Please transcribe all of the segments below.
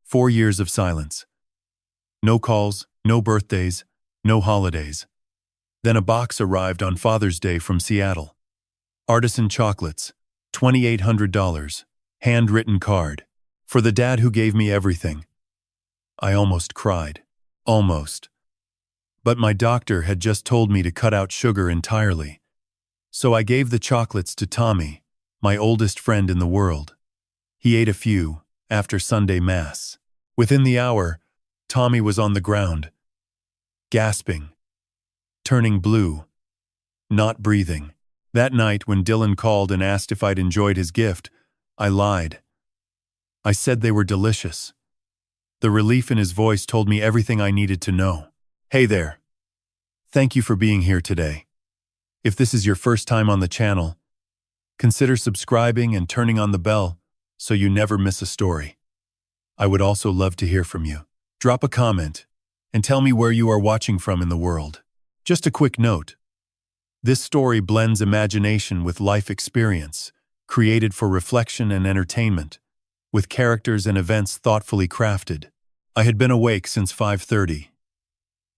4 years of silence. No calls, no birthdays, no holidays. Then a box arrived on Father's Day from Seattle. Artisan chocolates, $2,800, handwritten card. For the dad who gave me everything. I almost cried. Almost. But my doctor had just told me to cut out sugar entirely. So I gave the chocolates to Tommy, my oldest friend in the world. He ate a few, after Sunday Mass. Within the hour, Tommy was on the ground, gasping, turning blue, not breathing. That night, when Dylan called and asked if I'd enjoyed his gift, I lied. I said they were delicious. The relief in his voice told me everything I needed to know. Hey there. Thank you for being here today. If this is your first time on the channel, consider subscribing and turning on the bell so you never miss a story. I would also love to hear from you. Drop a comment and tell me where you are watching from in the world. Just a quick note. This story blends imagination with life experience, created for reflection and entertainment, with characters and events thoughtfully crafted. I had been awake since 5:30.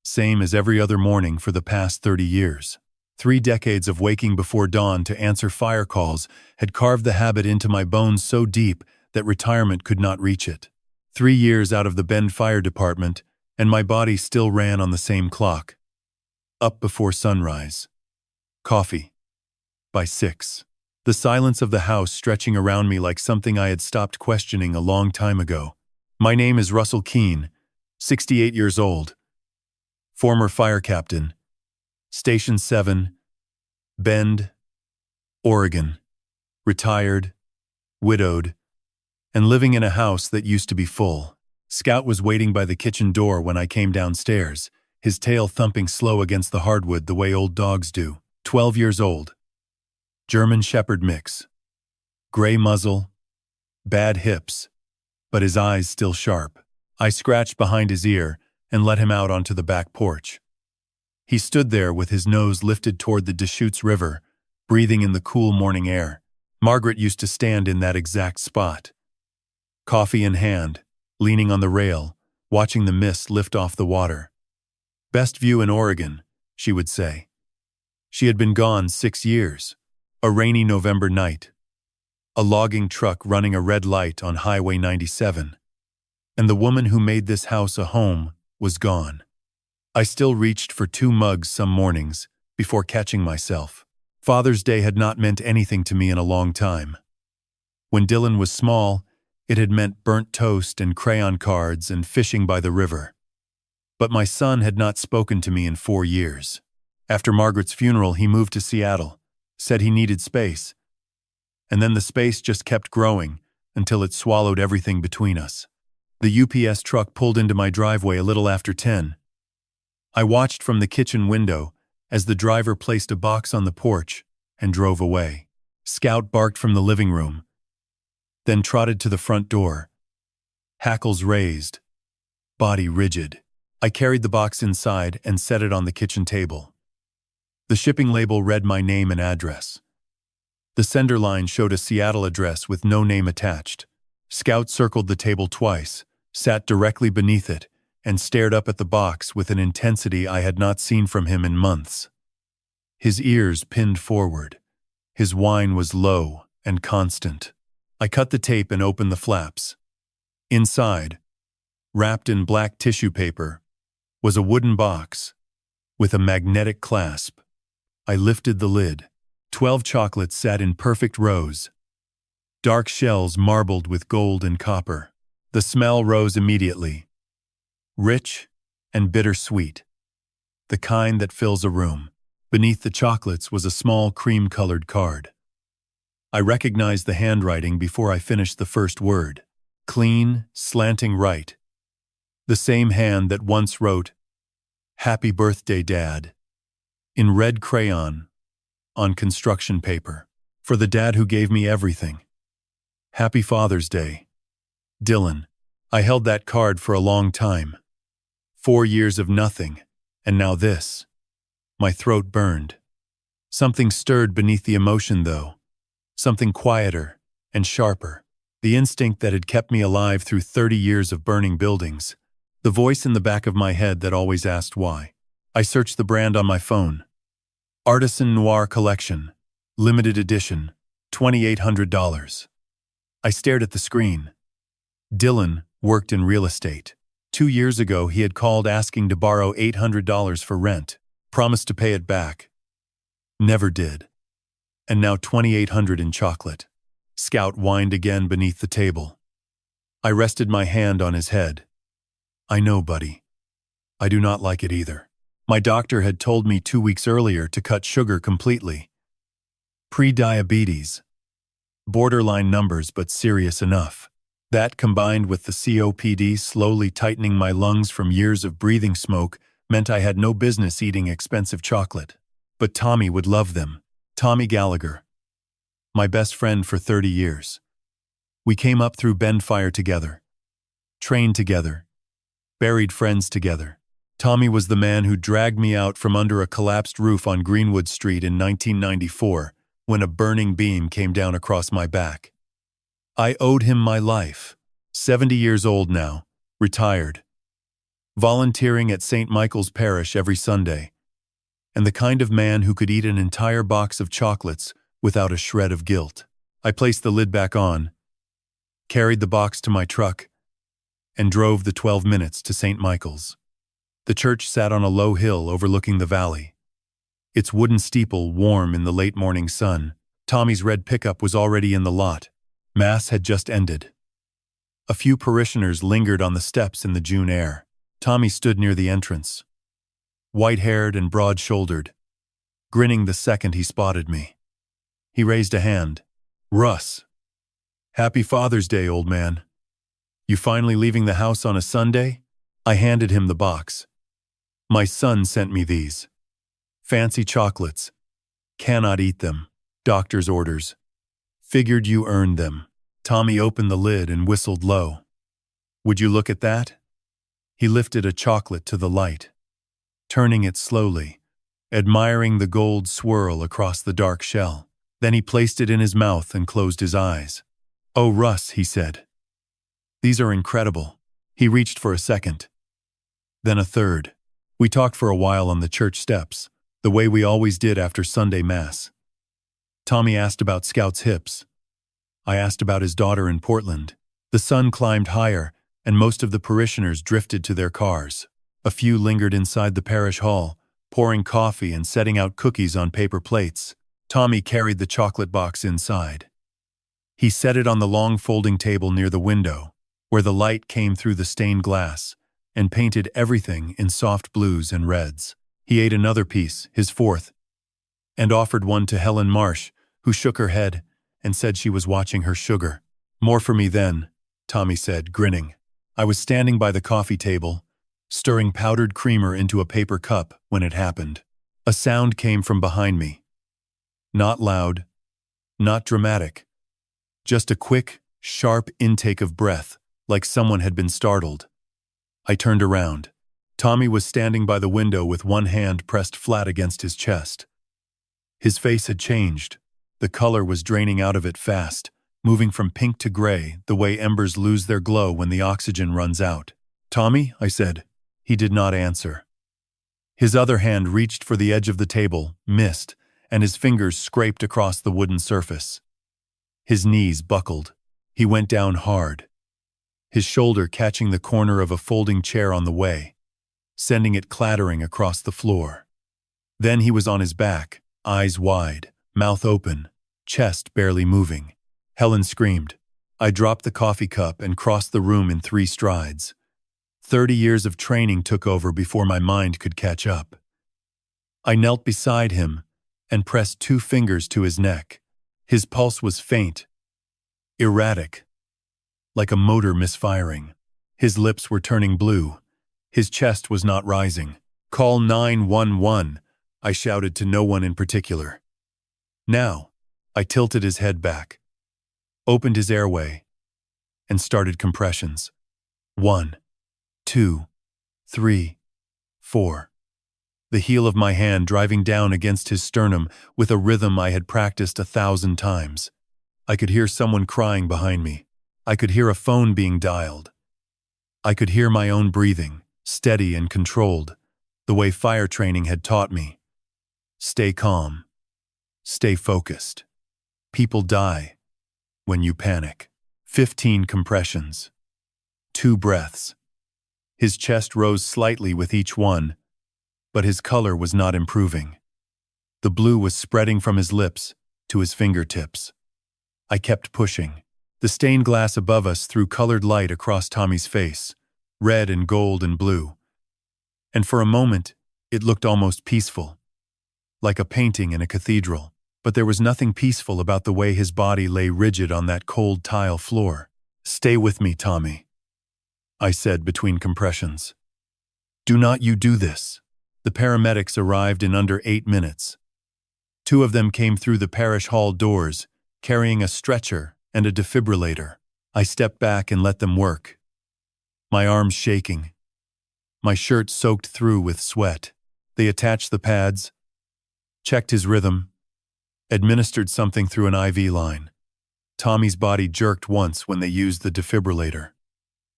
Same as every other morning for the past 30 years. 3 decades of waking before dawn to answer fire calls had carved the habit into my bones so deep that retirement could not reach it. 3 years out of the Bend Fire Department, and my body still ran on the same clock. Up before sunrise. Coffee. By 6. The silence of the house stretching around me like something I had stopped questioning a long time ago. My name is Russell Keene, 68 years old. Former fire captain. Station 7, Bend, Oregon. Retired, widowed, and living in a house that used to be full. Scout was waiting by the kitchen door when I came downstairs, his tail thumping slow against the hardwood the way old dogs do. 12 years old. German Shepherd mix. Gray muzzle, bad hips, but his eyes still sharp. I scratched behind his ear and let him out onto the back porch. He stood there with his nose lifted toward the Deschutes River, breathing in the cool morning air. Margaret used to stand in that exact spot. Coffee in hand, leaning on the rail, watching the mist lift off the water. Best view in Oregon, she would say. She had been gone 6 years. A rainy November night. A logging truck running a red light on Highway 97. And the woman who made this house a home was gone. I still reached for 2 mugs some mornings before catching myself. Father's Day had not meant anything to me in a long time. When Dylan was small, it had meant burnt toast and crayon cards and fishing by the river. But my son had not spoken to me in 4 years. After Margaret's funeral, he moved to Seattle, said he needed space. And then the space just kept growing until it swallowed everything between us. The UPS truck pulled into my driveway a little after 10. I watched from the kitchen window as the driver placed a box on the porch and drove away. Scout barked from the living room, then trotted to the front door. Hackles raised, body rigid. I carried the box inside and set it on the kitchen table. The shipping label read my name and address. The sender line showed a Seattle address with no name attached. Scout circled the table twice, sat directly beneath it, and stared up at the box with an intensity I had not seen from him in months. His ears pinned forward. His whine was low and constant. I cut the tape and opened the flaps. Inside, wrapped in black tissue paper, was a wooden box with a magnetic clasp. I lifted the lid. 12 chocolates sat in perfect rows. Dark shells marbled with gold and copper. The smell rose immediately. Rich and bittersweet. The kind that fills a room. Beneath the chocolates was a small cream-colored card. I recognized the handwriting before I finished the first word. Clean, slanting right. The same hand that once wrote, "Happy birthday, Dad," in red crayon, on construction paper. For the dad who gave me everything. Happy Father's Day. Dylan. I held that card for a long time. 4 years of nothing, and now this. My throat burned. Something stirred beneath the emotion, though. Something quieter and sharper. The instinct that had kept me alive through 30 years of burning buildings. The voice in the back of my head that always asked why. I searched the brand on my phone. Artisan Noir Collection. Limited edition. $2,800. I stared at the screen. Dylan worked in real estate. 2 years ago, he had called asking to borrow $800 for rent, promised to pay it back. Never did. And now $2,800 in chocolate. Scout whined again beneath the table. I rested my hand on his head. I know, buddy. I do not like it either. My doctor had told me 2 weeks earlier to cut sugar completely. Pre-diabetes. Borderline numbers, but serious enough. That, combined with the COPD slowly tightening my lungs from years of breathing smoke, meant I had no business eating expensive chocolate. But Tommy would love them. Tommy Gallagher. My best friend for 30 years. We came up through Bendfire together. Trained together. Buried friends together. Tommy was the man who dragged me out from under a collapsed roof on Greenwood Street in 1994 when a burning beam came down across my back. I owed him my life. 70 years old now, retired. Volunteering at St. Michael's Parish every Sunday. And the kind of man who could eat an entire box of chocolates without a shred of guilt. I placed the lid back on, carried the box to my truck, and drove the 12 minutes to St. Michael's. The church sat on a low hill overlooking the valley. Its wooden steeple warm in the late morning sun. Tommy's red pickup was already in the lot. Mass had just ended. A few parishioners lingered on the steps in the June air. Tommy stood near the entrance, white-haired and broad-shouldered, grinning the second he spotted me. He raised a hand. Russ. Happy Father's Day, old man. You finally leaving the house on a Sunday? I handed him the box. My son sent me these. Fancy chocolates. Cannot eat them. Doctor's orders. Figured you earned them. Tommy opened the lid and whistled low. Would you look at that? He lifted a chocolate to the light, turning it slowly, admiring the gold swirl across the dark shell. Then he placed it in his mouth and closed his eyes. Oh, Russ, he said. These are incredible. He reached for a second. Then a third. We talked for a while on the church steps, the way we always did after Sunday Mass. Tommy asked about Scout's hips. I asked about his daughter in Portland. The sun climbed higher, and most of the parishioners drifted to their cars. A few lingered inside the parish hall, pouring coffee and setting out cookies on paper plates. Tommy carried the chocolate box inside. He set it on the long folding table near the window, where the light came through the stained glass, and painted everything in soft blues and reds. He ate another piece, his fourth, and offered one to Helen Marsh, who shook her head and said she was watching her sugar. More for me then, Tommy said, grinning. I was standing by the coffee table, stirring powdered creamer into a paper cup when it happened. A sound came from behind me. Not loud, not dramatic, just a quick, sharp intake of breath, like someone had been startled. I turned around. Tommy was standing by the window with one hand pressed flat against his chest. His face had changed. The color was draining out of it fast, moving from pink to gray, the way embers lose their glow when the oxygen runs out. Tommy, I said. He did not answer. His other hand reached for the edge of the table, missed, and his fingers scraped across the wooden surface. His knees buckled. He went down hard, his shoulder catching the corner of a folding chair on the way, sending it clattering across the floor. Then he was on his back, eyes wide, mouth open, chest barely moving. Helen screamed. I dropped the coffee cup and crossed the room in 3 strides. 30 years of training took over before my mind could catch up. I knelt beside him and pressed 2 fingers to his neck. His pulse was faint, erratic, like a motor misfiring. His lips were turning blue. His chest was not rising. Call 911, I shouted to no one in particular. Now, I tilted his head back, opened his airway, and started compressions. 1, 2, 3, 4. The heel of my hand driving down against his sternum with a rhythm I had practiced 1,000 times. I could hear someone crying behind me. I could hear a phone being dialed. I could hear my own breathing, steady and controlled, the way fire training had taught me. Stay calm. Stay focused. People die when you panic. 15 compressions. 2 breaths. His chest rose slightly with each one, but his color was not improving. The blue was spreading from his lips to his fingertips. I kept pushing. The stained glass above us threw colored light across Tommy's face, red and gold and blue. And for a moment, it looked almost peaceful, like a painting in a cathedral. But there was nothing peaceful about the way his body lay rigid on that cold tile floor. "Stay with me, Tommy," I said between compressions. "Do not you do this." The paramedics arrived in under 8 minutes. 2 of them came through the parish hall doors, carrying a stretcher and a defibrillator. I stepped back and let them work, my arms shaking, my shirt soaked through with sweat. They attached the pads, checked his rhythm, administered something through an IV line. Tommy's body jerked once when they used the defibrillator.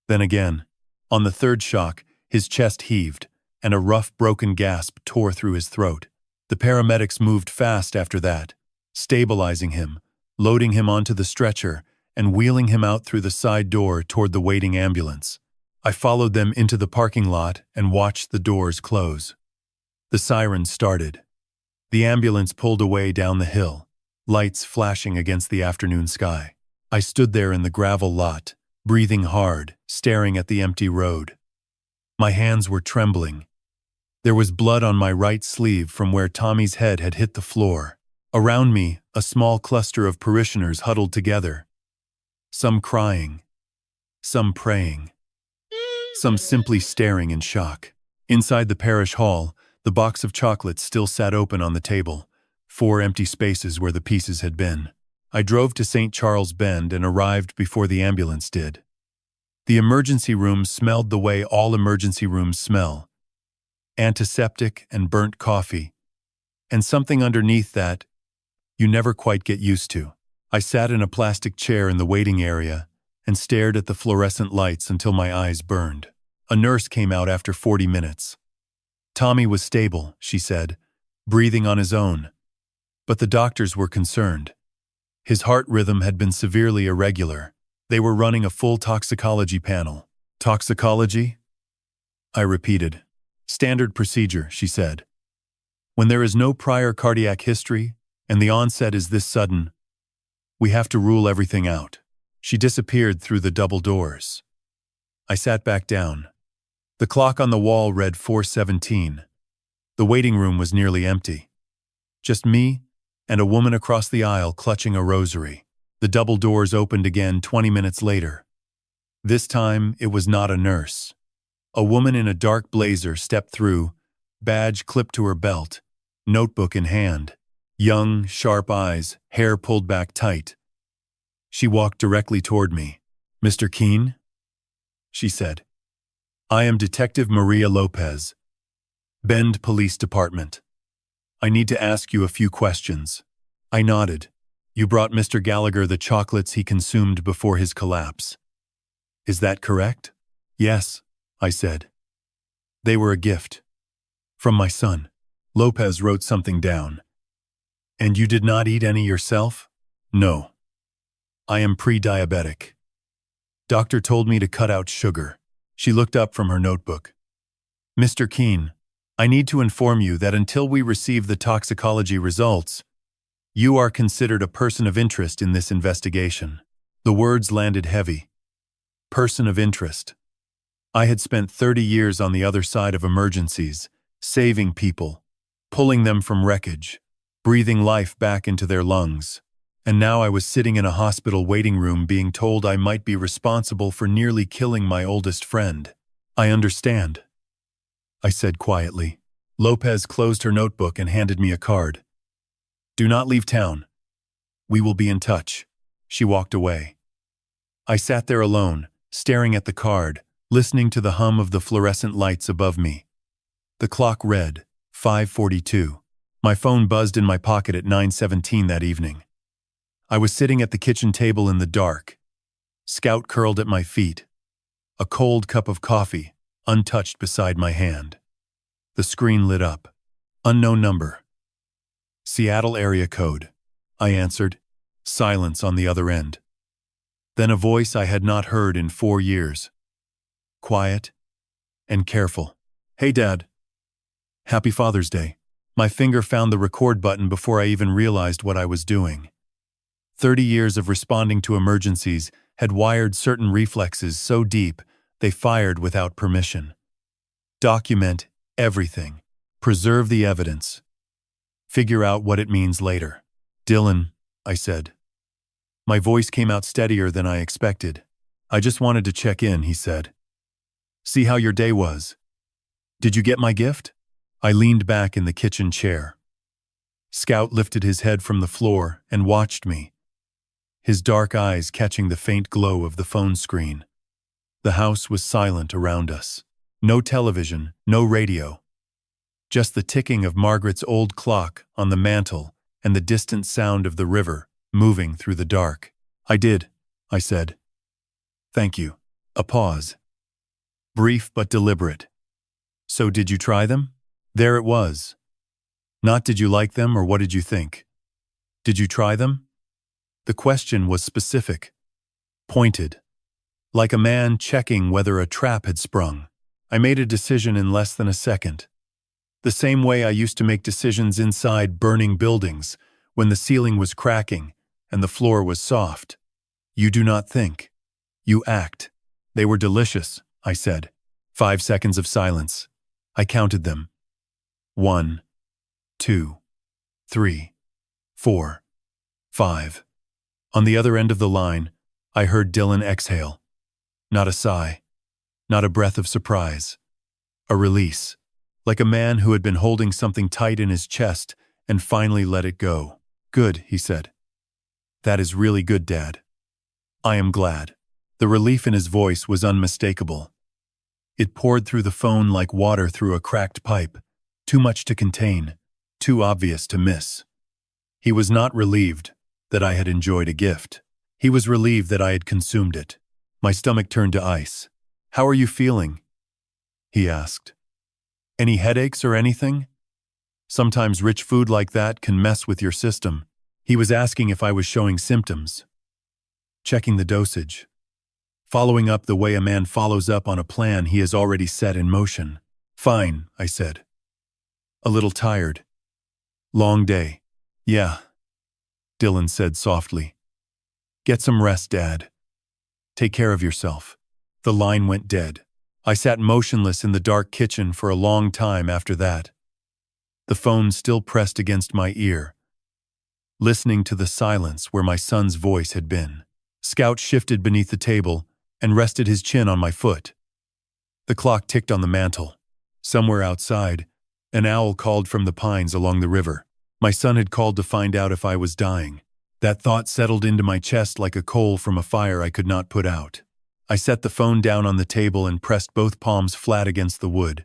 Then again. On the 3rd shock, his chest heaved, and a rough, broken gasp tore through his throat. The paramedics moved fast after that, stabilizing him, loading him onto the stretcher, and wheeling him out through the side door toward the waiting ambulance. I followed them into the parking lot and watched the doors close. The siren started. The ambulance pulled away down the hill, lights flashing against the afternoon sky. I stood there in the gravel lot, breathing hard, staring at the empty road. My hands were trembling. There was blood on my right sleeve from where Tommy's head had hit the floor. Around me, a small cluster of parishioners huddled together, some crying, some praying, some simply staring in shock. Inside the parish hall, the box of chocolates still sat open on the table, 4 empty spaces where the pieces had been. I drove to St. Charles Bend and arrived before the ambulance did. The emergency room smelled the way all emergency rooms smell: antiseptic and burnt coffee, and something underneath that you never quite get used to. I sat in a plastic chair in the waiting area and stared at the fluorescent lights until my eyes burned. A nurse came out after 40 minutes. Tommy was stable, she said, breathing on his own. But the doctors were concerned. His heart rhythm had been severely irregular. They were running a full toxicology panel. "Toxicology?" I repeated. "Standard procedure," she said. "When there is no prior cardiac history and the onset is this sudden, we have to rule everything out." She disappeared through the double doors. I sat back down. The clock on the wall read 4:17. The waiting room was nearly empty. Just me and a woman across the aisle clutching a rosary. The double doors opened again 20 minutes later. This time, it was not a nurse. A woman in a dark blazer stepped through, badge clipped to her belt, notebook in hand, young, sharp eyes, hair pulled back tight. She walked directly toward me. "Mr. Keene?" she said. "I am Detective Maria Lopez, Bend Police Department. I need to ask you a few questions." I nodded. "You brought Mr. Gallagher the chocolates he consumed before his collapse. Is that correct?" "Yes," I said. "They were a gift. From my son." Lopez wrote something down. "And you did not eat any yourself?" "No. I am pre-diabetic. Doctor told me to cut out sugar." She looked up from her notebook. "Mr. Keene, I need to inform you that until we receive the toxicology results, you are considered a person of interest in this investigation." The words landed heavy. Person of interest. I had spent 30 years on the other side of emergencies, saving people, pulling them from wreckage, breathing life back into their lungs. And now I was sitting in a hospital waiting room being told I might be responsible for nearly killing my oldest friend. "I understand," I said quietly. Lopez closed her notebook and handed me a card. "Do not leave town. We will be in touch." She walked away. I sat there alone, staring at the card, listening to the hum of the fluorescent lights above me. The clock read 5:42. My phone buzzed in my pocket at 9:17 that evening. I was sitting at the kitchen table in the dark, Scout curled at my feet. A cold cup of coffee, untouched beside my hand. The screen lit up. Unknown number. Seattle area code. I answered. Silence on the other end. Then a voice I had not heard in 4 years. Quiet and careful. Hey, Dad. Happy Father's Day. My finger found the record button before I even realized what I was doing. 30 years of responding to emergencies had wired certain reflexes so deep they fired without permission. Document everything. Preserve the evidence. Figure out what it means later. Dylan, I said. My voice came out steadier than I expected. I just wanted to check in, he said. See how your day was. Did you get my gift? I leaned back in the kitchen chair. Scout lifted his head from the floor and watched me, his dark eyes catching the faint glow of the phone screen. The house was silent around us. No television, no radio. Just the ticking of Margaret's old clock on the mantel and the distant sound of the river moving through the dark. I did, I said. Thank you. A pause. Brief but deliberate. So did you try them? There it was. Not did you like them or what did you think? Did you try them? The question was specific, pointed, like a man checking whether a trap had sprung. I made a decision in less than a second. The same way I used to make decisions inside burning buildings when the ceiling was cracking and the floor was soft. You do not think. You act. They were delicious, I said. 5 seconds of silence. I counted them. 1, 2, 3, 4, 5. On the other end of the line, I heard Dylan exhale. Not a sigh. Not a breath of surprise. A release. Like a man who had been holding something tight in his chest and finally let it go. Good, he said. That is really good, Dad. I am glad. The relief in his voice was unmistakable. It poured through the phone like water through a cracked pipe, too much to contain, too obvious to miss. He was not relieved that I had enjoyed a gift. He was relieved that I had consumed it. My stomach turned to ice. How are you feeling? He asked. Any headaches or anything? Sometimes rich food like that can mess with your system. He was asking if I was showing symptoms. Checking the dosage. Following up the way a man follows up on a plan he has already set in motion. Fine, I said. A little tired. Long day. Yeah, Dylan said softly. Get some rest, Dad. Take care of yourself. The line went dead. I sat motionless in the dark kitchen for a long time after that. The phone still pressed against my ear, listening to the silence where my son's voice had been. Scout shifted beneath the table and rested his chin on my foot. The clock ticked on the mantel. Somewhere outside, an owl called from the pines along the river. My son had called to find out if I was dying. That thought settled into my chest like a coal from a fire I could not put out. I set the phone down on the table and pressed both palms flat against the wood,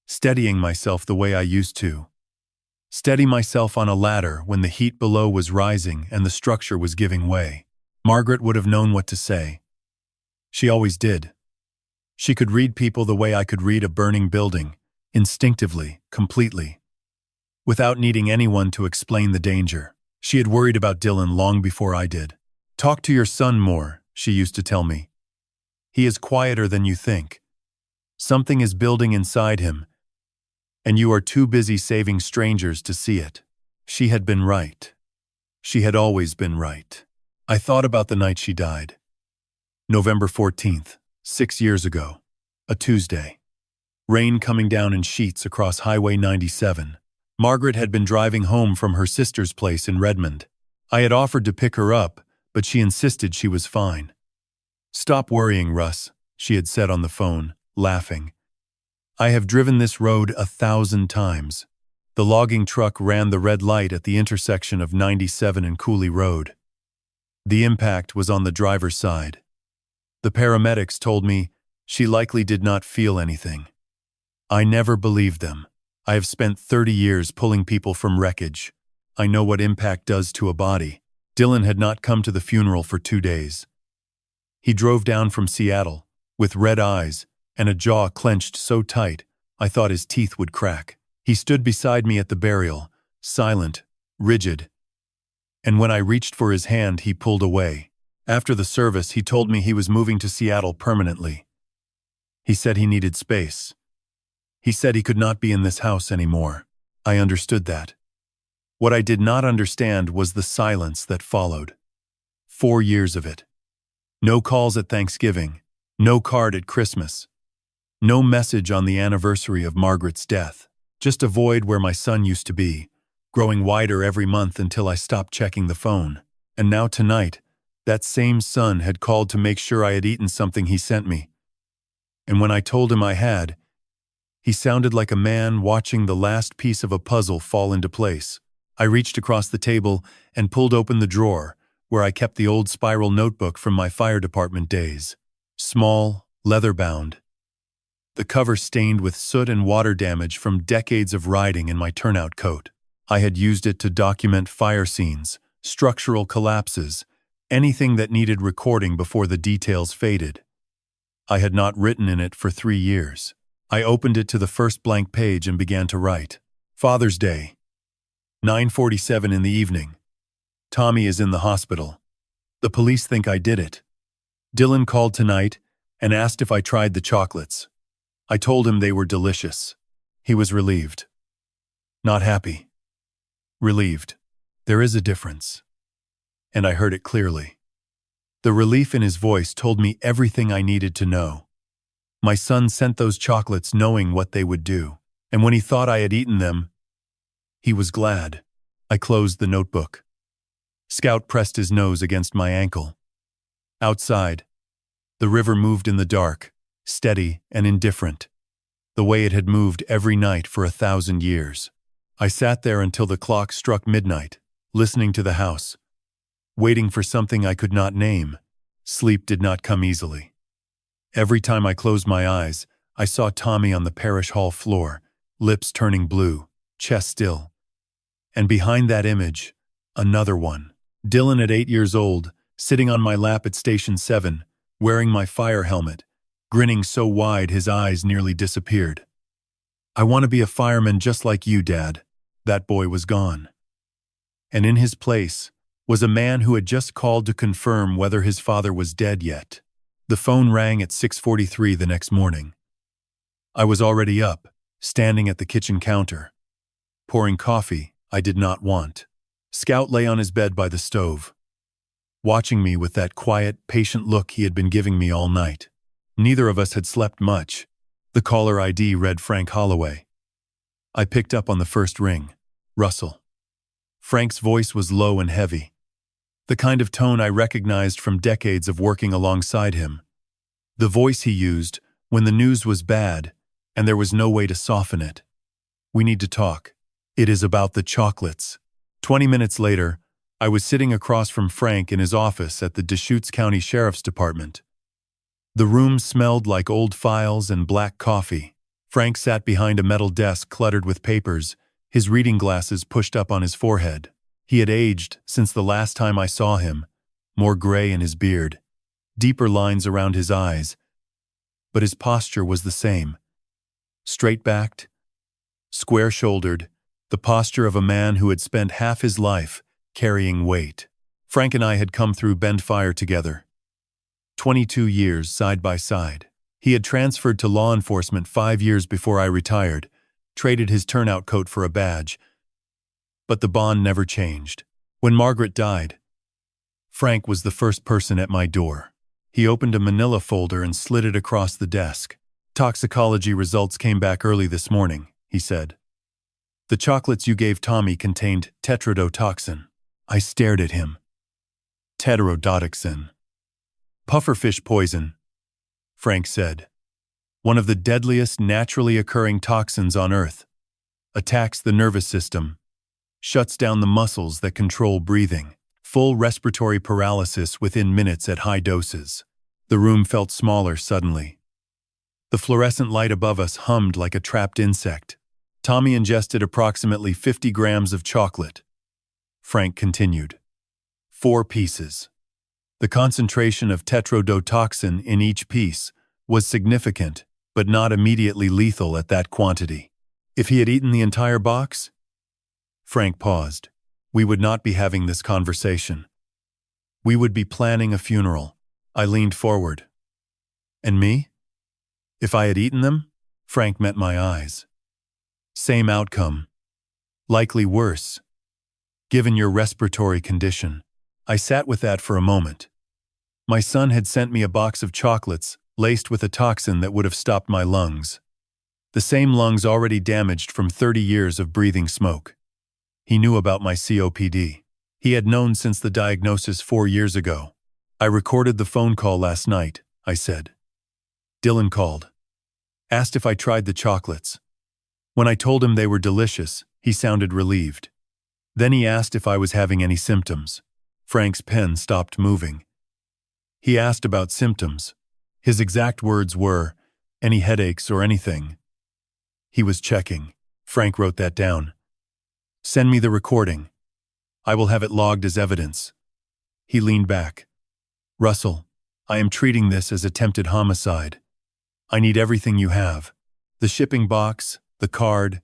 steadying myself the way I used to. Steady myself on a ladder when the heat below was rising and the structure was giving way. Margaret would have known what to say. She always did. She could read people the way I could read a burning building, instinctively, completely, without needing anyone to explain the danger. She had worried about Dylan long before I did. Talk to your son more, she used to tell me. He is quieter than you think. Something is building inside him, and you are too busy saving strangers to see it. She had been right. She had always been right. I thought about the night she died. November 14th, 6 years ago. A Tuesday. Rain coming down in sheets across Highway 97. Margaret had been driving home from her sister's place in Redmond. I had offered to pick her up, but she insisted she was fine. Stop worrying, Russ, she had said on the phone, laughing. I have driven this road 1,000 times. The logging truck ran the red light at the intersection of 97 and Cooley Road. The impact was on the driver's side. The paramedics told me she likely did not feel anything. I never believed them. I have spent 30 years pulling people from wreckage. I know what impact does to a body. Dylan had not come to the funeral for 2 days. He drove down from Seattle, with red eyes and a jaw clenched so tight I thought his teeth would crack. He stood beside me at the burial, silent, rigid, and when I reached for his hand, he pulled away. After the service, he told me he was moving to Seattle permanently. He said he needed space. He said he could not be in this house anymore. I understood that. What I did not understand was the silence that followed. 4 years of it. No calls at Thanksgiving, no card at Christmas, no message on the anniversary of Margaret's death, just a void where my son used to be, growing wider every month until I stopped checking the phone. And now tonight, that same son had called to make sure I had eaten something he sent me. And when I told him I had, he sounded like a man watching the last piece of a puzzle fall into place. I reached across the table and pulled open the drawer where I kept the old spiral notebook from my fire department days. Small, leather-bound. The cover stained with soot and water damage from decades of riding in my turnout coat. I had used it to document fire scenes, structural collapses, anything that needed recording before the details faded. I had not written in it for 3 years. I opened it to the first blank page and began to write. Father's Day. 9:47 in the evening. Tommy is in the hospital. The police think I did it. Dylan called tonight and asked if I tried the chocolates. I told him they were delicious. He was relieved. Not happy. Relieved. There is a difference. And I heard it clearly. The relief in his voice told me everything I needed to know. My son sent those chocolates knowing what they would do, and when he thought I had eaten them, he was glad. I closed the notebook. Scout pressed his nose against my ankle. Outside, the river moved in the dark, steady and indifferent, the way it had moved every night for 1,000 years. I sat there until the clock struck midnight, listening to the house, waiting for something I could not name. Sleep did not come easily. Every time I closed my eyes, I saw Tommy on the parish hall floor, lips turning blue, chest still. And behind that image, another one. Dylan at 8 years old, sitting on my lap at Station 7, wearing my fire helmet, grinning so wide his eyes nearly disappeared. I want to be a fireman just like you, Dad. That boy was gone. And in his place was a man who had just called to confirm whether his father was dead yet. The phone rang at 6:43 the next morning. I was already up, standing at the kitchen counter, pouring coffee I did not want. Scout lay on his bed by the stove, watching me with that quiet, patient look he had been giving me all night. Neither of us had slept much. The caller ID read Frank Holloway. I picked up on the first ring. Russell. Frank's voice was low and heavy, the kind of tone I recognized from decades of working alongside him. The voice he used when the news was bad and there was no way to soften it. We need to talk. It is about the chocolates. 20 minutes later, I was sitting across from Frank in his office at the Deschutes County Sheriff's Department. The room smelled like old files and black coffee. Frank sat behind a metal desk cluttered with papers, his reading glasses pushed up on his forehead. He had aged since the last time I saw him, more gray in his beard, deeper lines around his eyes, but his posture was the same. Straight-backed, square-shouldered, the posture of a man who had spent half his life carrying weight. Frank and I had come through Bend Fire together. 22 years side by side. He had transferred to law enforcement 5 years before I retired, traded his turnout coat for a badge. But the bond never changed. When Margaret died, Frank was the first person at my door. He opened a manila folder and slid it across the desk. Toxicology results came back early this morning, he said. The chocolates you gave Tommy contained tetrodotoxin. I stared at him. Tetrodotoxin. Pufferfish poison, Frank said. One of the deadliest naturally occurring toxins on Earth. Attacks the nervous system. Shuts down the muscles that control breathing. Full respiratory paralysis within minutes at high doses. The room felt smaller suddenly. The fluorescent light above us hummed like a trapped insect. Tommy ingested approximately 50 grams of chocolate. Frank continued. 4 pieces. The concentration of tetrodotoxin in each piece was significant, but not immediately lethal at that quantity. If he had eaten the entire box? Frank paused. We would not be having this conversation. We would be planning a funeral. I leaned forward. And me? If I had eaten them? Frank met my eyes. Same outcome. Likely worse. Given your respiratory condition. I sat with that for a moment. My son had sent me a box of chocolates laced with a toxin that would have stopped my lungs. The same lungs already damaged from 30 years of breathing smoke. He knew about my COPD. He had known since the diagnosis 4 years ago. I recorded the phone call last night, I said. Dylan called. Asked if I tried the chocolates. When I told him they were delicious, he sounded relieved. Then he asked if I was having any symptoms. Frank's pen stopped moving. He asked about symptoms. His exact words were, any headaches or anything. He was checking. Frank wrote that down. Send me the recording. I will have it logged as evidence. He leaned back. Russell, I am treating this as attempted homicide. I need everything you have. The shipping box, the card,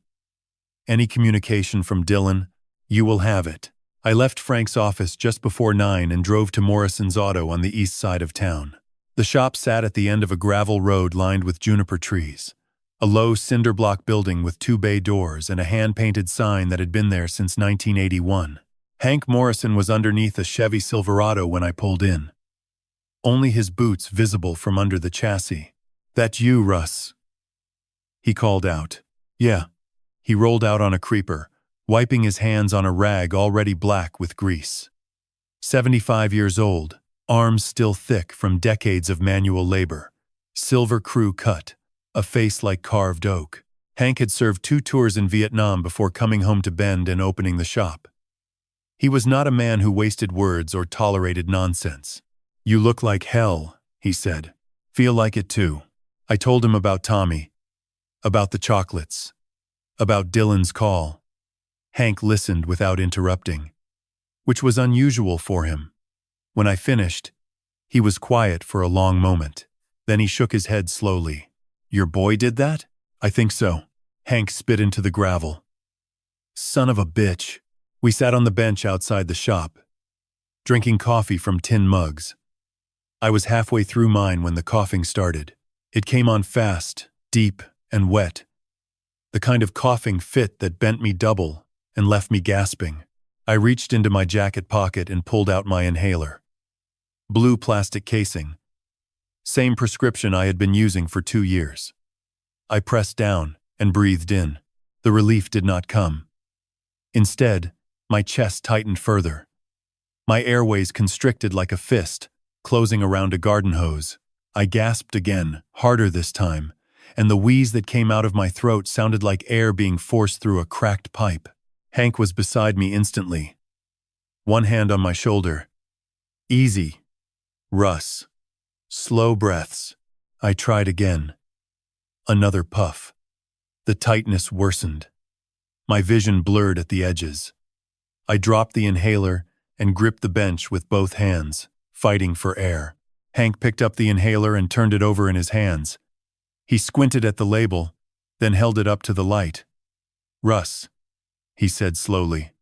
any communication from Dylan, you will have it. I left Frank's office just before 9 and drove to Morrison's Auto on the east side of town. The shop sat at the end of a gravel road lined with juniper trees. A low cinder block building with 2 bay doors and a hand-painted sign that had been there since 1981. Hank Morrison was underneath a Chevy Silverado when I pulled in. Only his boots visible from under the chassis. That you, Russ? He called out. Yeah. He rolled out on a creeper, wiping his hands on a rag already black with grease. 75 years old, arms still thick from decades of manual labor. Silver crew cut, a face like carved oak. Hank had served 2 tours in Vietnam before coming home to Bend and opening the shop. He was not a man who wasted words or tolerated nonsense. You look like hell, he said. Feel like it too. I told him about Tommy, about the chocolates, about Dylan's call. Hank listened without interrupting, which was unusual for him. When I finished, he was quiet for a long moment. Then he shook his head slowly. Your boy did that? I think so. Hank spit into the gravel. Son of a bitch. We sat on the bench outside the shop, drinking coffee from tin mugs. I was halfway through mine when the coughing started. It came on fast, deep, and wet. The kind of coughing fit that bent me double and left me gasping. I reached into my jacket pocket and pulled out my inhaler. Blue plastic casing. Same prescription I had been using for 2 years. I pressed down and breathed in. The relief did not come. Instead, my chest tightened further. My airways constricted like a fist, closing around a garden hose. I gasped again, harder this time, and the wheeze that came out of my throat sounded like air being forced through a cracked pipe. Hank was beside me instantly. One hand on my shoulder. Easy. Russ. Slow breaths. I tried again. Another puff. The tightness worsened. My vision blurred at the edges. I dropped the inhaler and gripped the bench with both hands, fighting for air. Hank picked up the inhaler and turned it over in his hands. He squinted at the label, then held it up to the light. Russ, he said slowly.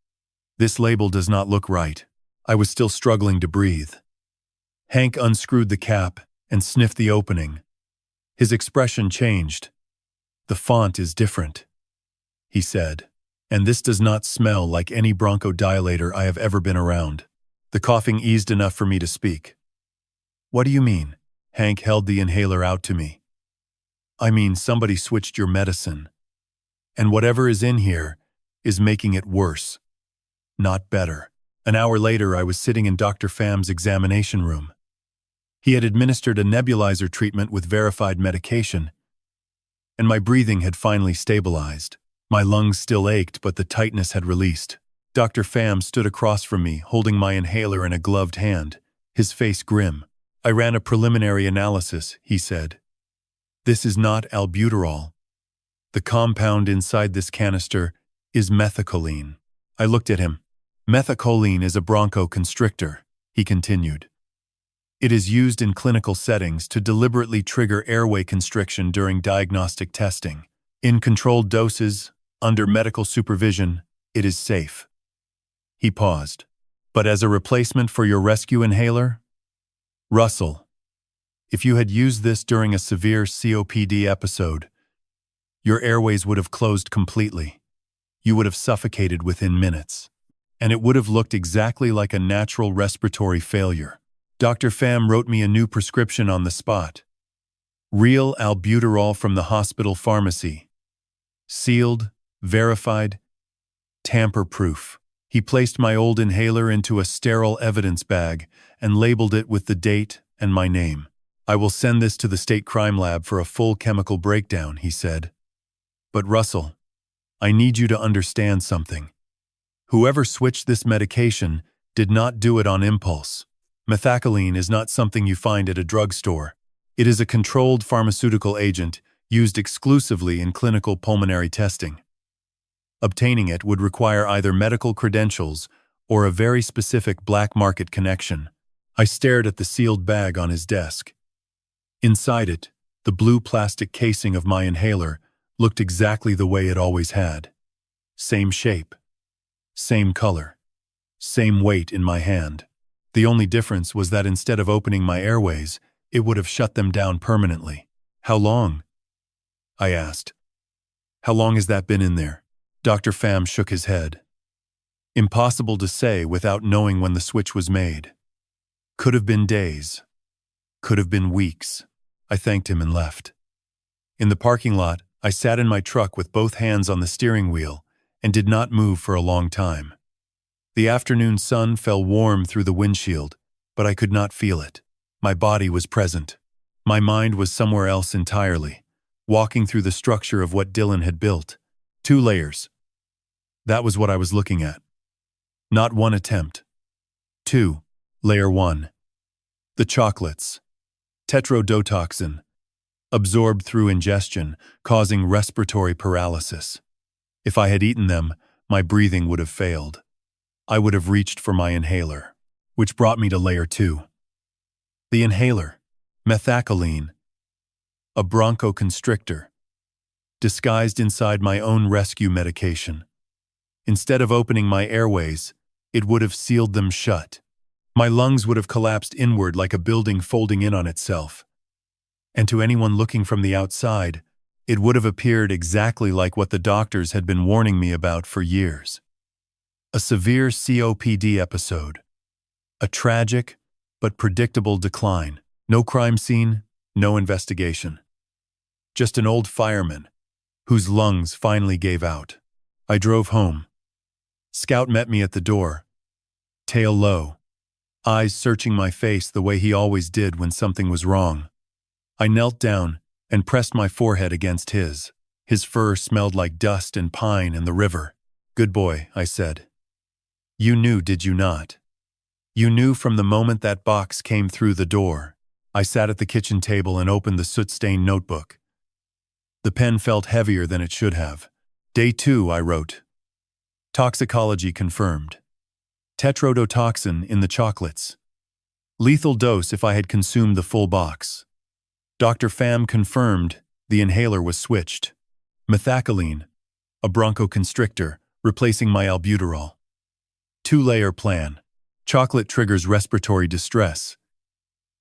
This label does not look right. I was still struggling to breathe. Hank unscrewed the cap and sniffed the opening. His expression changed. The font is different, he said, and this does not smell like any bronchodilator I have ever been around. The coughing eased enough for me to speak. What do you mean? Hank held the inhaler out to me. I mean, somebody switched your medicine. And whatever is in here is making it worse, not better. An hour later, I was sitting in Dr. Pham's examination room. He had administered a nebulizer treatment with verified medication, and my breathing had finally stabilized. My lungs still ached, but the tightness had released. Dr. Pham stood across from me, holding my inhaler in a gloved hand, his face grim. I ran a preliminary analysis, he said. This is not albuterol. The compound inside this canister is methacholine. I looked at him. Methacholine is a bronchoconstrictor, he continued. It is used in clinical settings to deliberately trigger airway constriction during diagnostic testing. In controlled doses, under medical supervision, it is safe. He paused. But as a replacement for your rescue inhaler? Russell, if you had used this during a severe COPD episode, your airways would have closed completely. You would have suffocated within minutes. And it would have looked exactly like a natural respiratory failure. Dr. Pham wrote me a new prescription on the spot. Real albuterol from the hospital pharmacy. Sealed, verified, tamper-proof. He placed my old inhaler into a sterile evidence bag and labeled it with the date and my name. I will send this to the state crime lab for a full chemical breakdown, he said. But Russell, I need you to understand something. Whoever switched this medication did not do it on impulse. Methacholine is not something you find at a drugstore. It is a controlled pharmaceutical agent used exclusively in clinical pulmonary testing. Obtaining it would require either medical credentials or a very specific black market connection. I stared at the sealed bag on his desk. Inside it, the blue plastic casing of my inhaler looked exactly the way it always had. Same shape, same color, same weight in my hand. The only difference was that instead of opening my airways, it would have shut them down permanently. How long? I asked. How long has that been in there? Dr. Pham shook his head. Impossible to say without knowing when the switch was made. Could have been days. Could have been weeks. I thanked him and left. In the parking lot, I sat in my truck with both hands on the steering wheel and did not move for a long time. The afternoon sun fell warm through the windshield, but I could not feel it. My body was present. My mind was somewhere else entirely, walking through the structure of what Dylan had built. 2 layers. That was what I was looking at. Not one attempt. 2. Layer 1. The chocolates. Tetrodotoxin. Absorbed through ingestion, causing respiratory paralysis. If I had eaten them, my breathing would have failed. I would have reached for my inhaler, which brought me to layer 2. The inhaler. Methacholine. A bronchoconstrictor. Disguised inside my own rescue medication. Instead of opening my airways, it would have sealed them shut. My lungs would have collapsed inward like a building folding in on itself. And to anyone looking from the outside, it would have appeared exactly like what the doctors had been warning me about for years. A severe COPD episode. A tragic but predictable decline. No crime scene, no investigation. Just an old fireman whose lungs finally gave out. I drove home. Scout met me at the door, tail low, eyes searching my face the way he always did when something was wrong. I knelt down and pressed my forehead against his. His fur smelled like dust and pine and the river. Good boy, I said. You knew, did you not? You knew from the moment that box came through the door. I sat at the kitchen table and opened the soot-stained notebook. The pen felt heavier than it should have. Day 2, I wrote. Toxicology confirmed. Tetrodotoxin in the chocolates. Lethal dose if I had consumed the full box. Dr. Pham confirmed the inhaler was switched. Methacholine, a bronchoconstrictor, replacing my albuterol. 2-layer plan. Chocolate triggers respiratory distress.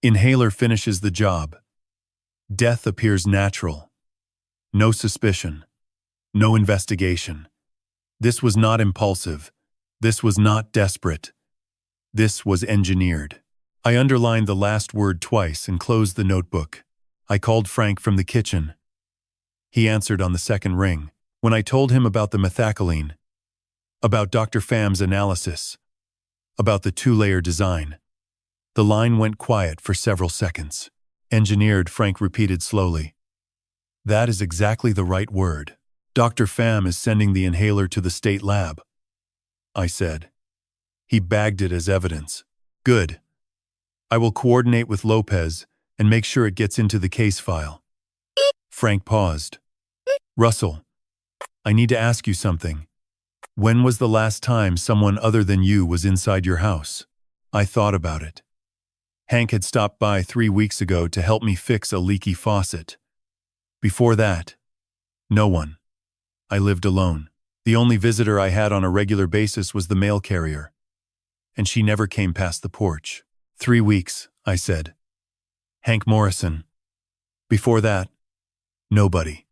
Inhaler finishes the job. Death appears natural. No suspicion. No investigation. This was not impulsive. This was not desperate. This was engineered. I underlined the last word twice and closed the notebook. I called Frank from the kitchen. He answered on the second ring. When I told him about the methacholine, about Dr. Pham's analysis, about the 2-layer design, the line went quiet for several seconds. Engineered, Frank repeated slowly. That is exactly the right word. Dr. Pham is sending the inhaler to the state lab, I said. He bagged it as evidence. Good. I will coordinate with Lopez and make sure it gets into the case file. Frank paused. Russell, I need to ask you something. When was the last time someone other than you was inside your house? I thought about it. Hank had stopped by 3 weeks ago to help me fix a leaky faucet. Before that, no one. I lived alone. The only visitor I had on a regular basis was the mail carrier, and she never came past the porch. 3 weeks, I said. Hank Morrison. Before that, nobody.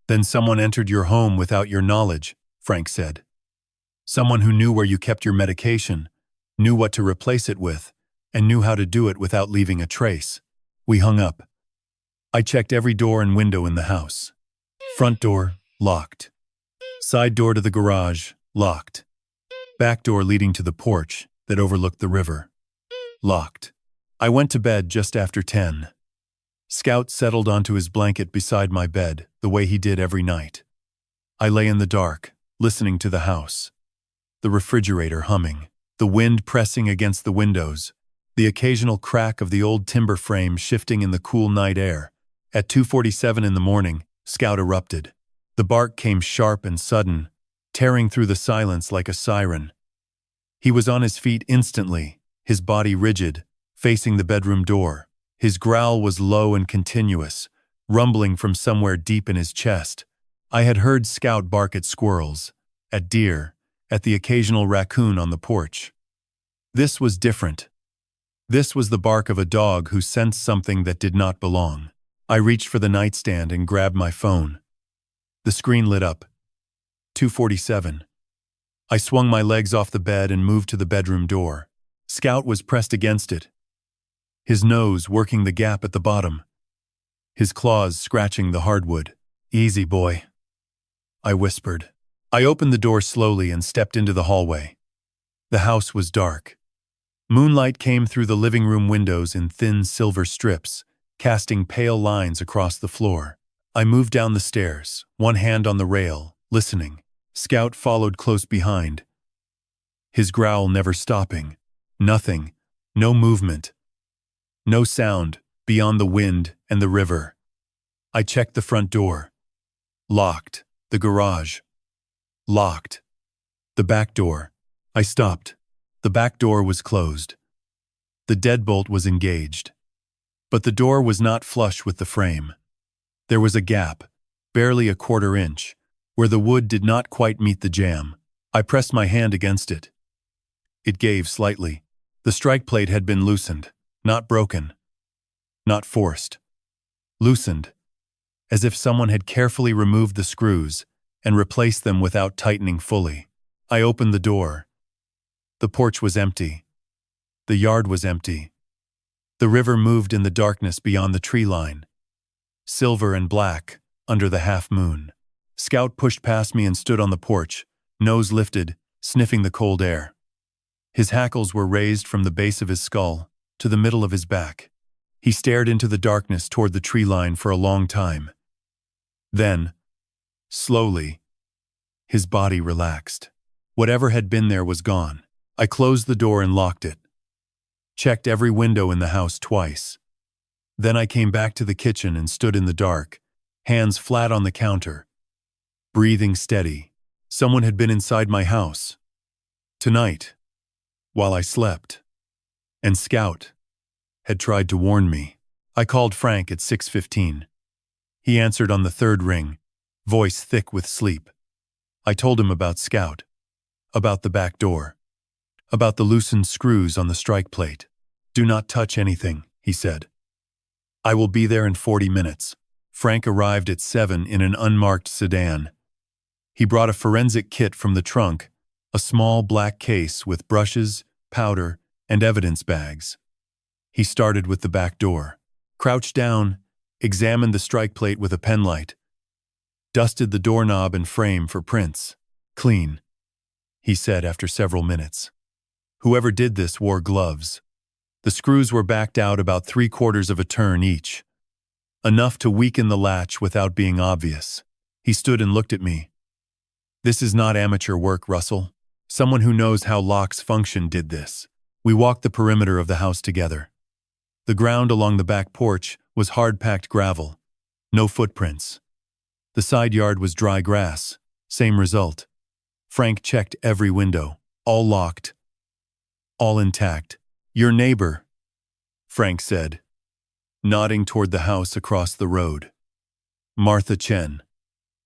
Then someone entered your home without your knowledge, Frank said. Someone who knew where you kept your medication, knew what to replace it with, and knew how to do it without leaving a trace. We hung up. I checked every door and window in the house. Front door, locked. Side door to the garage, locked. Back door leading to the porch that overlooked the river, locked. I went to bed just after 10. Scout settled onto his blanket beside my bed, the way he did every night. I lay in the dark, listening to the house. The refrigerator humming, the wind pressing against the windows, the occasional crack of the old timber frame shifting in the cool night air. At 2:47 in the morning, Scout erupted. The bark came sharp and sudden, tearing through the silence like a siren. He was on his feet instantly, his body rigid, facing the bedroom door. His growl was low and continuous, rumbling from somewhere deep in his chest. I had heard Scout bark at squirrels, at deer, at the occasional raccoon on the porch. This was different. This was the bark of a dog who sensed something that did not belong. I reached for the nightstand and grabbed my phone. The screen lit up. 2:47. I swung my legs off the bed and moved to the bedroom door. Scout was pressed against it, his nose working the gap at the bottom, his claws scratching the hardwood. "Easy, boy," I whispered. I opened the door slowly and stepped into the hallway. The house was dark. Moonlight came through the living room windows in thin silver strips, casting pale lines across the floor. I moved down the stairs, one hand on the rail, listening. Scout followed close behind, his growl never stopping. Nothing, no movement, no sound beyond the wind and the river. I checked the front door. Locked. The garage. Locked. The back door. I stopped. The back door was closed. The deadbolt was engaged. But the door was not flush with the frame. There was a gap, barely a quarter inch, where the wood did not quite meet the jamb. I pressed my hand against it. It gave slightly. The strike plate had been loosened, not broken, not forced. Loosened, as if someone had carefully removed the screws and replaced them without tightening fully. I opened the door. The porch was empty. The yard was empty. The river moved in the darkness beyond the tree line, silver and black under the half-moon. Scout pushed past me and stood on the porch, nose lifted, sniffing the cold air. His hackles were raised from the base of his skull to the middle of his back. He stared into the darkness toward the tree line for a long time. Then, slowly, his body relaxed. Whatever had been there was gone. I closed the door and locked it. Checked every window in the house twice. Then I came back to the kitchen and stood in the dark, hands flat on the counter, breathing steady. Someone had been inside my house. Tonight, while I slept. And Scout had tried to warn me. I called Frank at 6:15. He answered on the third ring, voice thick with sleep. I told him about Scout, about the back door, about the loosened screws on the strike plate. "Do not touch anything," he said. "I will be there in 40 minutes. Frank arrived at 7 in an unmarked sedan. He brought a forensic kit from the trunk, a small black case with brushes, powder, and evidence bags. He started with the back door, crouched down, examined the strike plate with a penlight, dusted the doorknob and frame for prints. "Clean," he said after several minutes. Whoever did this wore gloves. The screws were backed out about 3/4 of a turn each, enough to weaken the latch without being obvious. He stood and looked at me. "This is not amateur work, Russell. Someone who knows how locks function did this." We walked the perimeter of the house together. The ground along the back porch was hard-packed gravel, no footprints. The side yard was dry grass, same result. Frank checked every window, all locked, all intact. "Your neighbor," Frank said, nodding toward the house across the road. Martha Chen.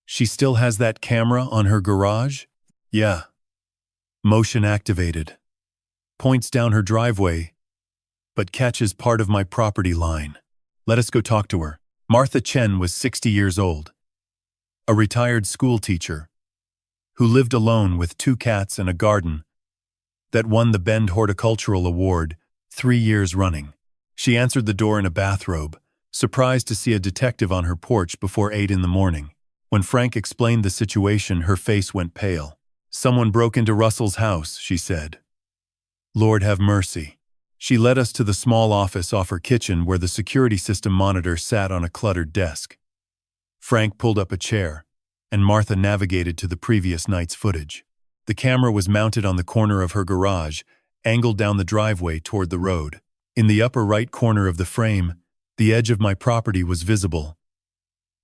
She still has that camera on her garage? Yeah. Motion activated. Points down her driveway, but catches part of my property line. Let us go talk to her. Martha Chen was 60 years old, a retired school teacher who lived alone with 2 cats and a garden that won the Bend Horticultural Award 3 years running. She answered the door in a bathrobe, surprised to see a detective on her porch before 8 in the morning. When Frank explained the situation, her face went pale. Someone broke into Russell's house, she said. Lord have mercy. She led us to the small office off her kitchen where the security system monitor sat on a cluttered desk. Frank pulled up a chair, and Martha navigated to the previous night's footage. The camera was mounted on the corner of her garage, angled down the driveway toward the road. In the upper right corner of the frame, the edge of my property was visible.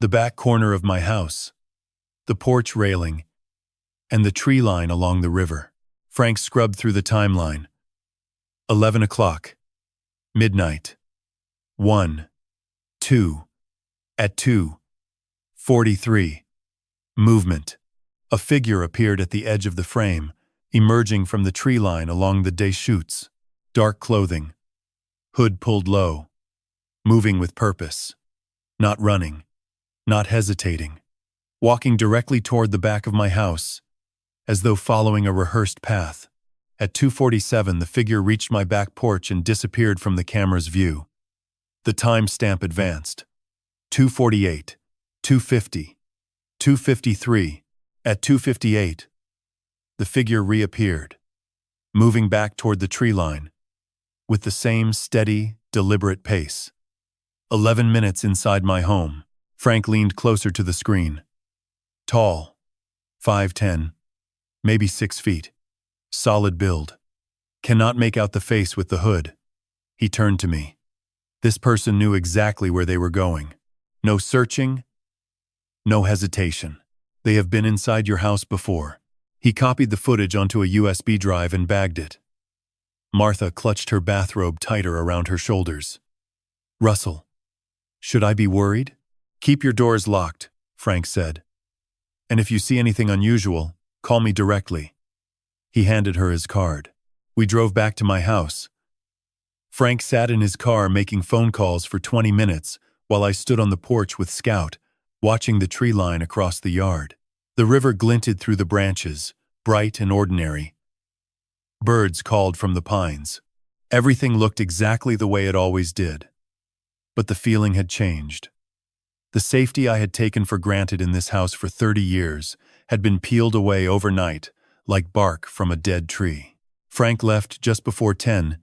The back corner of my house, the porch railing, and the tree line along the river. Frank scrubbed through the timeline. 11 o'clock. Midnight. 1. 2. At 2:43. Movement. A figure appeared at the edge of the frame, emerging from the tree line along the day shoots. Dark clothing. Hood pulled low. Moving with purpose. Not running. Not hesitating. Walking directly toward the back of my house, as though following a rehearsed path. At 2:47, the figure reached my back porch and disappeared from the camera's view. The timestamp advanced. 2:48, 2:50, 2:53. At 2:58, the figure reappeared, moving back toward the tree line, with the same steady, deliberate pace. 11 minutes inside my home. Frank leaned closer to the screen. Tall, 5'10", maybe 6 feet. Solid build. Cannot make out the face with the hood. He turned to me. This person knew exactly where they were going. No searching, no hesitation. They have been inside your house before. He copied the footage onto a USB drive and bagged it. Martha clutched her bathrobe tighter around her shoulders. Russell, should I be worried? Keep your doors locked, Frank said. And if you see anything unusual, call me directly. He handed her his card. We drove back to my house. Frank sat in his car making phone calls for 20 minutes while I stood on the porch with Scout, watching the tree line across the yard. The river glinted through the branches, bright and ordinary. Birds called from the pines. Everything looked exactly the way it always did. But the feeling had changed. The safety I had taken for granted in this house for 30 years had been peeled away overnight, like bark from a dead tree. Frank left just before 10,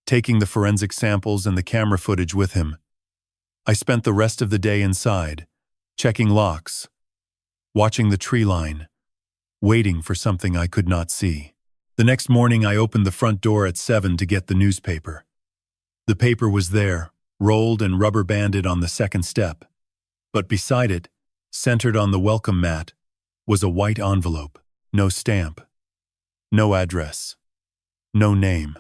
taking the forensic samples and the camera footage with him. I spent the rest of the day inside, checking locks, watching the tree line, waiting for something I could not see. The next morning I opened the front door at 7 to get the newspaper. The paper was there, rolled and rubber-banded on the second step. But beside it, centered on the welcome mat, was a white envelope. No stamp. No address. No name.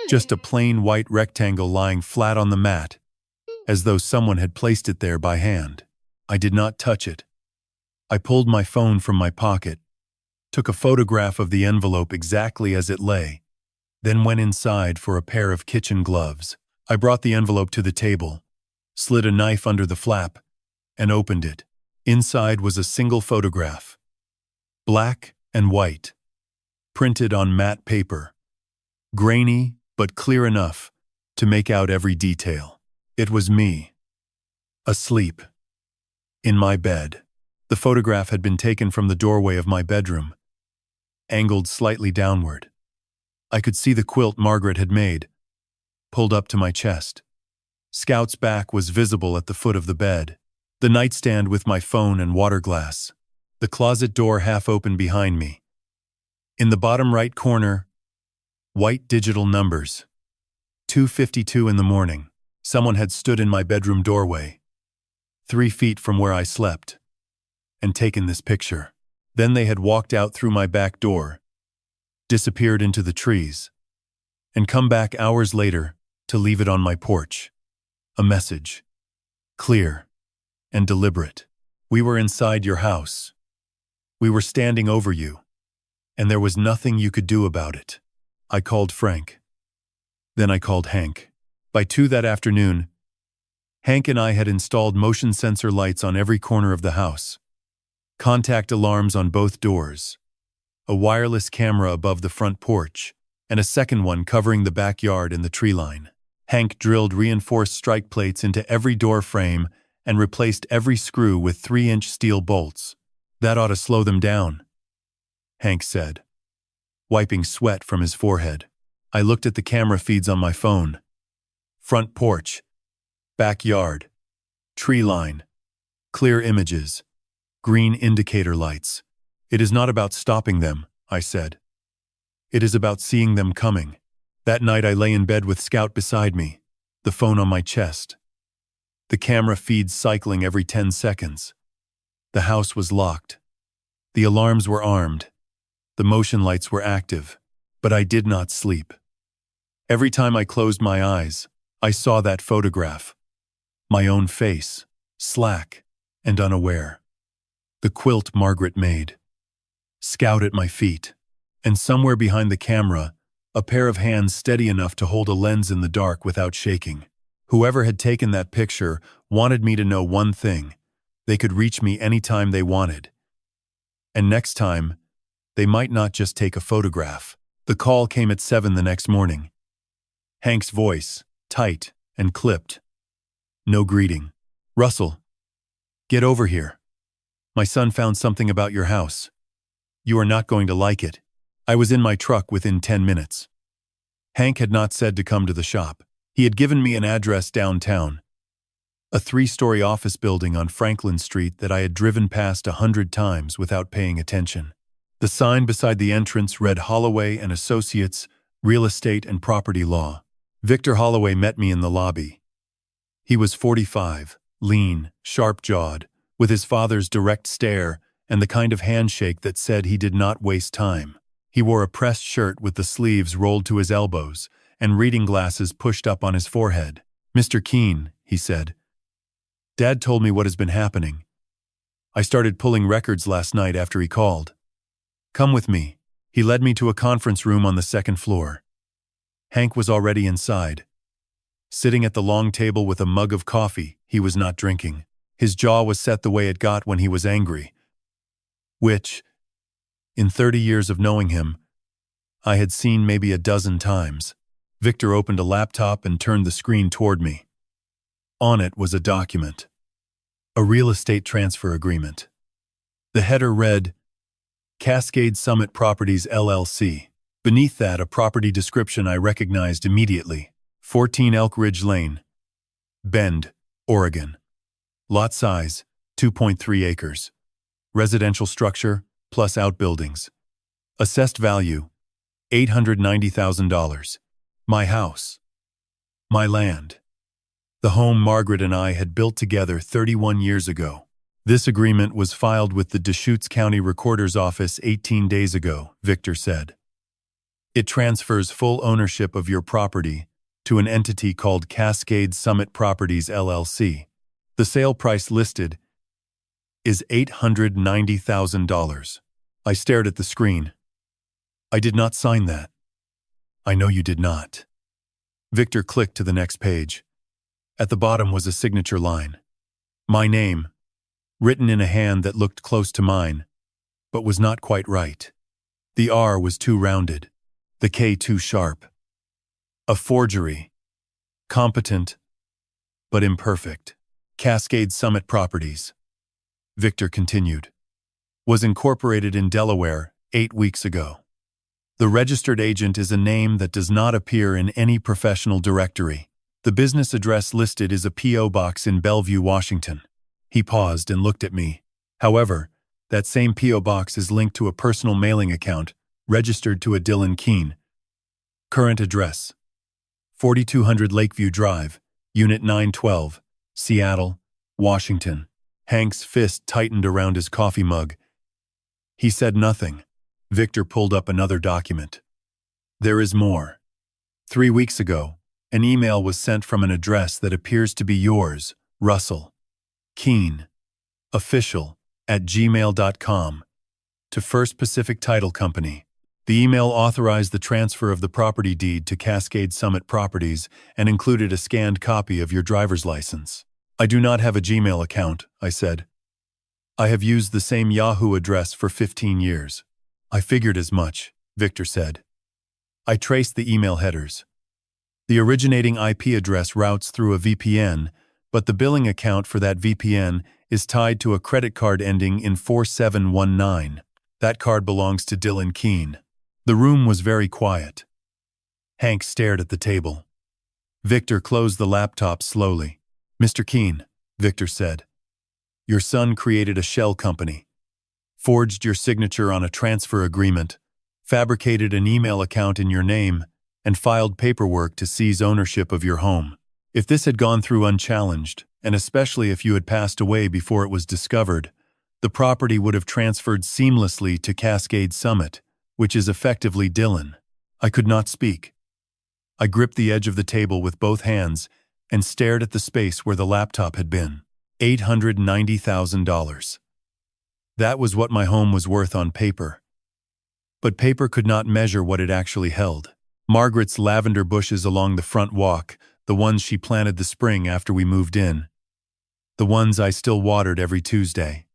Just a plain white rectangle lying flat on the mat, as though someone had placed it there by hand. I did not touch it. I pulled my phone from my pocket, took a photograph of the envelope exactly as it lay, then went inside for a pair of kitchen gloves. I brought the envelope to the table, slid a knife under the flap, and opened it. Inside was a single photograph, black and white, printed on matte paper, grainy but clear enough to make out every detail. It was me, asleep, in my bed. The photograph had been taken from the doorway of my bedroom, angled slightly downward. I could see the quilt Margaret had made, pulled up to my chest. Scout's back was visible at the foot of the bed. The nightstand with my phone and water glass. The closet door half open behind me. In the bottom right corner, white digital numbers. 2:52 in the morning. Someone had stood in my bedroom doorway, 3 feet from where I slept, and taken this picture. Then they had walked out through my back door, disappeared into the trees, and come back hours later to leave it on my porch. A message. Clear and deliberate. We were inside your house. We were standing over you, and there was nothing you could do about it. I called Frank. Then I called Hank. By 2 that afternoon, Hank and I had installed motion sensor lights on every corner of the house, contact alarms on both doors, a wireless camera above the front porch, and a second one covering the backyard and the tree line. Hank drilled reinforced strike plates into every door frame and replaced every screw with 3-inch steel bolts. That ought to slow them down, Hank said, wiping sweat from his forehead. I looked at the camera feeds on my phone. Front porch, backyard, tree line, clear images, green indicator lights. It is not about stopping them, I said. It is about seeing them coming. That night I lay in bed with Scout beside me, the phone on my chest. The camera feeds cycling every 10 seconds. The house was locked. The alarms were armed. The motion lights were active, but I did not sleep. Every time I closed my eyes, I saw that photograph. My own face, slack and unaware. The quilt Margaret made. Scout at my feet, and somewhere behind the camera, a pair of hands steady enough to hold a lens in the dark without shaking. Whoever had taken that picture wanted me to know one thing. They could reach me anytime they wanted. And next time, they might not just take a photograph. The call came at 7 the next morning. Hank's voice, tight and clipped. No greeting. Russell, get over here. My son found something about your house. You are not going to like it. I was in my truck within 10 minutes. Hank had not said to come to the shop. He had given me an address downtown. A 3-story office building on Franklin Street that I had driven past 100 times without paying attention. The sign beside the entrance read Holloway and Associates, Real Estate and Property Law. Victor Holloway met me in the lobby. He was 45, lean, sharp-jawed, with his father's direct stare and the kind of handshake that said he did not waste time. He wore a pressed shirt with the sleeves rolled to his elbows and reading glasses pushed up on his forehead. "Mr. Keene," he said, "Dad told me what has been happening. I started pulling records last night after he called. Come with me." He led me to a conference room on the 2nd floor. Hank was already inside. Sitting at the long table with a mug of coffee, he was not drinking. His jaw was set the way it got when he was angry, which, in 30 years of knowing him, I had seen maybe a dozen times. Victor opened a laptop and turned the screen toward me. On it was a document. A real estate transfer agreement. The header read, Cascade Summit Properties LLC. Beneath that, a property description I recognized immediately. 14 Elk Ridge Lane, Bend, Oregon. Lot size, 2.3 acres. Residential structure, plus outbuildings. Assessed value, $890,000. My house. My land. The home Margaret and I had built together 31 years ago. This agreement was filed with the Deschutes County Recorder's Office 18 days ago, Victor said. It transfers full ownership of your property to an entity called Cascade Summit Properties LLC. The sale price listed is $890,000. I stared at the screen. I did not sign that. I know you did not. Victor clicked to the next page. At the bottom was a signature line. My name, written in a hand that looked close to mine, but was not quite right. The R was too rounded, the K too sharp. A forgery. Competent, but imperfect. Cascade Summit Properties, Victor continued, was incorporated in Delaware 8 weeks ago. The registered agent is a name that does not appear in any professional directory. The business address listed is a P.O. box in Bellevue, Washington. He paused and looked at me. However, that same P.O. box is linked to a personal mailing account registered to a Dylan Keene. Current address: 4200 Lakeview Drive, Unit 912, Seattle, Washington. Hank's fist tightened around his coffee mug. He said nothing. Victor pulled up another document. There is more. 3 weeks ago, An email was sent from an address that appears to be yours, Russell Keene, official, @gmail.com, to First Pacific Title Company. The email authorized the transfer of the property deed to Cascade Summit Properties and included a scanned copy of your driver's license. I do not have a Gmail account, I said. I have used the same Yahoo address for 15 years. I figured as much, Victor said. I traced the email headers. The originating IP address routes through a VPN, but the billing account for that VPN is tied to a credit card ending in 4719. That card belongs to Dylan Keene. The room was very quiet. Hank stared at the table. Victor closed the laptop slowly. Mr. Keene, Victor said, your son created a shell company, forged your signature on a transfer agreement, fabricated an email account in your name, and filed paperwork to seize ownership of your home. If this had gone through unchallenged, and especially if you had passed away before it was discovered, the property would have transferred seamlessly to Cascade Summit, which is effectively Dylan. I could not speak. I gripped the edge of the table with both hands and stared at the space where the laptop had been. $890,000. That was what my home was worth on paper. But paper could not measure what it actually held. Margaret's lavender bushes along the front walk, the ones she planted the spring after we moved in. The ones I still watered every Tuesday.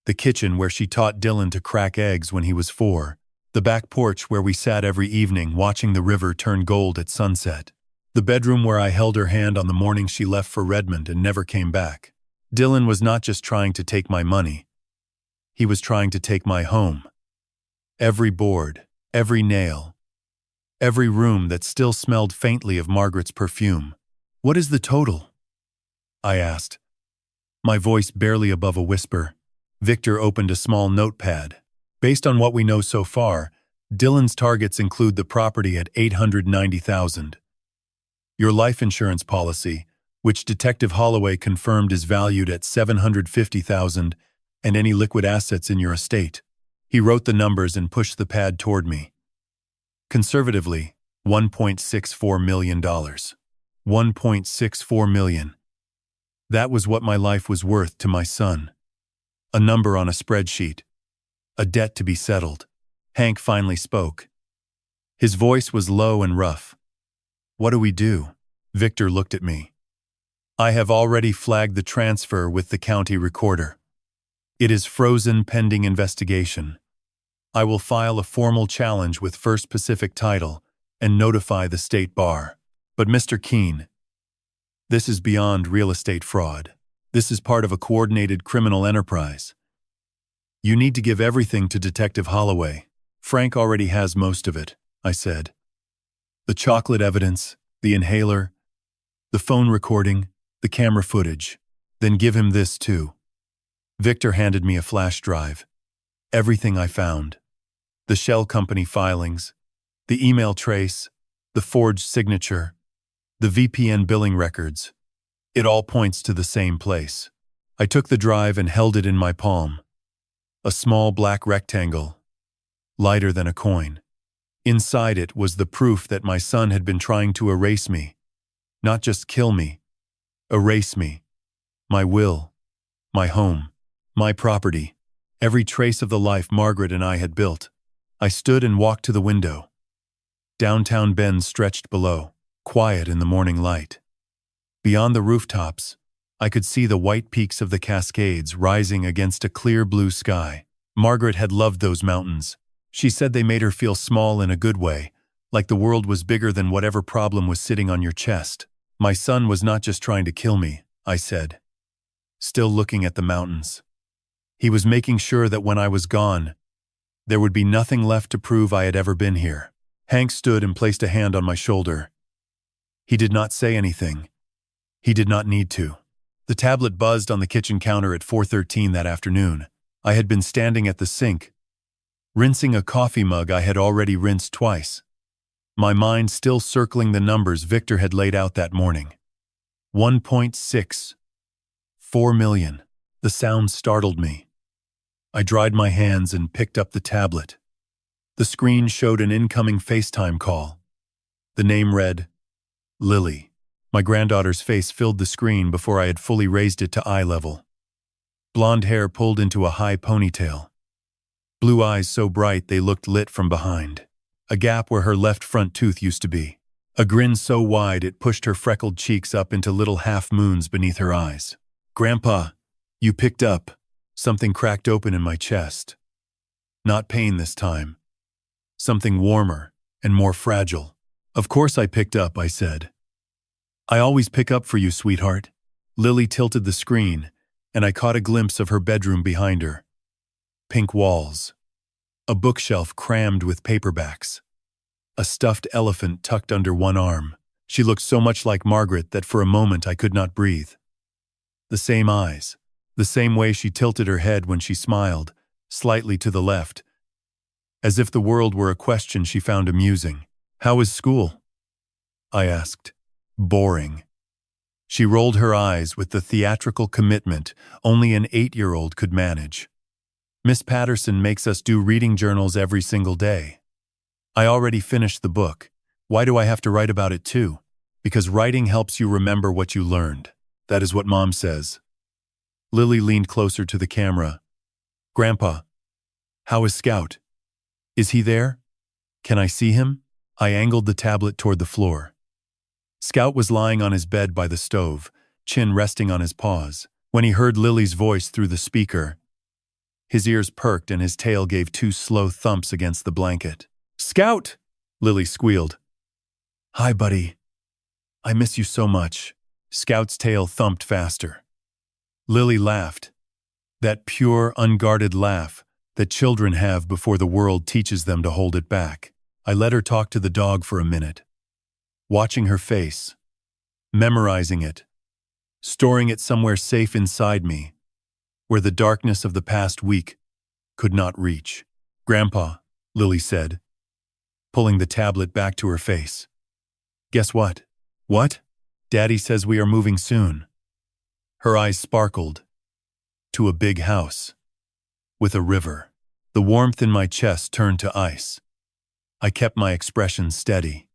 The kitchen where she taught Dylan to crack eggs when he was 4. The back porch where we sat every evening watching the river turn gold at sunset. The bedroom where I held her hand on the morning she left for Redmond and never came back. Dylan was not just trying to take my money. He was trying to take my home. Every board, every nail, every room that still smelled faintly of Margaret's perfume. What is the total? I asked, my voice barely above a whisper. Victor opened a small notepad. Based on what we know so far, Dylan's targets include the property at $890,000. Your life insurance policy, which Detective Holloway confirmed is valued at $750,000, and any liquid assets in your estate. He wrote the numbers and pushed the pad toward me. Conservatively, $1.64 million. $1.64 million. That was what my life was worth to my son. A number on a spreadsheet. A debt to be settled. Hank finally spoke. His voice was low and rough. What do we do? Victor looked at me. I have already flagged the transfer with the county recorder. It is frozen pending investigation. I will file a formal challenge with First Pacific Title and notify the state bar. But Mr. Keene, this is beyond real estate fraud. This is part of a coordinated criminal enterprise. You need to give everything to Detective Holloway. Frank already has most of it, I said. The chocolate evidence, the inhaler, the phone recording, the camera footage. Then give him this too. Victor handed me a flash drive. Everything I found. The shell company filings, the email trace, the forged signature, the VPN billing records. It all points to the same place. I took the drive and held it in my palm. A small black rectangle, lighter than a coin. Inside it was the proof that my son had been trying to erase me. Not just kill me. Erase me. My will. My home. My property. Every trace of the life Margaret and I had built. I stood and walked to the window. Downtown Bend stretched below, quiet in the morning light. Beyond the rooftops, I could see the white peaks of the Cascades rising against a clear blue sky. Margaret had loved those mountains. She said they made her feel small in a good way, like the world was bigger than whatever problem was sitting on your chest. My son was not just trying to kill me, I said, still looking at the mountains. He was making sure that when I was gone, there would be nothing left to prove I had ever been here. Hank stood and placed a hand on my shoulder. He did not say anything. He did not need to. The tablet buzzed on the kitchen counter at 4:13 that afternoon. I had been standing at the sink, rinsing a coffee mug I had already rinsed twice. My mind still circling the numbers Victor had laid out that morning. 1.64 million. The sound startled me. I dried my hands and picked up the tablet. The screen showed an incoming FaceTime call. The name read, Lily. My granddaughter's face filled the screen before I had fully raised it to eye level. Blonde hair pulled into a high ponytail. Blue eyes so bright they looked lit from behind. A gap where her left front tooth used to be. A grin so wide it pushed her freckled cheeks up into little half-moons beneath her eyes. "Grandpa, you picked up." Something cracked open in my chest. Not pain this time. Something warmer and more fragile. "Of course I picked up," I said. "I always pick up for you, sweetheart." Lily tilted the screen, and I caught a glimpse of her bedroom behind her. Pink walls. A bookshelf crammed with paperbacks. A stuffed elephant tucked under one arm. She looked so much like Margaret that for a moment I could not breathe. The same eyes. The same way she tilted her head when she smiled, slightly to the left, as if the world were a question she found amusing. "How was school?" I asked. "Boring." She rolled her eyes with the theatrical commitment only an 8-year-old could manage. "Miss Patterson makes us do reading journals every single day." "I already finished the book. Why do I have to write about it too?" "Because writing helps you remember what you learned. That is what Mom says." Lily leaned closer to the camera. "Grandpa, how is Scout? Is he there? Can I see him?" I angled the tablet toward the floor. Scout was lying on his bed by the stove, chin resting on his paws. When he heard Lily's voice through the speaker, his ears perked and his tail gave 2 slow thumps against the blanket. "Scout!" Lily squealed. "Hi, buddy. I miss you so much." Scout's tail thumped faster. Lily laughed. That pure, unguarded laugh that children have before the world teaches them to hold it back. I let her talk to the dog for a minute, watching her face, memorizing it, storing it somewhere safe inside me, where the darkness of the past week could not reach. "Grandpa," Lily said, pulling the tablet back to her face. "Guess what?" "What?" "Daddy says we are moving soon." Her eyes sparkled. "To a big house. With a river." The warmth in my chest turned to ice. I kept my expression steady.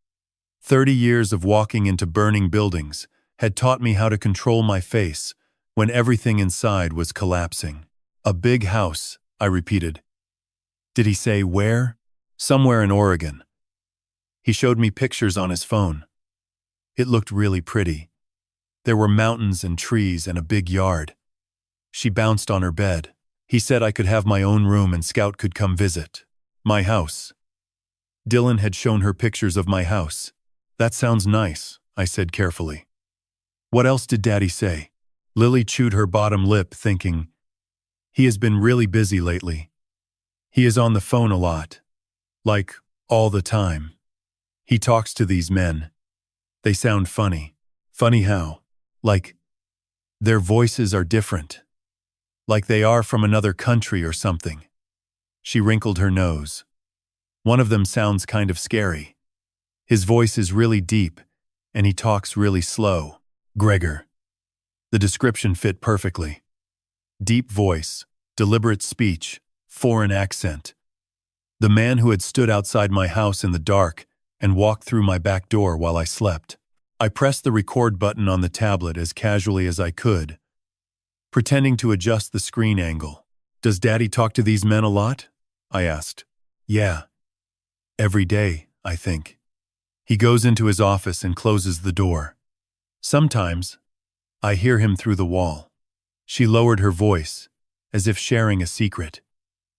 30 years of walking into burning buildings had taught me how to control my face when everything inside was collapsing. "A big house," I repeated. "Did he say where?" "Somewhere in Oregon." He showed me pictures on his phone. It looked really pretty. There were mountains and trees and a big yard. She bounced on her bed. He said I could have my own room and Scout could come visit. "My house." Dylan had shown her pictures of my house. "That sounds nice," I said carefully. "What else did Daddy say?" Lily chewed her bottom lip, thinking, "He has been really busy lately. He is on the phone a lot. Like, all the time. He talks to these men. They sound funny." "Funny how?" "Like, their voices are different. Like they are from another country or something." She wrinkled her nose. "One of them sounds kind of scary. His voice is really deep, and he talks really slow." "Gregor." The description fit perfectly. Deep voice, deliberate speech, foreign accent. The man who had stood outside my house in the dark and walked through my back door while I slept. I pressed the record button on the tablet as casually as I could, pretending to adjust the screen angle. "Does Daddy talk to these men a lot?" I asked. "Yeah. Every day, I think. He goes into his office and closes the door. Sometimes, I hear him through the wall." She lowered her voice, as if sharing a secret.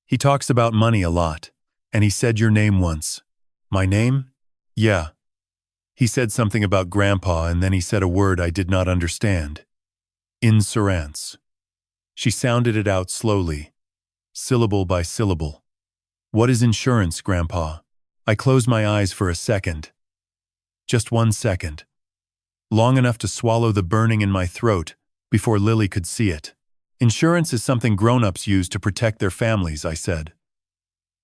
"He talks about money a lot, and he said your name once." "My name?" "Yeah. He said something about Grandpa, and then he said a word I did not understand. Insurance." She sounded it out slowly, syllable by syllable. "What is insurance, Grandpa?" I closed my eyes for a second. Just 1 second. Long enough to swallow the burning in my throat before Lily could see it. "Insurance is something grown-ups use to protect their families," I said.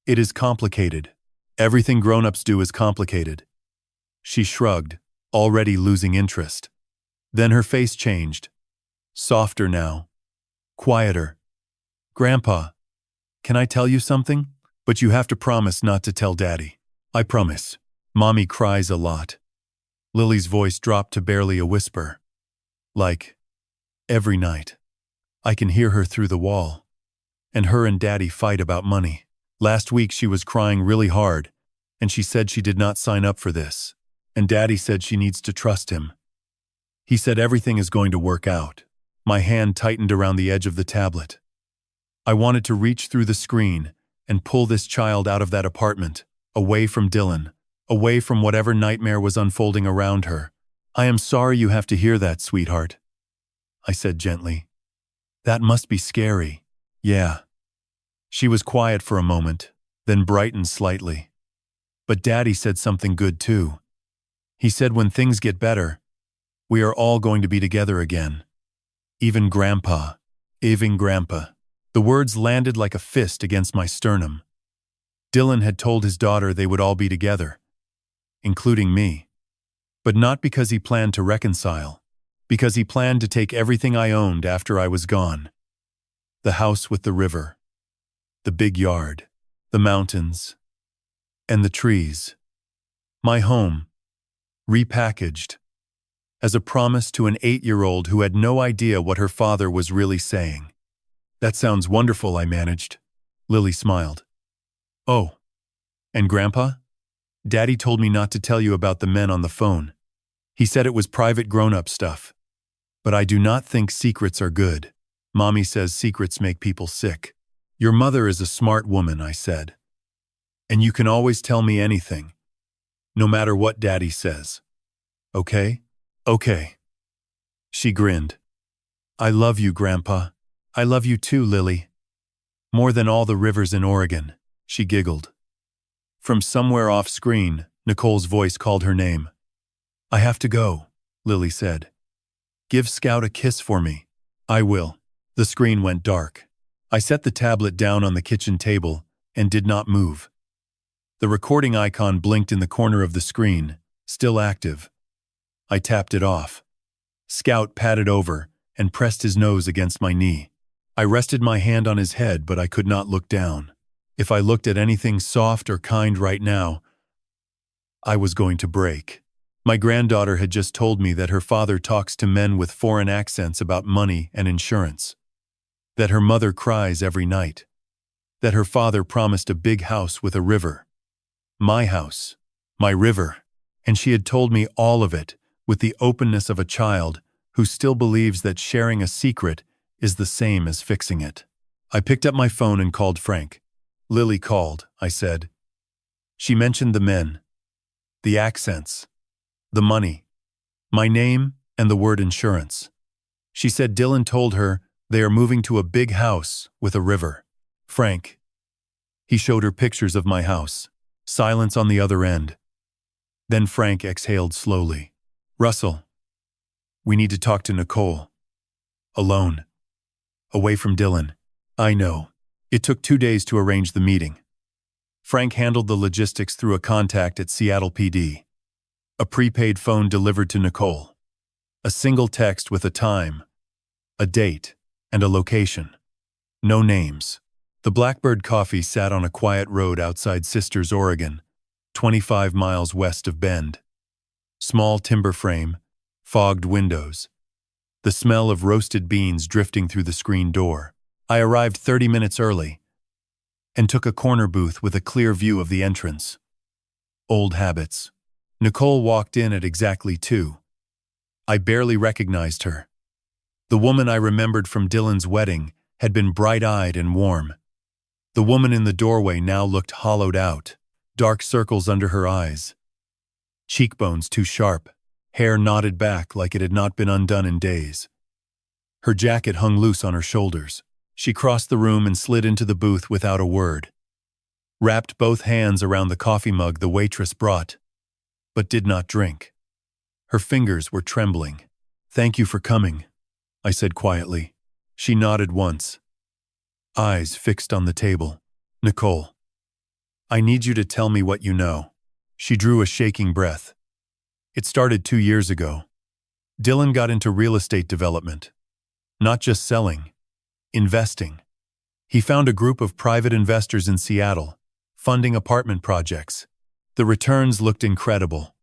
"It is complicated. Everything grown-ups do is complicated." She shrugged, already losing interest. Then her face changed. Softer now. Quieter. "Grandpa, can I tell you something? But you have to promise not to tell Daddy." "I promise. Mommy cries a lot." Lily's voice dropped to barely a whisper. Like, every night. I can hear her through the wall. And her and Daddy fight about money. Last week she was crying really hard, and she said she did not sign up for this. And Daddy said she needs to trust him. He said everything is going to work out. My hand tightened around the edge of the tablet. I wanted to reach through the screen and pull this child out of that apartment, away from Dylan, away from whatever nightmare was unfolding around her. I am sorry you have to hear that, sweetheart, I said gently. That must be scary. Yeah. She was quiet for a moment, then brightened slightly. But Daddy said something good too. He said when things get better, we are all going to be together again. Even Grandpa. Even Grandpa. The words landed like a fist against my sternum. Dylan had told his daughter they would all be together, including me. But not because he planned to reconcile, because he planned to take everything I owned after I was gone. The house with the river, the big yard, the mountains, and the trees. My home, repackaged, as a promise to an 8-year-old who had no idea what her father was really saying. That sounds wonderful, I managed. Lily smiled. Oh, and Grandpa? Daddy told me not to tell you about the men on the phone. He said it was private grown-up stuff. But I do not think secrets are good. Mommy says secrets make people sick. Your mother is a smart woman, I said. And you can always tell me anything, no matter what Daddy says. Okay? Okay. She grinned. I love you, Grandpa. I love you too, Lily. More than all the rivers in Oregon, she giggled. From somewhere off screen, Nicole's voice called her name. I have to go, Lily said. Give Scout a kiss for me. I will. The screen went dark. I set the tablet down on the kitchen table and did not move. The recording icon blinked in the corner of the screen, still active. I tapped it off. Scout patted over and pressed his nose against my knee. I rested my hand on his head, but I could not look down. If I looked at anything soft or kind right now, I was going to break. My granddaughter had just told me that her father talks to men with foreign accents about money and insurance. That her mother cries every night. That her father promised a big house with a river. My house. My river. And she had told me all of it with the openness of a child who still believes that sharing a secret is the same as fixing it. I picked up my phone and called Frank. Lily called, I said. She mentioned the men, the accents, the money, my name, and the word insurance. She said Dylan told her they are moving to a big house with a river. Frank. He showed her pictures of my house. Silence on the other end. Then Frank exhaled slowly. Russell, we need to talk to Nicole. Alone. Away from Dylan. I know. It took 2 days to arrange the meeting. Frank handled the logistics through a contact at Seattle PD. A prepaid phone delivered to Nicole. A single text with a time, a date, and a location. No names. The Blackbird Coffee sat on a quiet road outside Sisters, Oregon, 25 miles west of Bend. Small timber frame, fogged windows. The smell of roasted beans drifting through the screen door. I arrived 30 minutes early and took a corner booth with a clear view of the entrance. Old habits. Nicole walked in at exactly 2. I barely recognized her. The woman I remembered from Dylan's wedding had been bright-eyed and warm. The woman in the doorway now looked hollowed out, dark circles under her eyes. Cheekbones too sharp, hair knotted back like it had not been undone in days. Her jacket hung loose on her shoulders. She crossed the room and slid into the booth without a word. Wrapped both hands around the coffee mug the waitress brought, but did not drink. Her fingers were trembling. Thank you for coming, I said quietly. She nodded once. Eyes fixed on the table. Nicole, I need you to tell me what you know. She drew a shaking breath. It started 2 years ago. Dylan got into real estate development. Not just selling, investing. He found a group of private investors in Seattle, funding apartment projects. The returns looked incredible.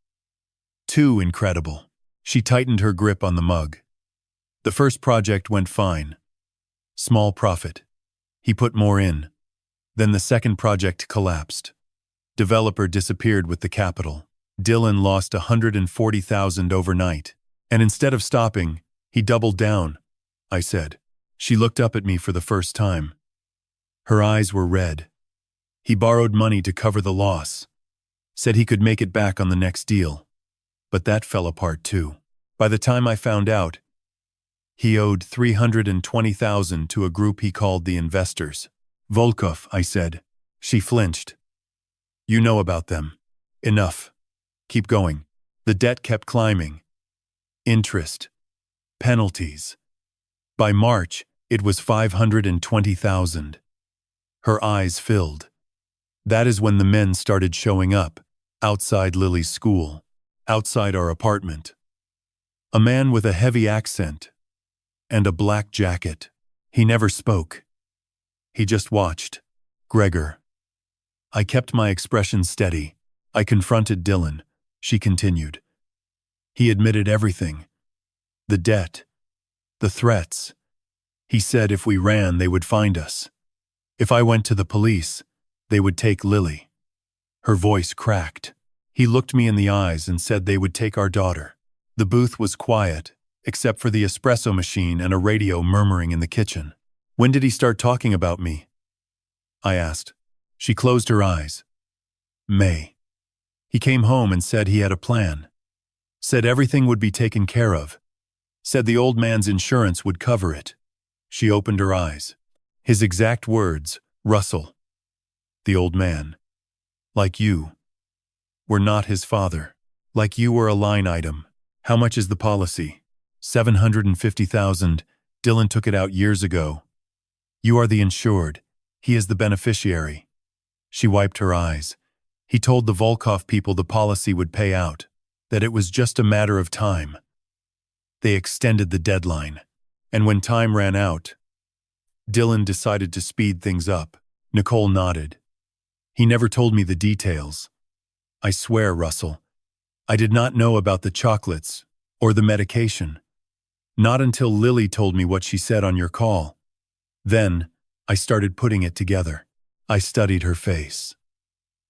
Too incredible. She tightened her grip on the mug. The first project went fine. Small profit. He put more in. Then the second project collapsed. Developer disappeared with the capital. Dylan lost $140,000 overnight. And instead of stopping, he doubled down, I said. She looked up at me for the first time. Her eyes were red. He borrowed money to cover the loss. Said he could make it back on the next deal. But that fell apart too. By the time I found out, he owed $320,000 to a group he called the investors. Volkov, I said. She flinched. You know about them. Enough. Keep going. The debt kept climbing. Interest. Penalties. By March, it was $520,000. Her eyes filled. That is when the men started showing up, outside Lily's school, outside our apartment. A man with a heavy accent and a black jacket. He never spoke. He just watched. Gregor. I kept my expression steady. I confronted Dylan. She continued. He admitted everything. The debt. The threats. He said if we ran, they would find us. If I went to the police, they would take Lily. Her voice cracked. He looked me in the eyes and said they would take our daughter. The booth was quiet, except for the espresso machine and a radio murmuring in the kitchen. When did he start talking about me? I asked. She closed her eyes. May. He came home and said he had a plan. Said everything would be taken care of. Said the old man's insurance would cover it. She opened her eyes. His exact words, Russell. The old man. Like you. Were not his father. Like you were a line item. How much is the policy? $750,000. Dylan took it out years ago. You are the insured. He is the beneficiary. She wiped her eyes. He told the Volkov people the policy would pay out, that it was just a matter of time. They extended the deadline. And when time ran out, Dylan decided to speed things up. Nicole nodded. He never told me the details. I swear, Russell, I did not know about the chocolates or the medication. Not until Lily told me what she said on your call. Then, I started putting it together. I studied her face.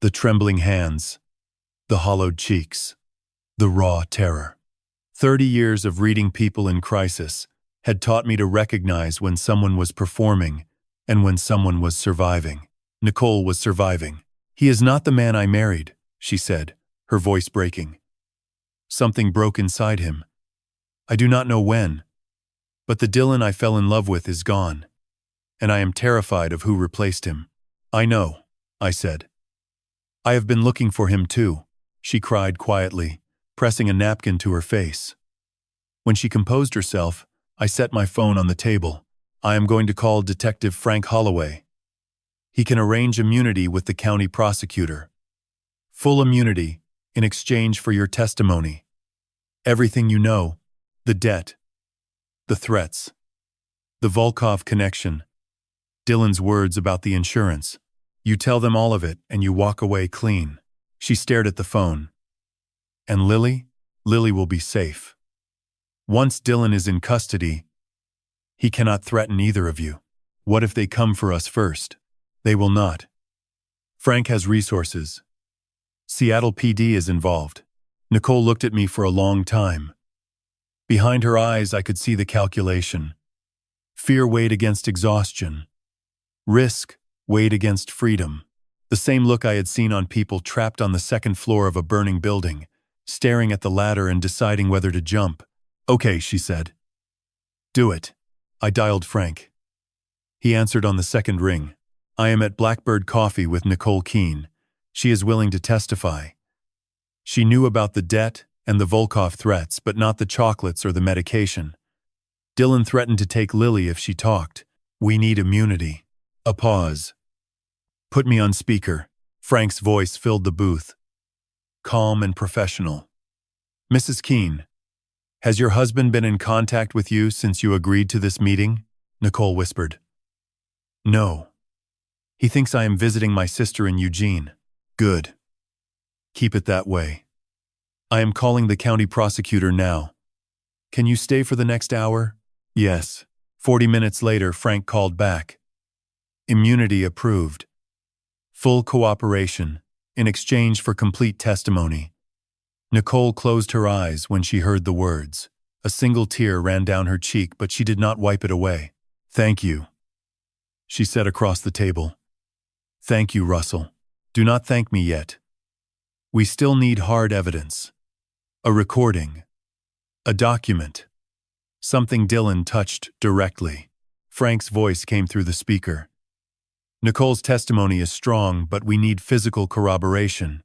The trembling hands, the hollowed cheeks, the raw terror. 30 years of reading people in crisis had taught me to recognize when someone was performing and when someone was surviving. Nicole was surviving. He is not the man I married, she said, her voice breaking. Something broke inside him. I do not know when, but the Dylan I fell in love with is gone, and I am terrified of who replaced him. I know, I said. I have been looking for him too, she cried quietly, pressing a napkin to her face. When she composed herself, I set my phone on the table. I am going to call Detective Frank Holloway. He can arrange immunity with the county prosecutor. Full immunity in exchange for your testimony. Everything you know, the debt, the threats, the Volkov connection, Dylan's words about the insurance. You tell them all of it and you walk away clean. She stared at the phone. And Lily? Lily will be safe. Once Dylan is in custody, he cannot threaten either of you. What if they come for us first? They will not. Frank has resources. Seattle PD is involved. Nicole looked at me for a long time. Behind her eyes, I could see the calculation. Fear weighed against exhaustion. Risk weighed against freedom. The same look I had seen on people trapped on the second floor of a burning building, staring at the ladder and deciding whether to jump. Okay, she said. Do it. I dialed Frank. He answered on the second ring. I am at Blackbird Coffee with Nicole Keene. She is willing to testify. She knew about the debt and the Volkov threats, but not the chocolates or the medication. Dylan threatened to take Lily if she talked. We need immunity. A pause. Put me on speaker. Frank's voice filled the booth. Calm and professional. Mrs. Keene, has your husband been in contact with you since you agreed to this meeting? Nicole whispered. No. He thinks I am visiting my sister in Eugene. Good. Keep it that way. I am calling the county prosecutor now. Can you stay for the next hour? Yes. 40 minutes later, Frank called back. Immunity approved. Full cooperation, in exchange for complete testimony. Nicole closed her eyes when she heard the words. A single tear ran down her cheek, but she did not wipe it away. Thank you, she said across the table. Thank you, Russell. Do not thank me yet. We still need hard evidence. A recording. A document. Something Dylan touched directly. Frank's voice came through the speaker. Nicole's testimony is strong, but we need physical corroboration.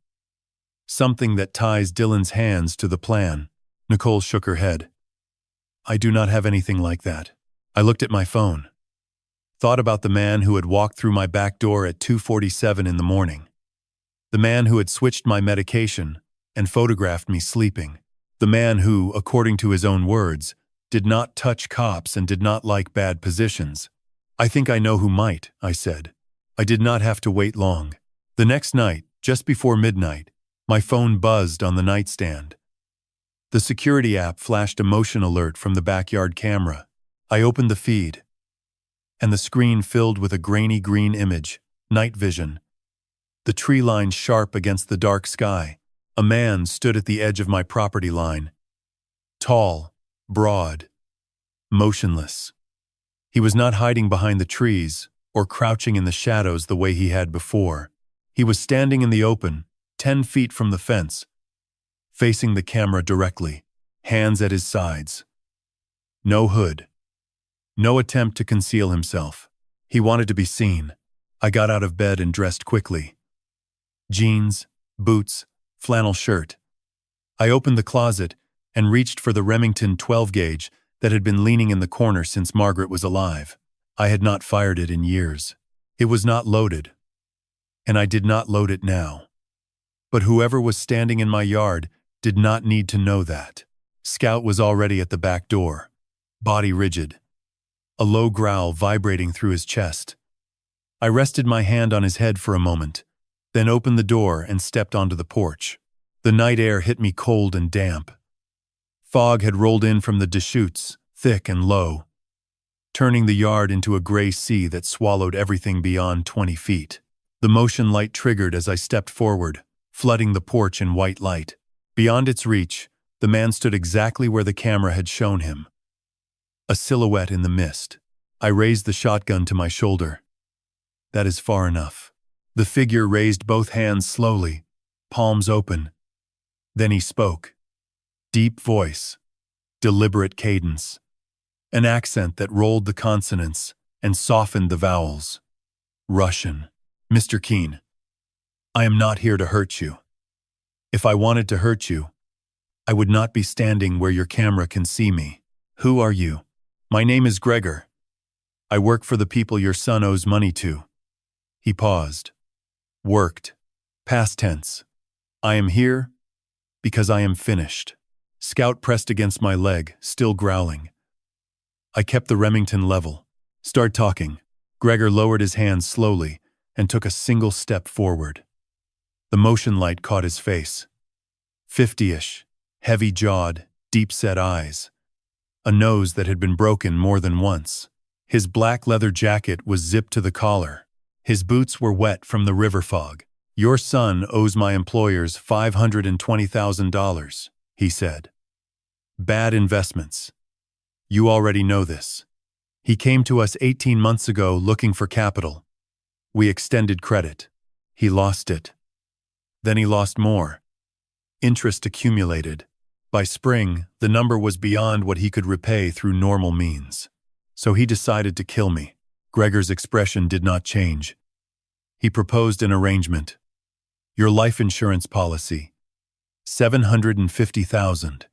Something that ties Dylan's hands to the plan. Nicole shook her head. I do not have anything like that. I looked at my phone. Thought about the man who had walked through my back door at 2:47 in the morning. The man who had switched my medication and photographed me sleeping. The man who, according to his own words, did not touch cops and did not like bad positions. I think I know who might, I said. I did not have to wait long. The next night, just before midnight, my phone buzzed on the nightstand. The security app flashed a motion alert from the backyard camera. I opened the feed, and the screen filled with a grainy green image, night vision. The tree line sharp against the dark sky. A man stood at the edge of my property line. Tall, broad, motionless. He was not hiding behind the trees or crouching in the shadows the way he had before. He was standing in the open, 10 feet from the fence, facing the camera directly, hands at his sides. No hood. No attempt to conceal himself. He wanted to be seen. I got out of bed and dressed quickly. Jeans, boots, flannel shirt. I opened the closet and reached for the Remington 12-gauge that had been leaning in the corner since Margaret was alive. I had not fired it in years. It was not loaded, and I did not load it now. But whoever was standing in my yard did not need to know that. Scout was already at the back door, body rigid, a low growl vibrating through his chest. I rested my hand on his head for a moment, then opened the door and stepped onto the porch. The night air hit me cold and damp. Fog had rolled in from the Deschutes, thick and low, turning the yard into a gray sea that swallowed everything beyond 20 feet. The motion light triggered as I stepped forward, flooding the porch in white light. Beyond its reach, the man stood exactly where the camera had shown him. A silhouette in the mist. I raised the shotgun to my shoulder. That is far enough. The figure raised both hands slowly, palms open. Then he spoke. Deep voice, deliberate cadence, an accent that rolled the consonants and softened the vowels. Russian. Mr. Keene, I am not here to hurt you. If I wanted to hurt you, I would not be standing where your camera can see me. Who are you? My name is Gregor. I work for the people your son owes money to. He paused. Worked. Past tense. I am here because I am finished. Scout pressed against my leg, still growling. I kept the Remington level. Start talking. Gregor lowered his hands slowly and took a single step forward. The motion light caught his face. 50-ish, heavy-jawed, deep-set eyes. A nose that had been broken more than once. His black leather jacket was zipped to the collar. His boots were wet from the river fog. Your son owes my employers $520,000, he said. Bad investments. You already know this. He came to us 18 months ago looking for capital. We extended credit. He lost it. Then he lost more. Interest accumulated. By spring, the number was beyond what he could repay through normal means. So he decided to kill me. Gregor's expression did not change. He proposed an arrangement. Your life insurance policy, $750,000.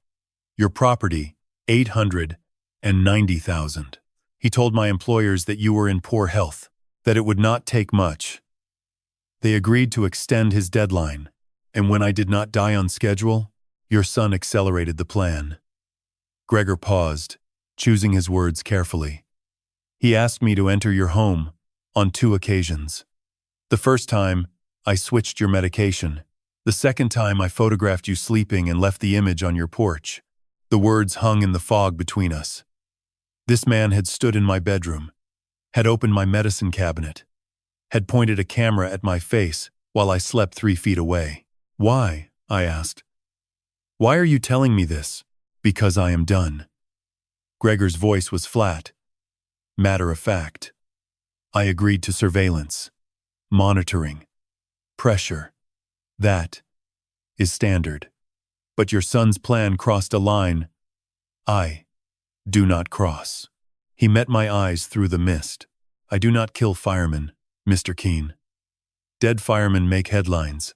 Your property, $890,000. He told my employers that you were in poor health, that it would not take much. They agreed to extend his deadline, and when I did not die on schedule, your son accelerated the plan. Gregor paused, choosing his words carefully. He asked me to enter your home on 2 occasions. The first time, I switched your medication. The second time I photographed you sleeping and left the image on your porch. The words hung in the fog between us. This man had stood in my bedroom, had opened my medicine cabinet, had pointed a camera at my face while I slept 3 feet away. Why? I asked. Why are you telling me this? Because I am done. Gregor's voice was flat, matter of fact. I agreed to surveillance, monitoring, pressure. That is standard. But your son's plan crossed a line I do not cross. He met my eyes through the mist. I do not kill firemen, Mr. Keene. Dead firemen make headlines.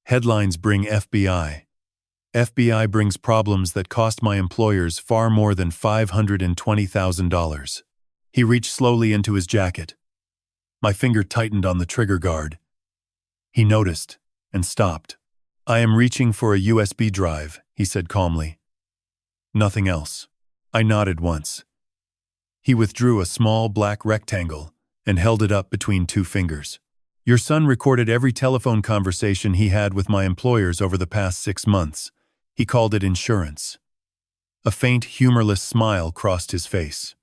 Headlines bring FBI. FBI brings problems that cost my employers far more than $520,000. He reached slowly into his jacket. My finger tightened on the trigger guard. He noticed and stopped. I am reaching for a USB drive, he said calmly. Nothing else. I nodded once. He withdrew a small black rectangle and held it up between 2 fingers. Your son recorded every telephone conversation he had with my employers over the past 6 months. He called it insurance. A faint, humorless smile crossed his face.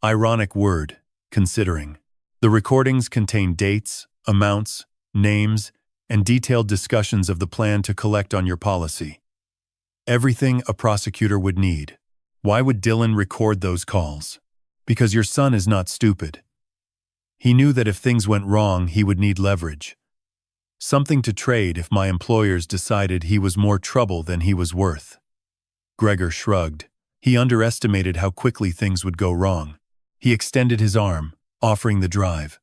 Ironic word, considering. The recordings contain dates, amounts, names, and detailed discussions of the plan to collect on your policy. Everything a prosecutor would need. Why would Dylan record those calls? Because your son is not stupid. He knew that if things went wrong, he would need leverage. Something to trade if my employers decided he was more trouble than he was worth. Gregor shrugged. He underestimated how quickly things would go wrong. He extended his arm, offering the drive.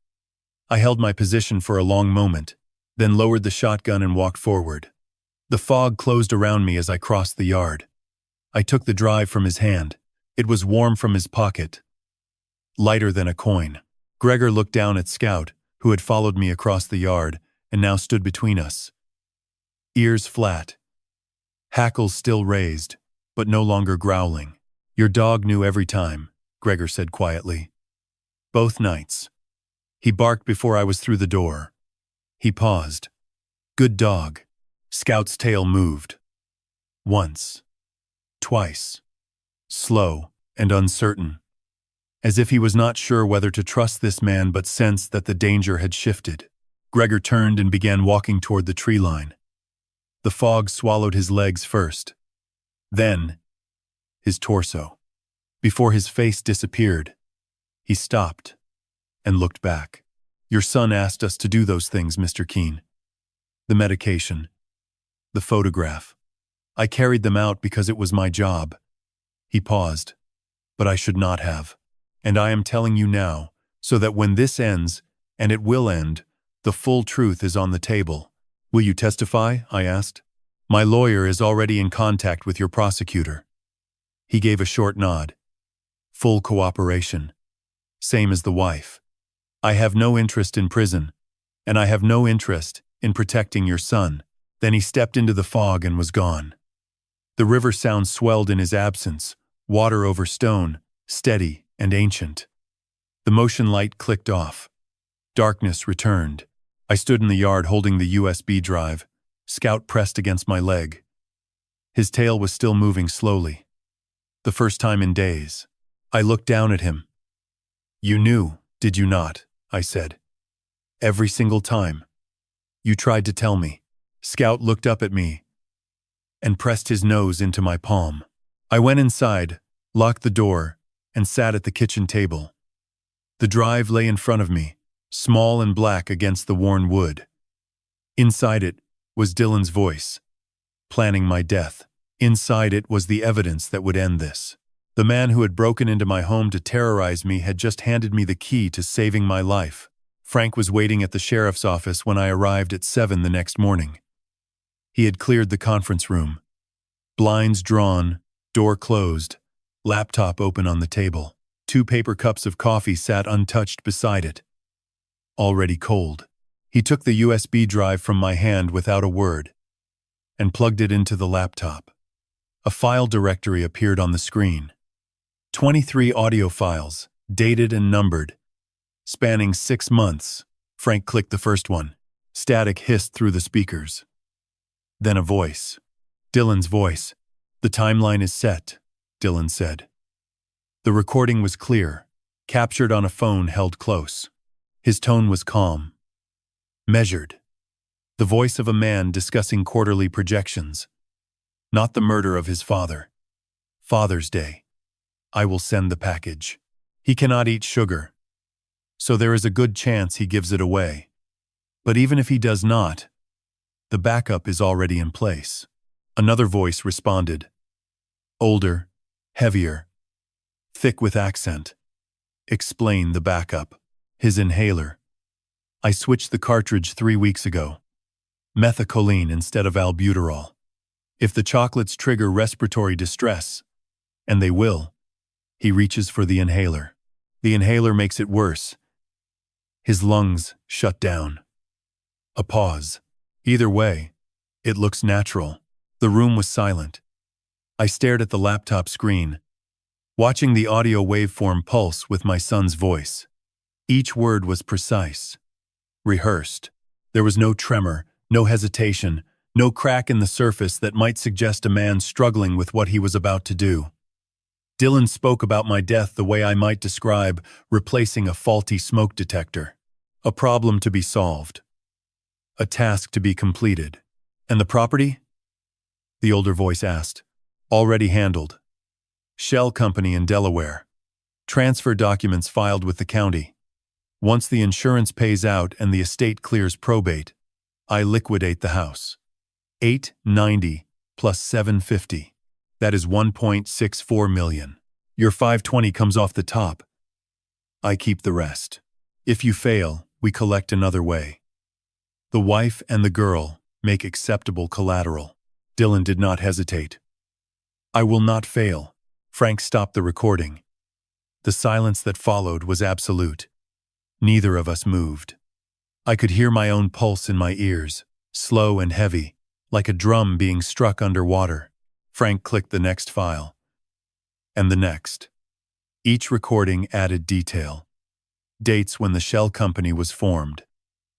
I held my position for a long moment, then lowered the shotgun and walked forward. The fog closed around me as I crossed the yard. I took the drive from his hand. It was warm from his pocket, lighter than a coin. Gregor looked down at Scout, who had followed me across the yard and now stood between us. Ears flat, hackles still raised, but no longer growling. Your dog knew every time, Gregor said quietly. Both nights. He barked before I was through the door. He paused. Good dog. Scout's tail moved. Once. Twice. Slow and uncertain. As if he was not sure whether to trust this man but sensed that the danger had shifted. Gregor turned and began walking toward the tree line. The fog swallowed his legs first. Then, his torso. Before his face disappeared, he stopped and looked back. Your son asked us to do those things, Mr. Keene. The medication. The photograph. I carried them out because it was my job. He paused. But I should not have. And I am telling you now, so that when this ends, and it will end, the full truth is on the table. Will you testify? I asked. My lawyer is already in contact with your prosecutor. He gave a short nod. Full cooperation. Same as the wife. I have no interest in prison, and I have no interest in protecting your son. Then he stepped into the fog and was gone. The river sound swelled in his absence, water over stone, steady and ancient. The motion light clicked off. Darkness returned. I stood in the yard holding the USB drive. Scout pressed against my leg. His tail was still moving slowly. The first time in days. I looked down at him. You knew, did you not? I said. Every single time. You tried to tell me. Scout looked up at me and pressed his nose into my palm. I went inside, locked the door, and sat at the kitchen table. The drive lay in front of me, small and black against the worn wood. Inside it was Dylan's voice, planning my death. Inside it was the evidence that would end this. The man who had broken into my home to terrorize me had just handed me the key to saving my life. Frank was waiting at the sheriff's office when I arrived at 7 the next morning. He had cleared the conference room. Blinds drawn, door closed, laptop open on the table. 2 paper cups of coffee sat untouched beside it. Already cold. He took the USB drive from my hand without a word and plugged it into the laptop. A file directory appeared on the screen. 23 audio files, dated and numbered, spanning 6 months. Frank clicked the first one. Static hissed through the speakers. Then a voice. Dylan's voice. "The timeline is set," Dylan said. The recording was clear, captured on a phone held close. His tone was calm, measured. The voice of a man discussing quarterly projections. Not the murder of his father. Father's Day. "I will send the package. He cannot eat sugar, so there is a good chance he gives it away. But even if he does not, the backup is already in place." Another voice responded. Older, heavier, thick with accent. "Explain the backup." "His inhaler. I switched the cartridge 3 weeks ago. Methacholine instead of albuterol. If the chocolates trigger respiratory distress, and they will, he reaches for the inhaler. The inhaler makes it worse. His lungs shut down." A pause. "Either way, it looks natural." The room was silent. I stared at the laptop screen, watching the audio waveform pulse with my son's voice. Each word was precise, rehearsed. There was no tremor, no hesitation, no crack in the surface that might suggest a man struggling with what he was about to do. Dylan spoke about my death the way I might describe replacing a faulty smoke detector. A problem to be solved. A task to be completed. "And the property?" the older voice asked. "Already handled. Shell company in Delaware. Transfer documents filed with the county. Once the insurance pays out and the estate clears probate, I liquidate the house. $890 plus $750. That is $1.64 million. Your $520 comes off the top. I keep the rest. If you fail, we collect another way. The wife and the girl make acceptable collateral." Dylan did not hesitate. "I will not fail." Frank stopped the recording. The silence that followed was absolute. Neither of us moved. I could hear my own pulse in my ears, slow and heavy, like a drum being struck underwater. Frank clicked the next file. And the next. Each recording added detail. Dates when the shell company was formed.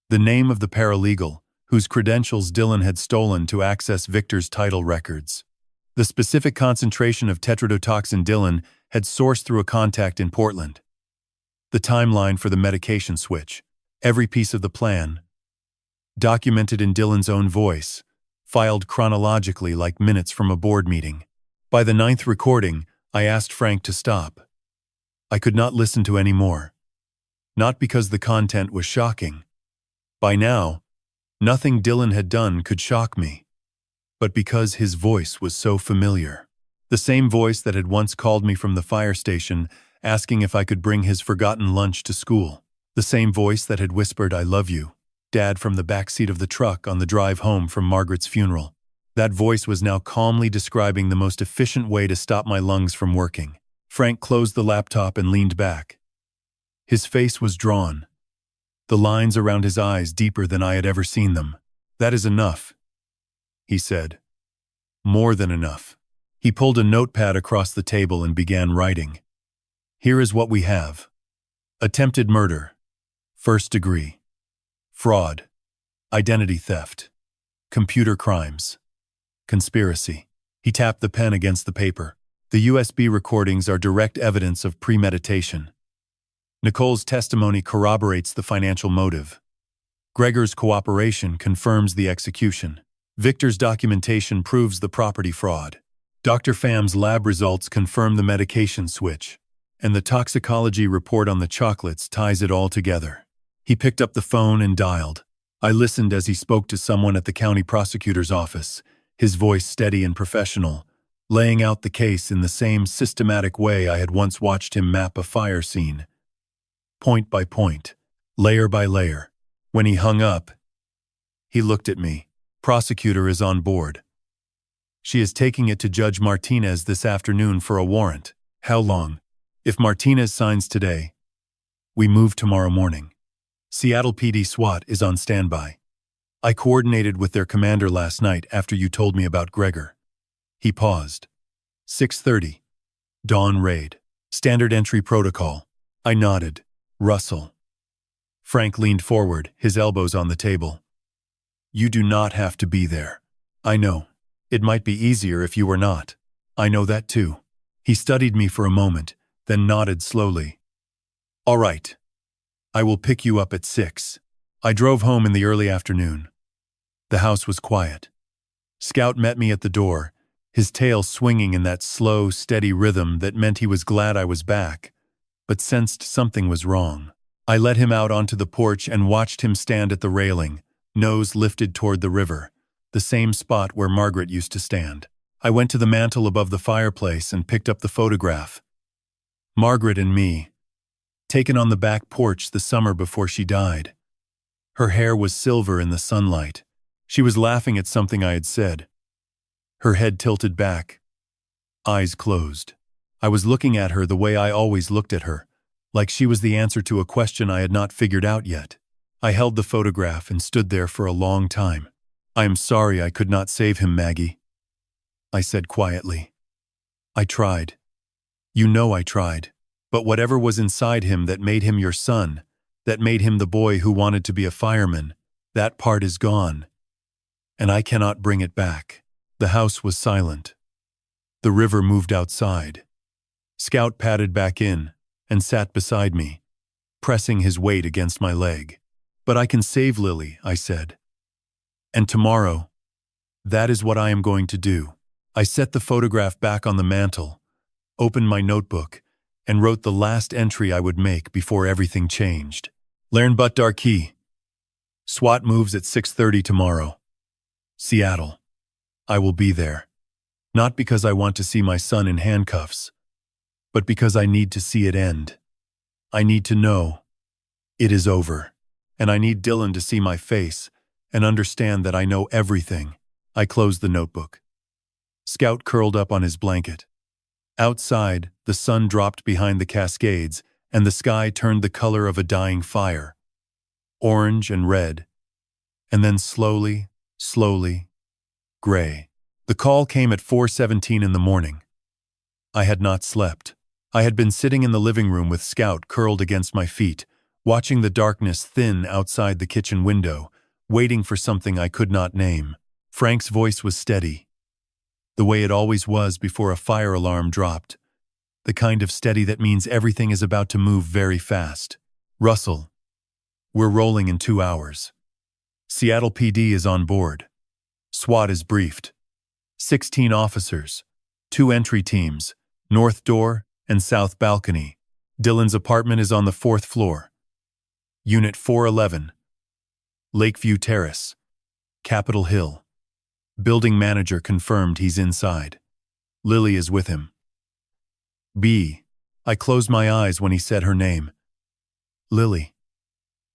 The name of the paralegal, whose credentials Dylan had stolen to access Victor's title records. The specific concentration of tetrodotoxin Dylan had sourced through a contact in Portland. The timeline for the medication switch. Every piece of the plan. Documented in Dylan's own voice, filed chronologically like minutes from a board meeting. By the 9th recording, I asked Frank to stop. I could not listen to any more. Not because the content was shocking. By now, nothing Dylan had done could shock me, but because his voice was so familiar. The same voice that had once called me from the fire station, asking if I could bring his forgotten lunch to school. The same voice that had whispered, "I love you, Dad," from the back seat of the truck on the drive home from Margaret's funeral. That voice was now calmly describing the most efficient way to stop my lungs from working. Frank closed the laptop and leaned back. His face was drawn, the lines around his eyes deeper than I had ever seen them. "That is enough," he said. "More than enough." He pulled a notepad across the table and began writing. "Here is what we have. Attempted murder. First degree. Fraud. Identity theft. Computer crimes. Conspiracy." He tapped the pen against the paper. "The USB recordings are direct evidence of premeditation. Nicole's testimony corroborates the financial motive. Gregor's cooperation confirms the execution. Victor's documentation proves the property fraud. Dr. Pham's lab results confirm the medication switch, and the toxicology report on the chocolates ties it all together." He picked up the phone and dialed. I listened as he spoke to someone at the county prosecutor's office, his voice steady and professional, laying out the case in the same systematic way I had once watched him map a fire scene. Point by point, layer by layer. When he hung up, he looked at me. "Prosecutor is on board. She is taking it to Judge Martinez this afternoon for a warrant." "How long?" "If Martinez signs today, we move tomorrow morning. Seattle PD SWAT is on standby. I coordinated with their commander last night after you told me about Gregor." He paused. 6:30. Dawn raid. Standard entry protocol. I nodded. "Russell." Frank leaned forward, his elbows on the table. "You do not have to be there. I know. It might be easier if you were not. I know that too. He studied me for a moment, then nodded slowly. All right. I will pick you up at 6. I drove home in the early afternoon. The house was quiet. Scout met me at the door, his tail swinging in that slow, steady rhythm that meant he was glad I was back, but sensed something was wrong. I let him out onto the porch and watched him stand at the railing, nose lifted toward the river, the same spot where Margaret used to stand. I went to the mantel above the fireplace and picked up the photograph. Margaret and me, taken on the back porch the summer before she died. Her hair was silver in the sunlight. She was laughing at something I had said. Her head tilted back, eyes closed. I was looking at her the way I always looked at her, like she was the answer to a question I had not figured out yet. I held the photograph and stood there for a long time. I am sorry I could not save him, Maggie, I said quietly. I tried. You know I tried. But whatever was inside him that made him your son, that made him the boy who wanted to be a fireman, that part is gone. And I cannot bring it back. The house was silent. The river moved outside. Scout padded back in and sat beside me, pressing his weight against my leg. But I can save Lily, I said. And tomorrow, that is what I am going to do. I set the photograph back on the mantel, opened my notebook, and wrote the last entry I would make before everything changed. Learn but Darkey. SWAT moves at 6:30 tomorrow. Seattle. I will be there. Not because I want to see my son in handcuffs, but because I need to see it end. I need to know it is over, and I need Dylan to see my face and understand that I know everything. I closed the notebook. Scout curled up on his blanket. Outside, the sun dropped behind the Cascades, and the sky turned the color of a dying fire. Orange and red, and then slowly, gray. The call came at 4:17 in the morning. I had not slept. I had been sitting in the living room with Scout curled against my feet, watching the darkness thin outside the kitchen window, waiting for something I could not name. Frank's voice was steady, the way it always was before a fire alarm dropped, the kind of steady that means everything is about to move very fast. Russell, we're rolling in 2 hours. Seattle PD is on board. SWAT is briefed. 16 officers, 2 entry teams, north door and south balcony. Dylan's apartment is on the 4th floor. Unit 411. Lakeview Terrace, Capitol Hill. Building manager confirmed he's inside. Lily is with him. B. I closed my eyes when he said her name. Lily.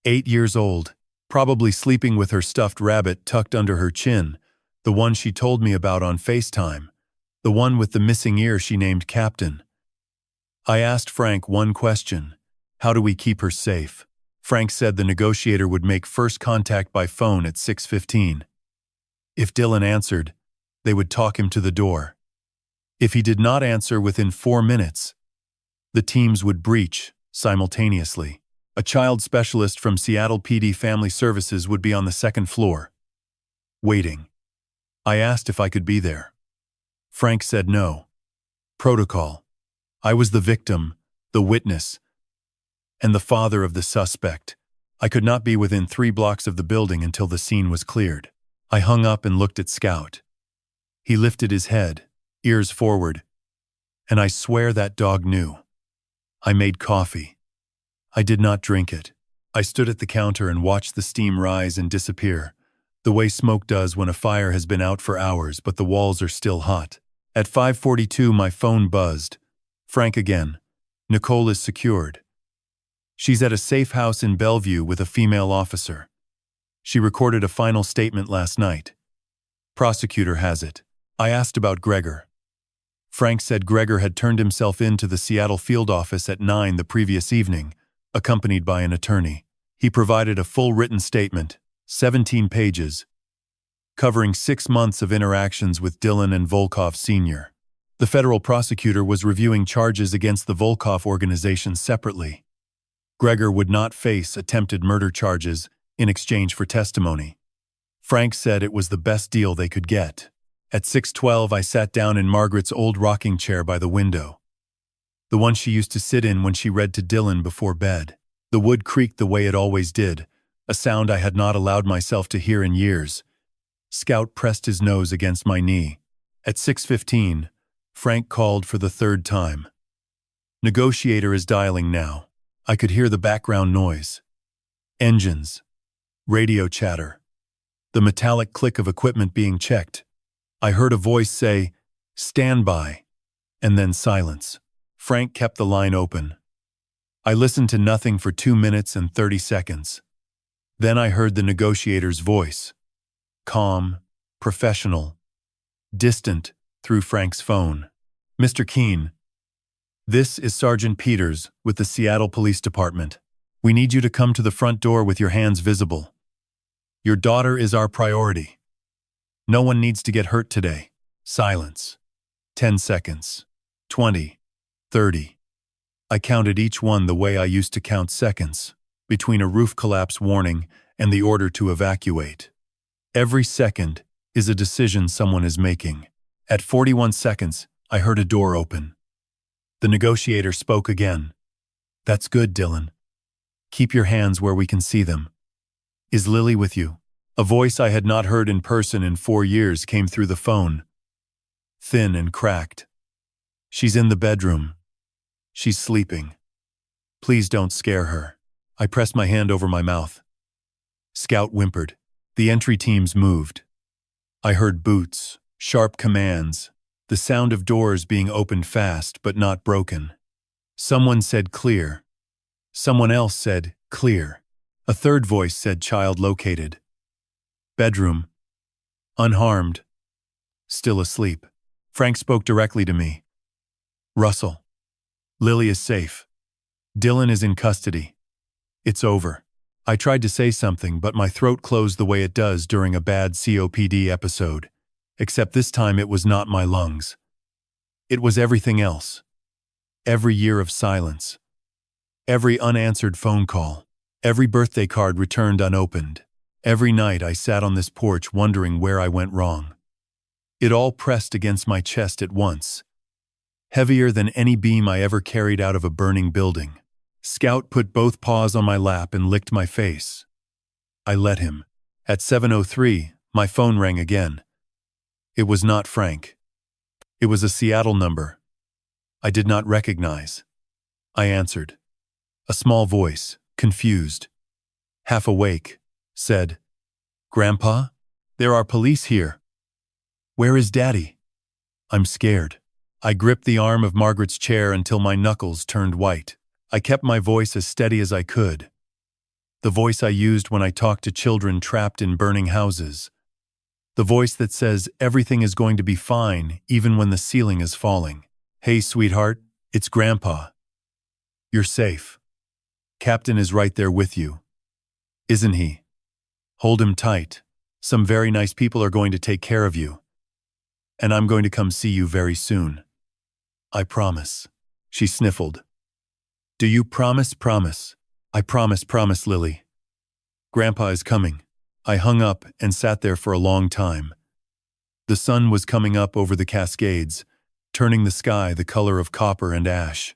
8 years old, probably sleeping with her stuffed rabbit tucked under her chin, the one she told me about on FaceTime, the one with the missing ear she named Captain. I asked Frank one question: how do we keep her safe? Frank said the negotiator would make first contact by phone at 6:15. If Dylan answered, they would talk him to the door. If he did not answer within 4 minutes, the teams would breach simultaneously. A child specialist from Seattle PD Family Services would be on the 2nd floor, waiting. I asked if I could be there. Frank said no. Protocol. I was the victim, the witness, and the father of the suspect. I could not be within 3 blocks of the building until the scene was cleared. I hung up and looked at Scout. He lifted his head, ears forward, and I swear that dog knew. I made coffee. I did not drink it. I stood at the counter and watched the steam rise and disappear, the way smoke does when a fire has been out for hours but the walls are still hot. At 5:42 my phone buzzed. Frank again. Nicole is secured. She's at a safe house in Bellevue with a female officer. She recorded a final statement last night. Prosecutor has it. I asked about Gregor. Frank said Gregor had turned himself in to the Seattle field office at 9 the previous evening, accompanied by an attorney. He provided a full written statement, 17 pages, covering 6 months of interactions with Dylan and Volkov Sr. The federal prosecutor was reviewing charges against the Volkov organization separately. Gregor would not face attempted murder charges in exchange for testimony. Frank said it was the best deal they could get. At 6:12, I sat down in Margaret's old rocking chair by the window, the one she used to sit in when she read to Dylan before bed. The wood creaked the way it always did, a sound I had not allowed myself to hear in years. Scout pressed his nose against my knee. At 6:15, Frank called for the third time. Negotiator is dialing now. I could hear the background noise. Engines. Radio chatter. The metallic click of equipment being checked. I heard a voice say, "Stand by," and then silence. Frank kept the line open. I listened to nothing for 2 minutes and 30 seconds. Then I heard the negotiator's voice. Calm, professional, distant, through Frank's phone. "Mr. Keene, this is Sergeant Peters with the Seattle Police Department. We need you to come to the front door with your hands visible. Your daughter is our priority. No one needs to get hurt today." Silence. 10 seconds. 20. 30. I counted each one the way I used to count seconds, between a roof collapse warning and the order to evacuate. Every second is a decision someone is making. At 41 seconds, I heard a door open. The negotiator spoke again. "That's good, Dylan. Keep your hands where we can see them. Is Lily with you?" A voice I had not heard in person in 4 years came through the phone. Thin and cracked. "She's in the bedroom. She's sleeping. Please don't scare her." I pressed my hand over my mouth. Scout whimpered. The entry teams moved. I heard boots, sharp commands, the sound of doors being opened fast but not broken. Someone said clear. Someone else said clear. A third voice said child located. Bedroom. Unharmed. Still asleep. Frank spoke directly to me. "Russell. Lily is safe. Dylan is in custody. It's over." I tried to say something, but my throat closed the way it does during a bad COPD episode. Except this time it was not my lungs. It was everything else. Every year of silence. Every unanswered phone call. Every birthday card returned unopened. Every night I sat on this porch wondering where I went wrong. It all pressed against my chest at once. Heavier than any beam I ever carried out of a burning building. Scout put both paws on my lap and licked my face. I let him. At 7:03, my phone rang again. It was not Frank. It was a Seattle number I did not recognize. I answered. A small voice, confused, half awake, said, "Grandpa, there are police here." "Where is Daddy?" I'm scared. I gripped the arm of Margaret's chair until my knuckles turned white. I kept my voice as steady as I could. The voice I used when I talked to children trapped in burning houses. The voice that says everything is going to be fine even when the ceiling is falling. "Hey, sweetheart, it's Grandpa. You're safe. Captain is right there with you. Isn't he? Hold him tight. Some very nice people are going to take care of you. And I'm going to come see you very soon. I promise." She sniffled. "Do you promise?" "Promise. I promise, Lily. Grandpa is coming." I hung up and sat there for a long time. The sun was coming up over the Cascades, turning the sky the color of copper and ash.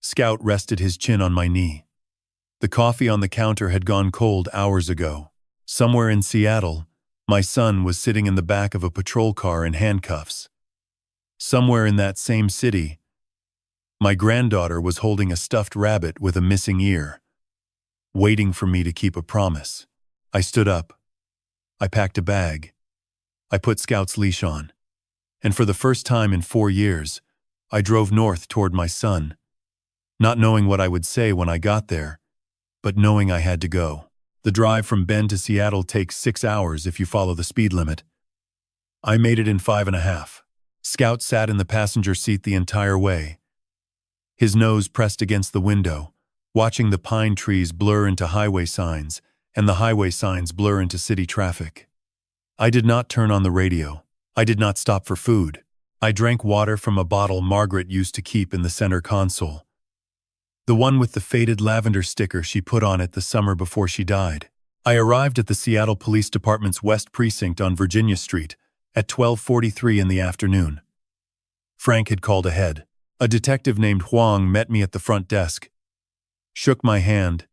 Scout rested his chin on my knee. The coffee on the counter had gone cold hours ago. Somewhere in Seattle, my son was sitting in the back of a patrol car in handcuffs. Somewhere in that same city, my granddaughter was holding a stuffed rabbit with a missing ear, waiting for me to keep a promise. I stood up. I packed a bag. I put Scout's leash on. And for the first time in 4 years, I drove north toward my son, not knowing what I would say when I got there, but knowing I had to go. The drive from Bend to Seattle takes 6 hours if you follow the speed limit. I made it in 5.5. Scout sat in the passenger seat the entire way, his nose pressed against the window, watching the pine trees blur into highway signs and the highway signs blur into city traffic. I did not turn on the radio. I did not stop for food. I drank water from a bottle Margaret used to keep in the center console, the one with the faded lavender sticker she put on it the summer before she died. I arrived at the Seattle Police Department's West Precinct on Virginia Street at 12:43 in the afternoon. Frank had called ahead. A detective named Huang met me at the front desk, shook my hand,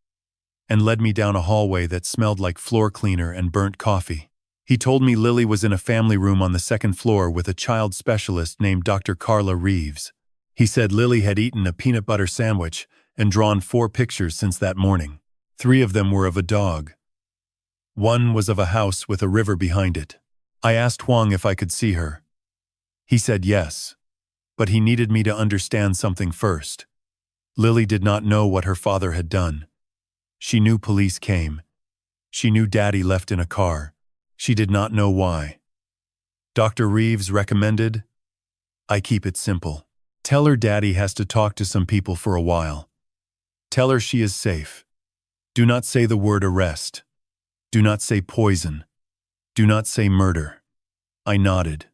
and led me down a hallway that smelled like floor cleaner and burnt coffee. He told me Lily was in a family room on the second floor with a child specialist named Dr. Carla Reeves. He said Lily had eaten a peanut butter sandwich and drawn 4 pictures since that morning. 3 of them were of a dog. 1 was of a house with a river behind it. I asked Huang if I could see her. He said yes, but he needed me to understand something first. Lily did not know what her father had done. She knew police came. She knew Daddy left in a car. She did not know why. Dr. Reeves recommended, I keep it simple. Tell her Daddy has to talk to some people for a while. Tell her she is safe. Do not say the word arrest. Do not say poison. Do not say murder. I nodded.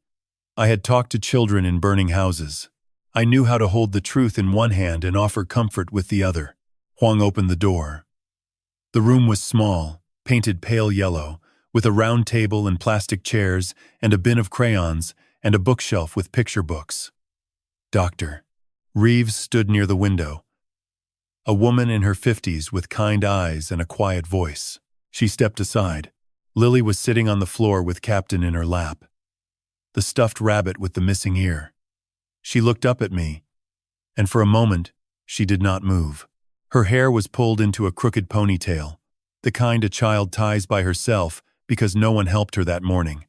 I had talked to children in burning houses. I knew how to hold the truth in one hand and offer comfort with the other. Huang opened the door. The room was small, painted pale yellow, with a round table and plastic chairs and a bin of crayons and a bookshelf with picture books. Dr. Reeves stood near the window. A woman in her 50s with kind eyes and a quiet voice. She stepped aside. Lily was sitting on the floor with Captain in her lap. The stuffed rabbit with the missing ear. She looked up at me, and for a moment, she did not move. Her hair was pulled into a crooked ponytail, the kind a child ties by herself because no one helped her that morning.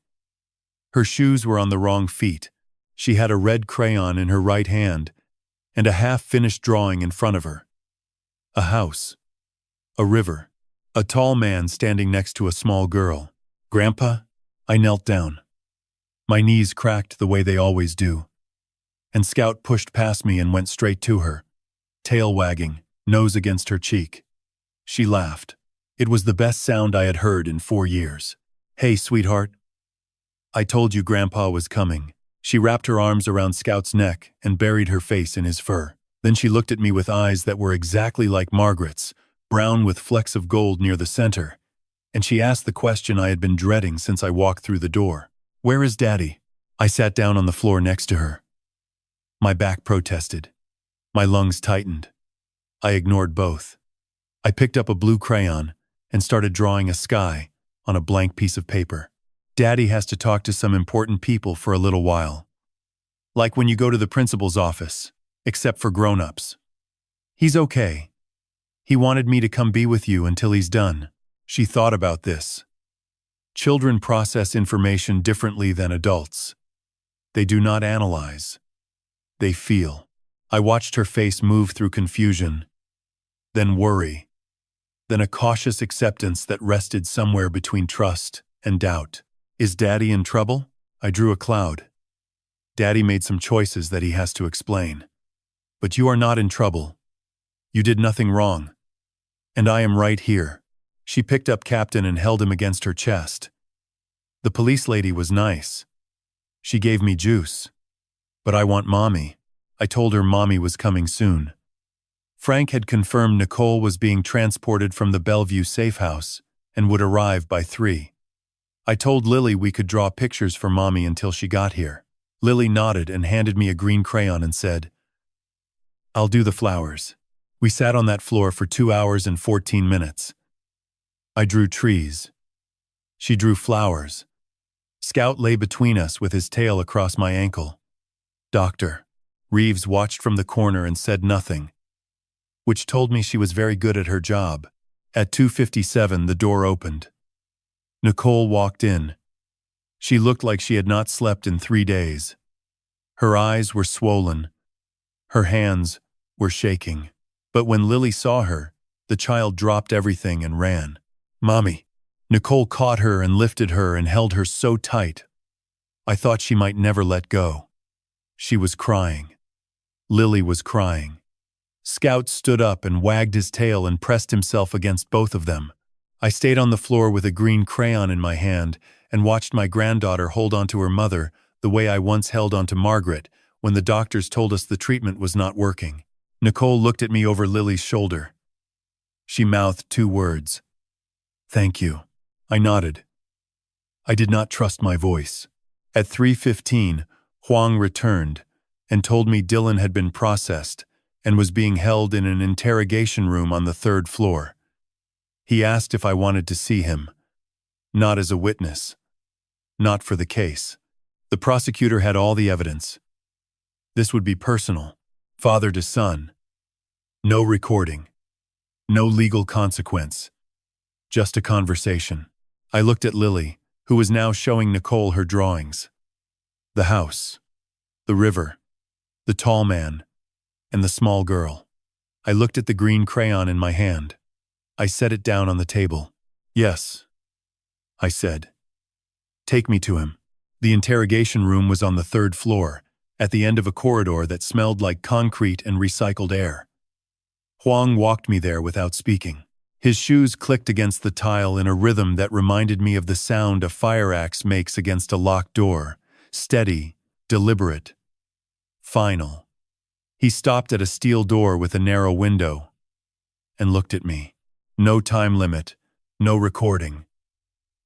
Her shoes were on the wrong feet. She had a red crayon in her right hand and a half-finished drawing in front of her. A house. A river. A tall man standing next to a small girl. Grandpa? I knelt down. My knees cracked the way they always do. And Scout pushed past me and went straight to her, tail wagging, nose against her cheek. She laughed. It was the best sound I had heard in 4 years. Hey, sweetheart. I told you Grandpa was coming. She wrapped her arms around Scout's neck and buried her face in his fur. Then she looked at me with eyes that were exactly like Margaret's, brown with flecks of gold near the center, and she asked the question I had been dreading since I walked through the door. Where is Daddy? I sat down on the floor next to her. My back protested. My lungs tightened. I ignored both. I picked up a blue crayon and started drawing a sky on a blank piece of paper. Daddy has to talk to some important people for a little while. Like when you go to the principal's office, except for grown-ups. He's okay. He wanted me to come be with you until he's done. She thought about this. Children process information differently than adults. They do not analyze. They feel. I watched her face move through confusion, then worry, then a cautious acceptance that rested somewhere between trust and doubt. Is Daddy in trouble? I drew a cloud. Daddy made some choices that he has to explain. But you are not in trouble. You did nothing wrong. And I am right here. She picked up Captain and held him against her chest. The police lady was nice. She gave me juice. But I want Mommy. I told her Mommy was coming soon. Frank had confirmed Nicole was being transported from the Bellevue safe house and would arrive by 3. I told Lily we could draw pictures for Mommy until she got here. Lily nodded and handed me a green crayon and said, I'll do the flowers. We sat on that floor for 2 hours and 14 minutes. I drew trees. She drew flowers. Scout lay between us with his tail across my ankle. Dr. Reeves watched from the corner and said nothing, which told me she was very good at her job. At 2:57, the door opened. Nicole walked in. She looked like she had not slept in 3 days. Her eyes were swollen. Her hands were shaking. But when Lily saw her, the child dropped everything and ran. Mommy. Nicole caught her and lifted her and held her so tight. I thought she might never let go. She was crying. Lily was crying. Scout stood up and wagged his tail and pressed himself against both of them. I stayed on the floor with a green crayon in my hand and watched my granddaughter hold onto her mother the way I once held onto Margaret when the doctors told us the treatment was not working. Nicole looked at me over Lily's shoulder. She mouthed 2 words. Thank you. I nodded. I did not trust my voice. At 3:15, Huang returned and told me Dylan had been processed and was being held in an interrogation room on the 3rd floor. He asked if I wanted to see him. Not as a witness. Not for the case. The prosecutor had all the evidence. This would be personal, father to son. No recording. No legal consequence. Just a conversation. I looked at Lily, who was now showing Nicole her drawings. The house, the river, the tall man, and the small girl. I looked at the green crayon in my hand. I set it down on the table. Yes, I said. Take me to him. The interrogation room was on the 3rd floor, at the end of a corridor that smelled like concrete and recycled air. Huang walked me there without speaking. His shoes clicked against the tile in a rhythm that reminded me of the sound a fire axe makes against a locked door. Steady, deliberate, final. He stopped at a steel door with a narrow window and looked at me. No time limit, no recording.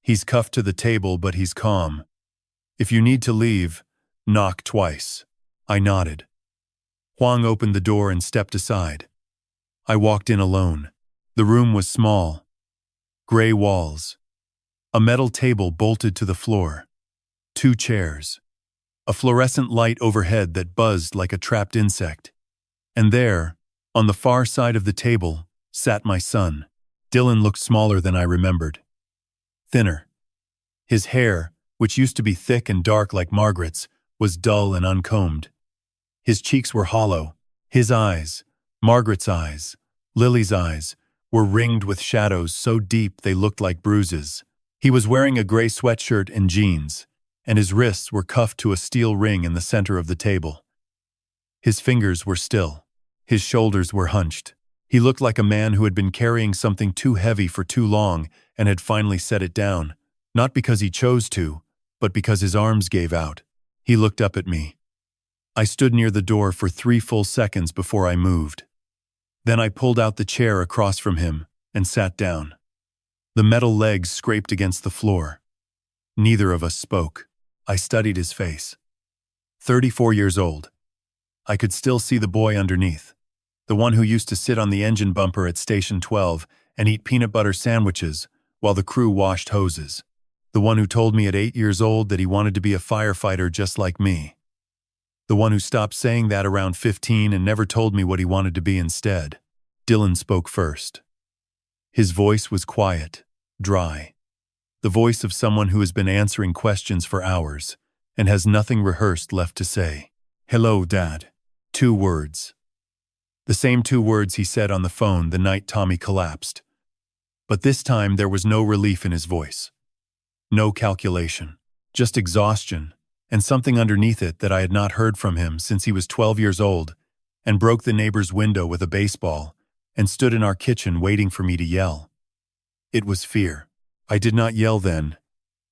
He's cuffed to the table, but he's calm. If you need to leave, knock twice. I nodded. Huang opened the door and stepped aside. I walked in alone. The room was small. Gray walls. A metal table bolted to the floor. 2 chairs. A fluorescent light overhead that buzzed like a trapped insect. And there, on the far side of the table, sat my son. Dylan looked smaller than I remembered. Thinner. His hair, which used to be thick and dark like Margaret's, was dull and uncombed. His cheeks were hollow. His eyes, Margaret's eyes, Lily's eyes, were ringed with shadows so deep they looked like bruises. He was wearing a gray sweatshirt and jeans, and his wrists were cuffed to a steel ring in the center of the table. His fingers were still. His shoulders were hunched. He looked like a man who had been carrying something too heavy for too long and had finally set it down, not because he chose to, but because his arms gave out. He looked up at me. I stood near the door for 3 full seconds before I moved. Then I pulled out the chair across from him and sat down. The metal legs scraped against the floor. Neither of us spoke. I studied his face. 34 years old. I could still see the boy underneath. The one who used to sit on the engine bumper at Station 12 and eat peanut butter sandwiches while the crew washed hoses. The one who told me at 8 years old that he wanted to be a firefighter just like me. The one who stopped saying that around 15 and never told me what he wanted to be instead. Dylan spoke first. His voice was quiet, dry. The voice of someone who has been answering questions for hours and has nothing rehearsed left to say. Hello, Dad. 2 words. The same 2 words he said on the phone the night Tommy collapsed. But this time there was no relief in his voice. No calculation. Just exhaustion, and something underneath it that I had not heard from him since he was 12 years old, and broke the neighbor's window with a baseball, and stood in our kitchen waiting for me to yell. It was fear. I did not yell then.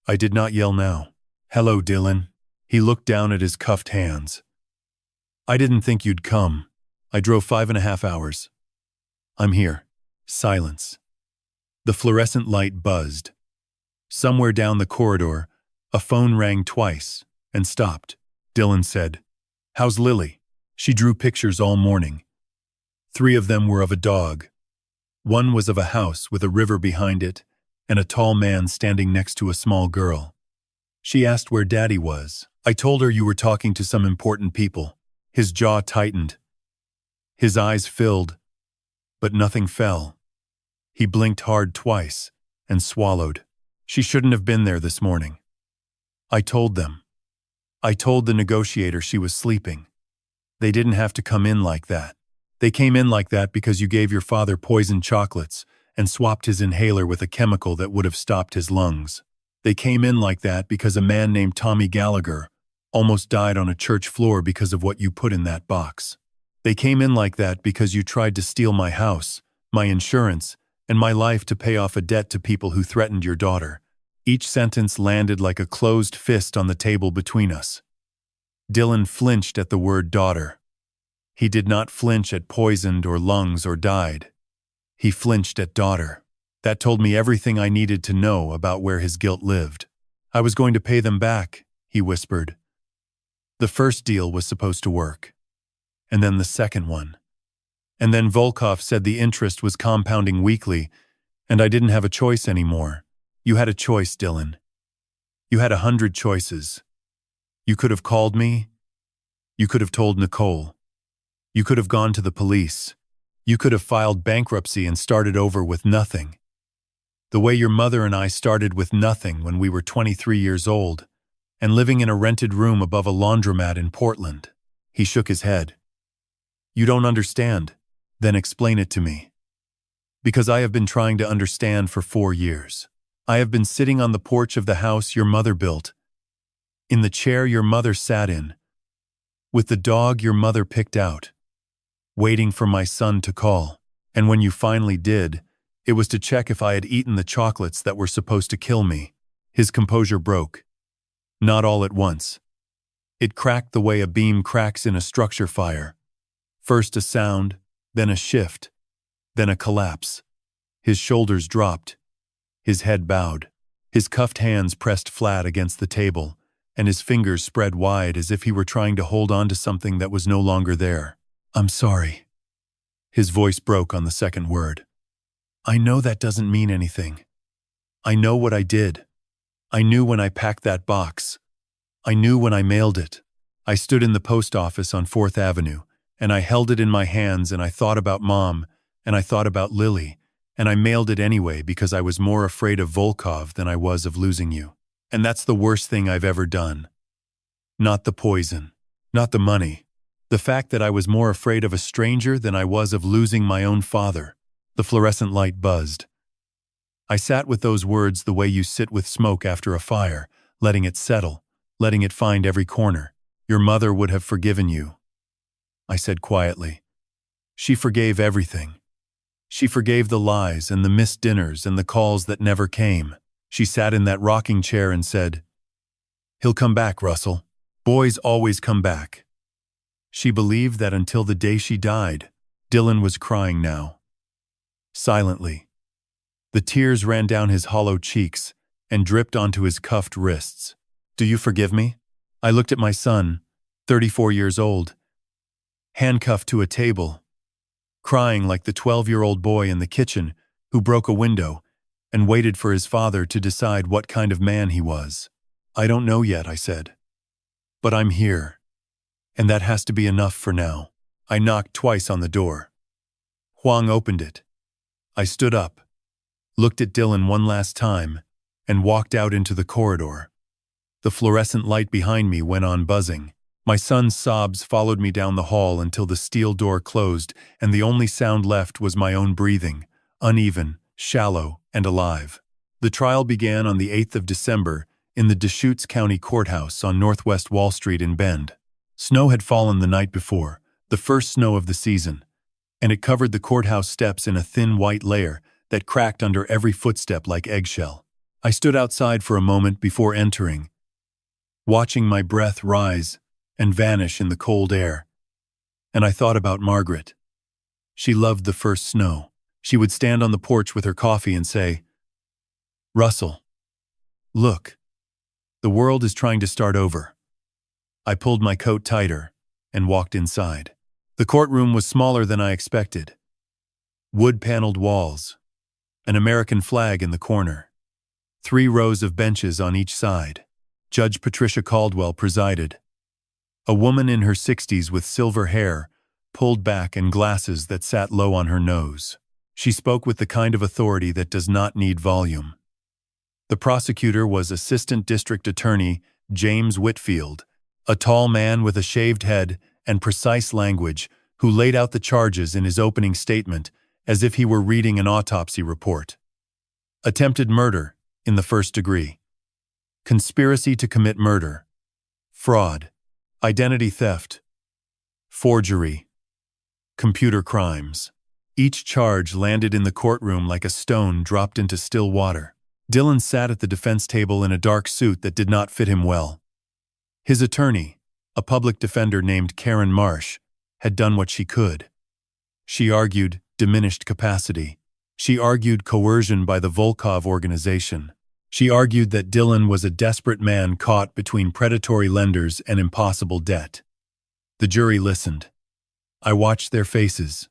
I did not yell now. Hello, Dylan. He looked down at his cuffed hands. I didn't think you'd come. I drove 5.5 hours. I'm here. Silence. The fluorescent light buzzed. Somewhere down the corridor, a phone rang twice and stopped. Dylan said, "How's Lily?" She drew pictures all morning. 3 of them were of a dog. One was of a house with a river behind it and a tall man standing next to a small girl. She asked where Daddy was. I told her you were talking to some important people. His jaw tightened. His eyes filled, but nothing fell. He blinked hard twice and swallowed. She shouldn't have been there this morning. I told them. I told the negotiator she was sleeping. They didn't have to come in like that. They came in like that because you gave your father poisoned chocolates and swapped his inhaler with a chemical that would have stopped his lungs. They came in like that because a man named Tommy Gallagher almost died on a church floor because of what you put in that box. They came in like that because you tried to steal my house, my insurance, and my life to pay off a debt to people who threatened your daughter. Each sentence landed like a closed fist on the table between us. Dylan flinched at the word daughter. He did not flinch at poisoned or lungs or died. He flinched at daughter. That told me everything I needed to know about where his guilt lived. I was going to pay them back, he whispered. The first deal was supposed to work. And then the second one. And then Volkov said the interest was compounding weekly, and I didn't have a choice anymore. You had a choice, Dylan. You had 100 choices. You could have called me. You could have told Nicole. You could have gone to the police. You could have filed bankruptcy and started over with nothing. The way your mother and I started with nothing when we were 23 years old and living in a rented room above a laundromat in Portland. He shook his head. You don't understand. Then explain it to me. Because I have been trying to understand for 4 years. I have been sitting on the porch of the house your mother built, in the chair your mother sat in, with the dog your mother picked out, waiting for my son to call. And when you finally did, it was to check if I had eaten the chocolates that were supposed to kill me. His composure broke. Not all at once. It cracked the way a beam cracks in a structure fire. First a sound, then a shift, then a collapse. His shoulders dropped. His head bowed. His cuffed hands pressed flat against the table, and his fingers spread wide as if he were trying to hold on to something that was no longer there. I'm sorry. His voice broke on the second word. I know that doesn't mean anything. I know what I did. I knew when I packed that box. I knew when I mailed it. I stood in the post office on 4th Avenue, and I held it in my hands, and I thought about Mom, and I thought about Lily, and I mailed it anyway because I was more afraid of Volkov than I was of losing you. And that's the worst thing I've ever done. Not the poison, not the money. The fact that I was more afraid of a stranger than I was of losing my own father. The fluorescent light buzzed. I sat with those words the way you sit with smoke after a fire, letting it settle, letting it find every corner. Your mother would have forgiven you, I said quietly. She forgave everything. She forgave the lies and the missed dinners and the calls that never came. She sat in that rocking chair and said, He'll come back, Russell. Boys always come back. She believed that until the day she died. Dylan was crying now. Silently. The tears ran down his hollow cheeks and dripped onto his cuffed wrists. Do you forgive me? I looked at my son, 34 years old, handcuffed to a table, crying like the 12-year-old boy in the kitchen who broke a window and waited for his father to decide what kind of man he was. I don't know yet, I said. But I'm here. And that has to be enough for now. I knocked twice on the door. Huang opened it. I stood up, looked at Dylan one last time, and walked out into the corridor. The fluorescent light behind me went on buzzing. My son's sobs followed me down the hall until the steel door closed, and the only sound left was my own breathing, uneven, shallow, and alive. The trial began on the 8th of December in the Deschutes County Courthouse on Northwest Wall Street in Bend. Snow had fallen the night before, the first snow of the season, and it covered the courthouse steps in a thin white layer that cracked under every footstep like eggshell. I stood outside for a moment before entering, watching my breath rise and vanish in the cold air. And I thought about Margaret. She loved the first snow. She would stand on the porch with her coffee and say, Russell, look, the world is trying to start over. I pulled my coat tighter and walked inside. The courtroom was smaller than I expected. Wood-paneled walls, an American flag in the corner, 3 rows of benches on each side. Judge Patricia Caldwell presided. A woman in her 60s with silver hair, pulled back, and glasses that sat low on her nose. She spoke with the kind of authority that does not need volume. The prosecutor was Assistant District Attorney James Whitfield, a tall man with a shaved head and precise language who laid out the charges in his opening statement as if he were reading an autopsy report. Attempted murder in the first degree. Conspiracy to commit murder. Fraud. Identity theft. Forgery. Computer crimes. Each charge landed in the courtroom like a stone dropped into still water. Dylan sat at the defense table in a dark suit that did not fit him well. His attorney, a public defender named Karen Marsh, had done what she could. She argued diminished capacity, She argued coercion by the Volkov organization. She argued that Dylan was a desperate man caught between predatory lenders and impossible debt. The jury listened. I watched their faces.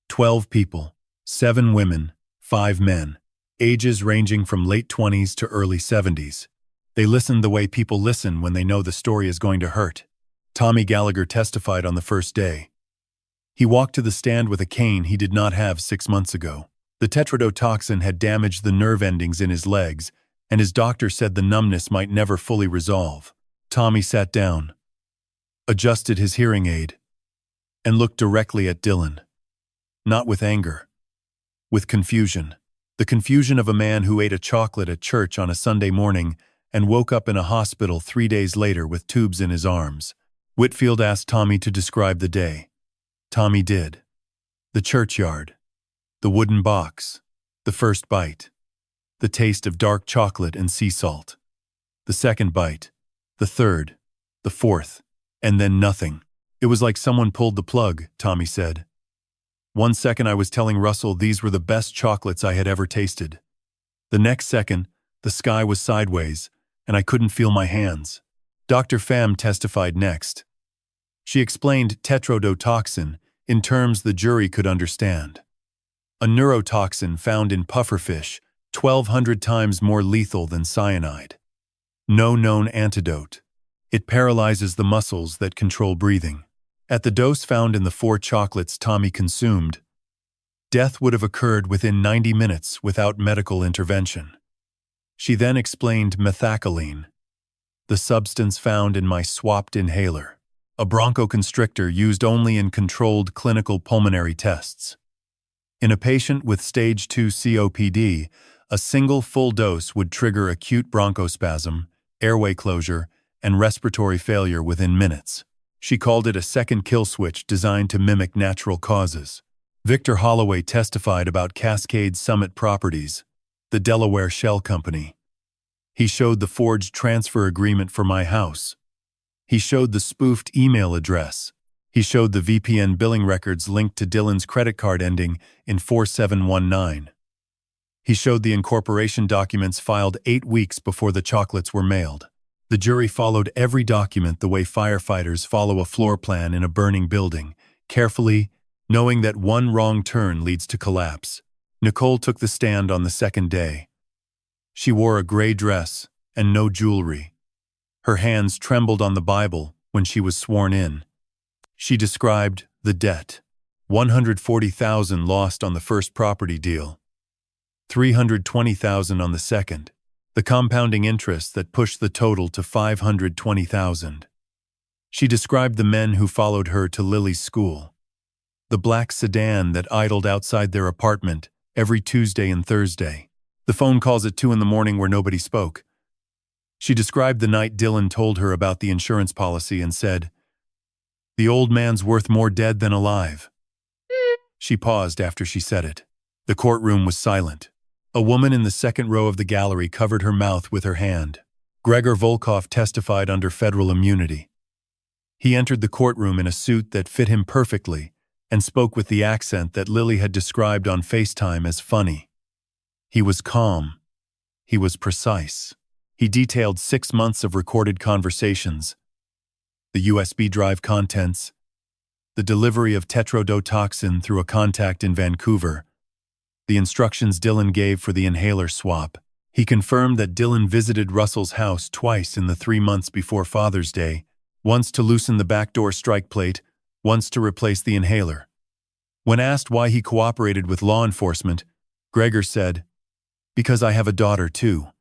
12 people, 7 women, 5 men, ages ranging from late 20s to early 70s. They listened the way people listen when they know the story is going to hurt. Tommy Gallagher testified on the first day. He walked to the stand with a cane he did not have 6 months ago. The tetrodotoxin had damaged the nerve endings in his legs, and his doctor said the numbness might never fully resolve. Tommy sat down, adjusted his hearing aid, and looked directly at Dylan. Not with anger, with confusion. The confusion of a man who ate a chocolate at church on a Sunday morning and woke up in a hospital 3 days later with tubes in his arms. Whitfield asked Tommy to describe the day. Tommy did. The churchyard. The wooden box. The first bite. The taste of dark chocolate and sea salt. The second bite. The third. The fourth. And then nothing. It was like someone pulled the plug, Tommy said. 1 second I was telling Russell these were the best chocolates I had ever tasted. The next second, the sky was sideways, and I couldn't feel my hands. Dr. Pham testified next. She explained tetrodotoxin in terms the jury could understand. A neurotoxin found in pufferfish, 1,200 times more lethal than cyanide. No known antidote. It paralyzes the muscles that control breathing. At the dose found in the 4 chocolates Tommy consumed, death would have occurred within 90 minutes without medical intervention. She then explained methacholine, the substance found in my swapped inhaler, a bronchoconstrictor used only in controlled clinical pulmonary tests. In a patient with stage 2 COPD, a single full dose would trigger acute bronchospasm, airway closure, and respiratory failure within minutes. She called it a second kill switch designed to mimic natural causes. Victor Holloway testified about Cascade Summit Properties, the Delaware shell company. He showed the forged transfer agreement for my house. He showed the spoofed email address. He showed the VPN billing records linked to Dylan's credit card ending in 4719. He showed the incorporation documents filed 8 weeks before the chocolates were mailed. The jury followed every document the way firefighters follow a floor plan in a burning building, carefully, knowing that one wrong turn leads to collapse. Nicole took the stand on the second day. She wore a gray dress and no jewelry. Her hands trembled on the Bible when she was sworn in. She described the debt. $140,000 lost on the first property deal. $320,000 on the second. The compounding interest that pushed the total to $520,000. She described the men who followed her to Lily's school. The black sedan that idled outside their apartment every Tuesday and Thursday. The phone calls at 2 in the morning where nobody spoke. She described the night Dylan told her about the insurance policy and said, "The old man's worth more dead than alive." She paused after she said it. The courtroom was silent. A woman in the second row of the gallery covered her mouth with her hand. Gregor Volkov testified under federal immunity. He entered the courtroom in a suit that fit him perfectly and spoke with the accent that Lily had described on FaceTime as funny. He was calm. He was precise. He detailed 6 months of recorded conversations, the USB drive contents, the delivery of tetrodotoxin through a contact in Vancouver, the instructions Dylan gave for the inhaler swap. He confirmed that Dylan visited Russell's house twice in the 3 months before Father's Day, once to loosen the backdoor strike plate, once to replace the inhaler. When asked why he cooperated with law enforcement, Gregor said, "Because I have a daughter too.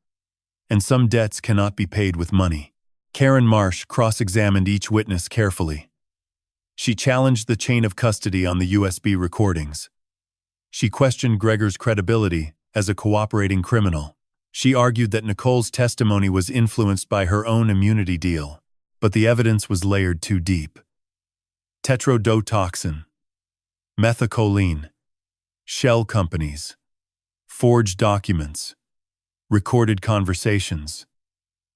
And some debts cannot be paid with money." Karen Marsh cross-examined each witness carefully. She challenged the chain of custody on the USB recordings. She questioned Gregor's credibility as a cooperating criminal. She argued that Nicole's testimony was influenced by her own immunity deal, but the evidence was layered too deep. Tetrodotoxin, methacholine, shell companies, forged documents, recorded conversations,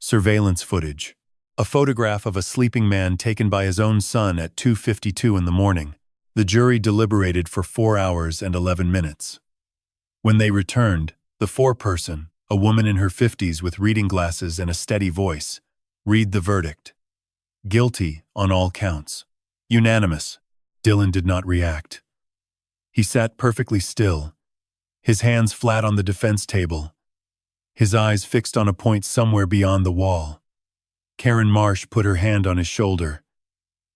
surveillance footage, a photograph of a sleeping man taken by his own son at 2:52 in the morning. The jury deliberated for 4 hours and 11 minutes. When they returned, the foreperson, a woman in her 50s with reading glasses and a steady voice, read the verdict. Guilty on all counts. Unanimous. Dylan did not react. He sat perfectly still, his hands flat on the defense table, his eyes fixed on a point somewhere beyond the wall. Karen Marsh put her hand on his shoulder.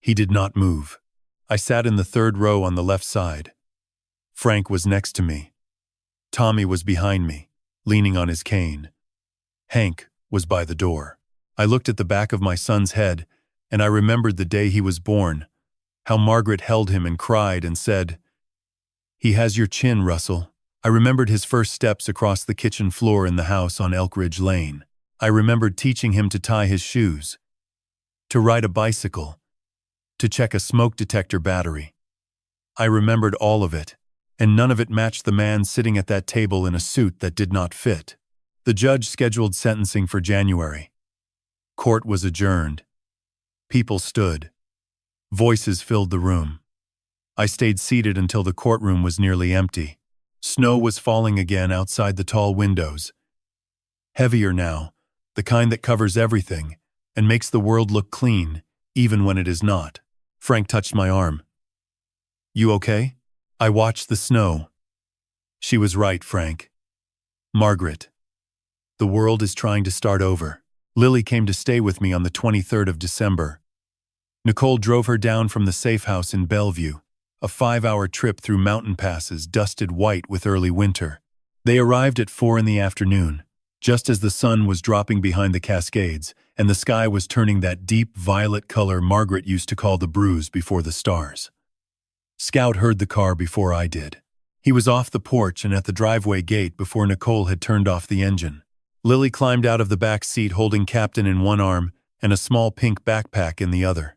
He did not move. I sat in the third row on the left side. Frank was next to me. Tommy was behind me, leaning on his cane. Hank was by the door. I looked at the back of my son's head, and I remembered the day he was born, how Margaret held him and cried and said, "He has your chin, Russell." I remembered his first steps across the kitchen floor in the house on Elk Ridge Lane. I remembered teaching him to tie his shoes, to ride a bicycle, to check a smoke detector battery. I remembered all of it, and none of it matched the man sitting at that table in a suit that did not fit. The judge scheduled sentencing for January. Court was adjourned. People stood. Voices filled the room. I stayed seated until the courtroom was nearly empty. Snow was falling again outside the tall windows. Heavier now, the kind that covers everything and makes the world look clean, even when it is not. Frank touched my arm. "You okay?" I watched the snow. She was right, Frank. Margaret. The world is trying to start over. Lily came to stay with me on the 23rd of December. Nicole drove her down from the safe house in Bellevue, a 5-hour trip through mountain passes dusted white with early winter. They arrived at 4 in the afternoon, just as the sun was dropping behind the Cascades and the sky was turning that deep violet color Margaret used to call the bruise before the stars. Scout heard the car before I did. He was off the porch and at the driveway gate before Nicole had turned off the engine. Lily climbed out of the back seat holding Captain in one arm and a small pink backpack in the other.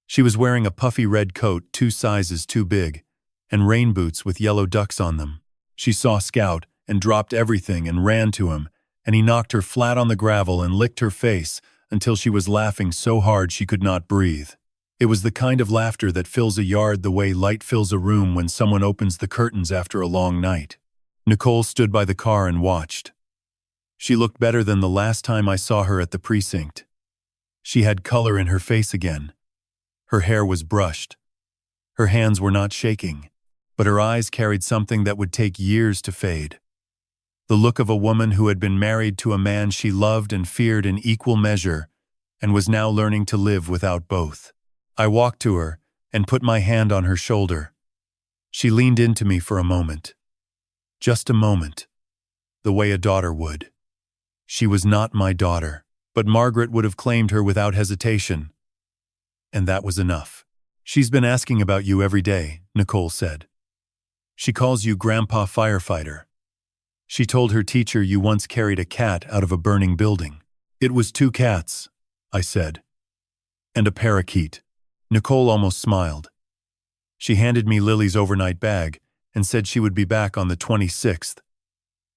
She was wearing a puffy red coat 2 sizes too big, and rain boots with yellow ducks on them. She saw Scout and dropped everything and ran to him, and he knocked her flat on the gravel and licked her face until she was laughing so hard she could not breathe. It was the kind of laughter that fills a yard the way light fills a room when someone opens the curtains after a long night. Nicole stood by the car and watched. She looked better than the last time I saw her at the precinct. She had color in her face again. Her hair was brushed. Her hands were not shaking, but her eyes carried something that would take years to fade. The look of a woman who had been married to a man she loved and feared in equal measure and was now learning to live without both. I walked to her and put my hand on her shoulder. She leaned into me for a moment. Just a moment. The way a daughter would. She was not my daughter, but Margaret would have claimed her without hesitation. And that was enough. "She's been asking about you every day," Nicole said. "She calls you Grandpa Firefighter. She told her teacher you once carried a cat out of a burning building." "It was 2 cats," I said. "And a parakeet." Nicole almost smiled. She handed me Lily's overnight bag and said she would be back on the 26th.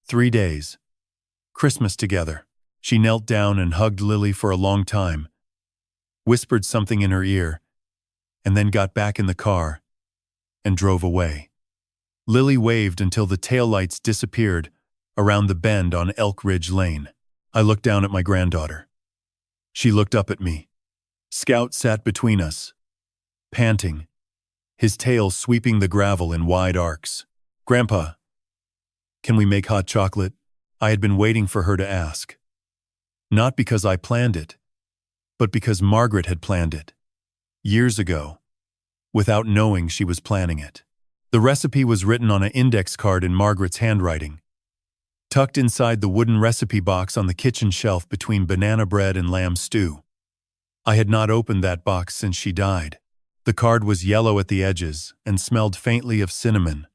3 days. Christmas together. She knelt down and hugged Lily for a long time, whispered something in her ear, and then got back in the car and drove away. Lily waved until the taillights disappeared around the bend on Elk Ridge Lane. I looked down at my granddaughter. She looked up at me. Scout sat between us, panting, his tail sweeping the gravel in wide arcs. "Grandpa, can we make hot chocolate?" I had been waiting for her to ask. Not because I planned it, but because Margaret had planned it. Years ago, without knowing she was planning it. The recipe was written on an index card in Margaret's handwriting, tucked inside the wooden recipe box on the kitchen shelf between banana bread and lamb stew. I had not opened that box since she died. The card was yellow at the edges and smelled faintly of cinnamon.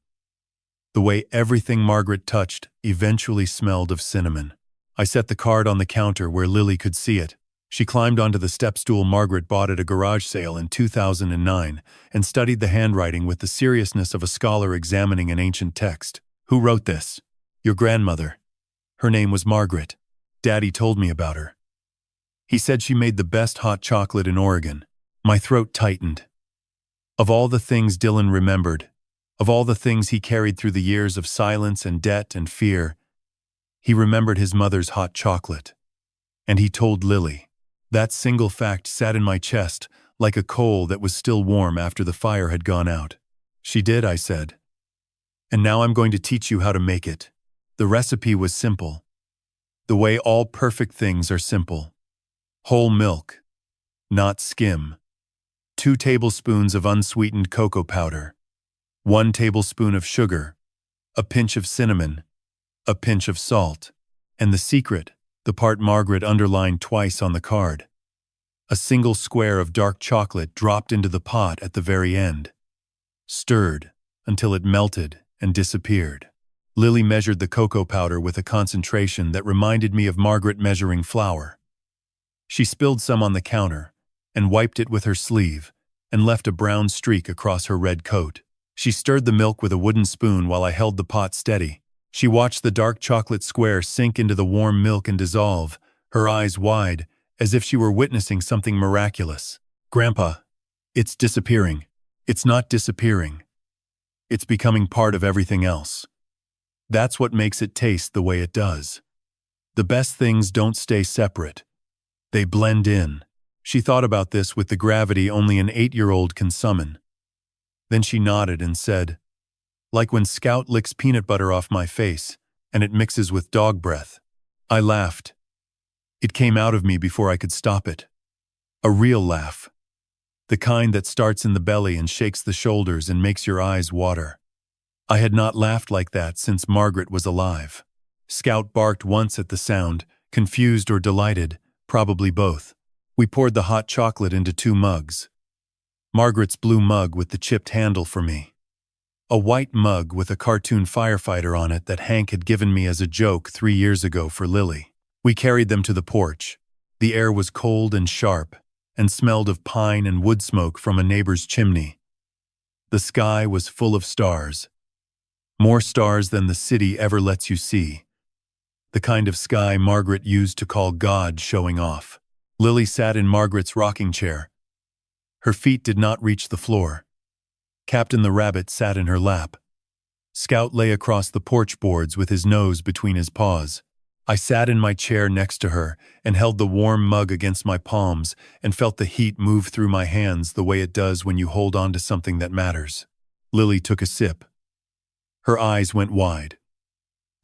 The way everything Margaret touched eventually smelled of cinnamon. I set the card on the counter where Lily could see it. She climbed onto the step stool Margaret bought at a garage sale in 2009 and studied the handwriting with the seriousness of a scholar examining an ancient text. "Who wrote this?" "Your grandmother. Her name was Margaret. Daddy told me about her. He said she made the best hot chocolate in Oregon." My throat tightened. Of all the things Dylan remembered, Of all the things he carried through the years of silence and debt and fear, he remembered his mother's hot chocolate. And he told Lily. That single fact sat in my chest like a coal that was still warm after the fire had gone out. She did, I said. And now I'm going to teach you how to make it. The recipe was simple. The way all perfect things are simple. Whole milk, not skim. 2 tablespoons of unsweetened cocoa powder. 1 tablespoon of sugar. A pinch of cinnamon. A pinch of salt. And the secret, the part Margaret underlined twice on the card. A single square of dark chocolate dropped into the pot at the very end. Stirred until it melted and disappeared. Lily measured the cocoa powder with a concentration that reminded me of Margaret measuring flour. She spilled some on the counter and wiped it with her sleeve and left a brown streak across her red coat. She stirred the milk with a wooden spoon while I held the pot steady. She watched the dark chocolate square sink into the warm milk and dissolve, her eyes wide, as if she were witnessing something miraculous. Grandpa, it's disappearing. It's not disappearing. It's becoming part of everything else. That's what makes it taste the way it does. The best things don't stay separate. They blend in. She thought about this with the gravity only an 8-year-old can summon. Then she nodded and said, like when Scout licks peanut butter off my face and it mixes with dog breath. I laughed. It came out of me before I could stop it. A real laugh. The kind that starts in the belly and shakes the shoulders and makes your eyes water. I had not laughed like that since Margaret was alive. Scout barked once at the sound, confused or delighted, probably both. We poured the hot chocolate into 2 mugs. Margaret's blue mug with the chipped handle for me. A white mug with a cartoon firefighter on it that Hank had given me as a joke 3 years ago for Lily. We carried them to the porch. The air was cold and sharp, and smelled of pine and wood smoke from a neighbor's chimney. The sky was full of stars. More stars than the city ever lets you see. The kind of sky Margaret used to call God showing off. Lily sat in Margaret's rocking chair. Her feet did not reach the floor. Captain the Rabbit sat in her lap. Scout lay across the porch boards with his nose between his paws. I sat in my chair next to her and held the warm mug against my palms and felt the heat move through my hands the way it does when you hold on to something that matters. Lily took a sip. Her eyes went wide.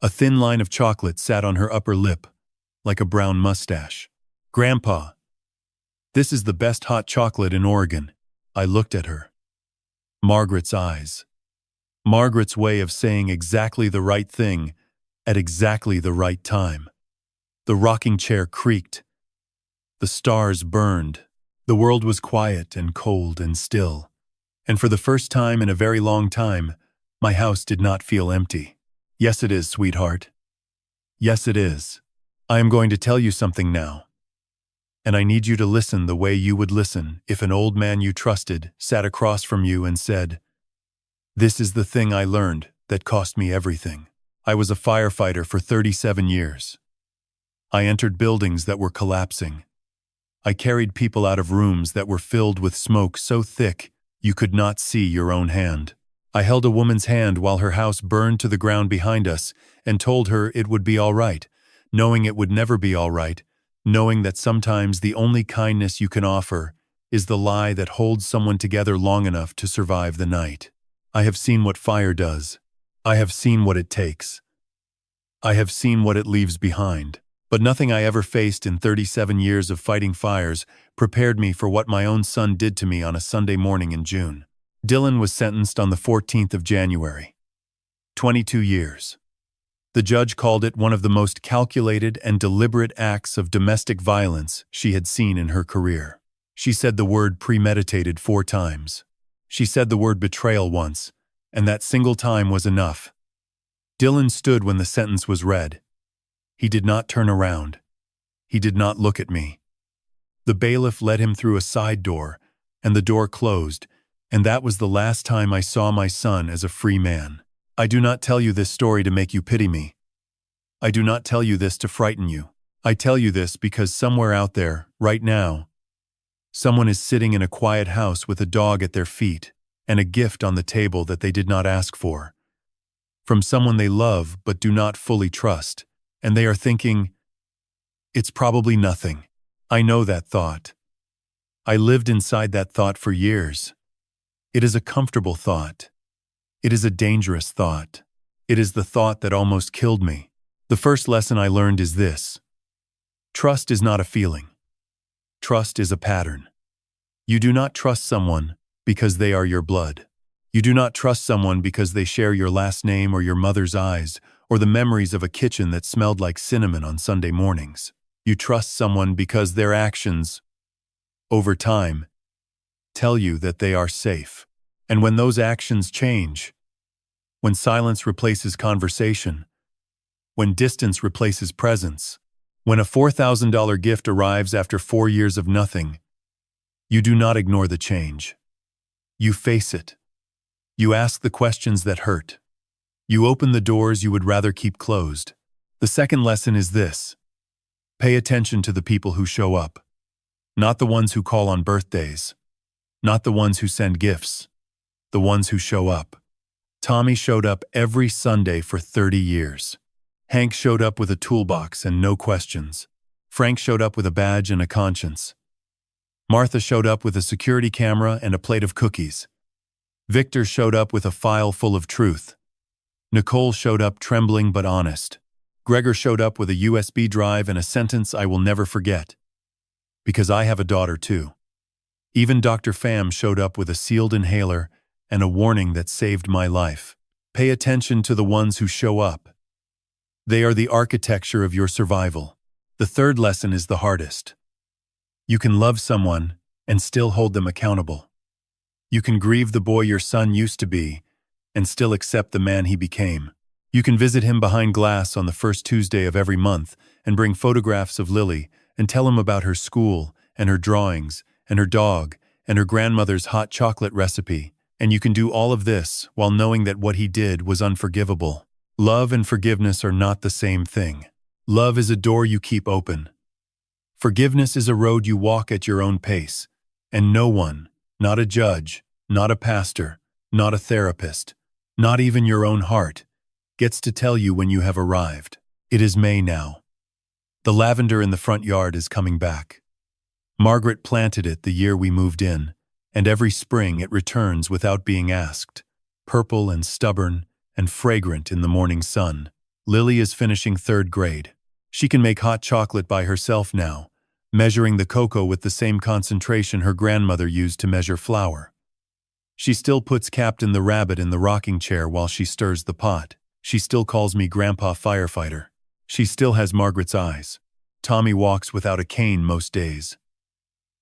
A thin line of chocolate sat on her upper lip, like a brown mustache. Grandpa, this is the best hot chocolate in Oregon. I looked at her. Margaret's eyes. Margaret's way of saying exactly the right thing at exactly the right time. The rocking chair creaked. The stars burned. The world was quiet and cold and still. And for the first time in a very long time, my house did not feel empty. Yes, it is, sweetheart. Yes, it is. I am going to tell you something now. And I need you to listen the way you would listen if an old man you trusted sat across from you and said, "This is the thing I learned that cost me everything. I was a firefighter for 37 years. I entered buildings that were collapsing. I carried people out of rooms that were filled with smoke so thick you could not see your own hand. I held a woman's hand while her house burned to the ground behind us and told her it would be all right, knowing it would never be all right, knowing that sometimes the only kindness you can offer is the lie that holds someone together long enough to survive the night. I have seen what fire does. I have seen what it takes. I have seen what it leaves behind. But nothing I ever faced in 37 years of fighting fires prepared me for what my own son did to me on a Sunday morning in June. Dylan was sentenced on the 14th of January. 22 years. The judge called it one of the most calculated and deliberate acts of domestic violence she had seen in her career. She said the word premeditated 4 times. She said the word betrayal once, and that single time was enough. Dylan stood when the sentence was read. He did not turn around. He did not look at me. The bailiff led him through a side door, and the door closed, and that was the last time I saw my son as a free man. I do not tell you this story to make you pity me. I do not tell you this to frighten you. I tell you this because somewhere out there, right now, someone is sitting in a quiet house with a dog at their feet, and a gift on the table that they did not ask for. From someone they love but do not fully trust, and they are thinking, "It's probably nothing." I know that thought. I lived inside that thought for years. It is a comfortable thought. It is a dangerous thought. It is the thought that almost killed me. The first lesson I learned is this: trust is not a feeling. Trust is a pattern. You do not trust someone because they are your blood. You do not trust someone because they share your last name or your mother's eyes or the memories of a kitchen that smelled like cinnamon on Sunday mornings. You trust someone because their actions, over time, tell you that they are safe. And when those actions change, when silence replaces conversation, when distance replaces presence, when a $4,000 gift arrives after 4 years of nothing, you do not ignore the change. You face it. You ask the questions that hurt. You open the doors you would rather keep closed. The second lesson is this: pay attention to the people who show up. Not the ones who call on birthdays. Not the ones who send gifts. The ones who show up. Tommy showed up every Sunday for 30 years. Hank showed up with a toolbox and no questions. Frank showed up with a badge and a conscience. Martha showed up with a security camera and a plate of cookies. Victor showed up with a file full of truth. Nicole showed up trembling but honest. Gregor showed up with a USB drive and a sentence I will never forget. Because I have a daughter too. Even Dr. Pham showed up with a sealed inhaler and a warning that saved my life. Pay attention to the ones who show up. They are the architecture of your survival. The third lesson is the hardest. You can love someone and still hold them accountable. You can grieve the boy your son used to be and still accept the man he became. You can visit him behind glass on the first Tuesday of every month and bring photographs of Lily and tell him about her school and her drawings and her dog and her grandmother's hot chocolate recipe. And you can do all of this while knowing that what he did was unforgivable. Love and forgiveness are not the same thing. Love is a door you keep open. Forgiveness is a road you walk at your own pace, and no one, not a judge, not a pastor, not a therapist, not even your own heart, gets to tell you when you have arrived. It is May now. The lavender in the front yard is coming back. Margaret planted it the year we moved in, and every spring it returns without being asked, purple and stubborn and fragrant in the morning sun. Lily is finishing 3rd grade. She can make hot chocolate by herself now, measuring the cocoa with the same concentration her grandmother used to measure flour. She still puts Captain the Rabbit in the rocking chair while she stirs the pot. She still calls me Grandpa Firefighter. She still has Margaret's eyes. Tommy walks without a cane most days.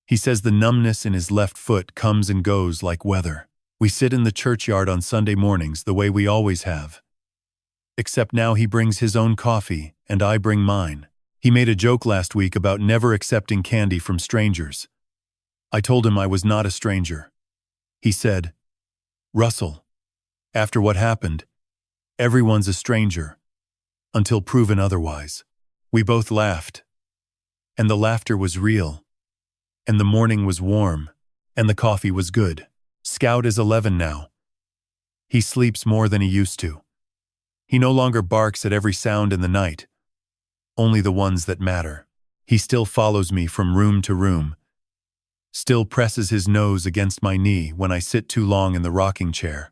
He says the numbness in his left foot comes and goes like weather. We sit in the churchyard on Sunday mornings the way we always have. Except now he brings his own coffee and I bring mine. He made a joke last week about never accepting candy from strangers. I told him I was not a stranger. He said, "Russell, after what happened, everyone's a stranger, until proven otherwise." We both laughed. And the laughter was real. And the morning was warm. And the coffee was good. Scout is 11 now. He sleeps more than he used to. He no longer barks at every sound in the night. Only the ones that matter. He still follows me from room to room. Still presses his nose against my knee when I sit too long in the rocking chair.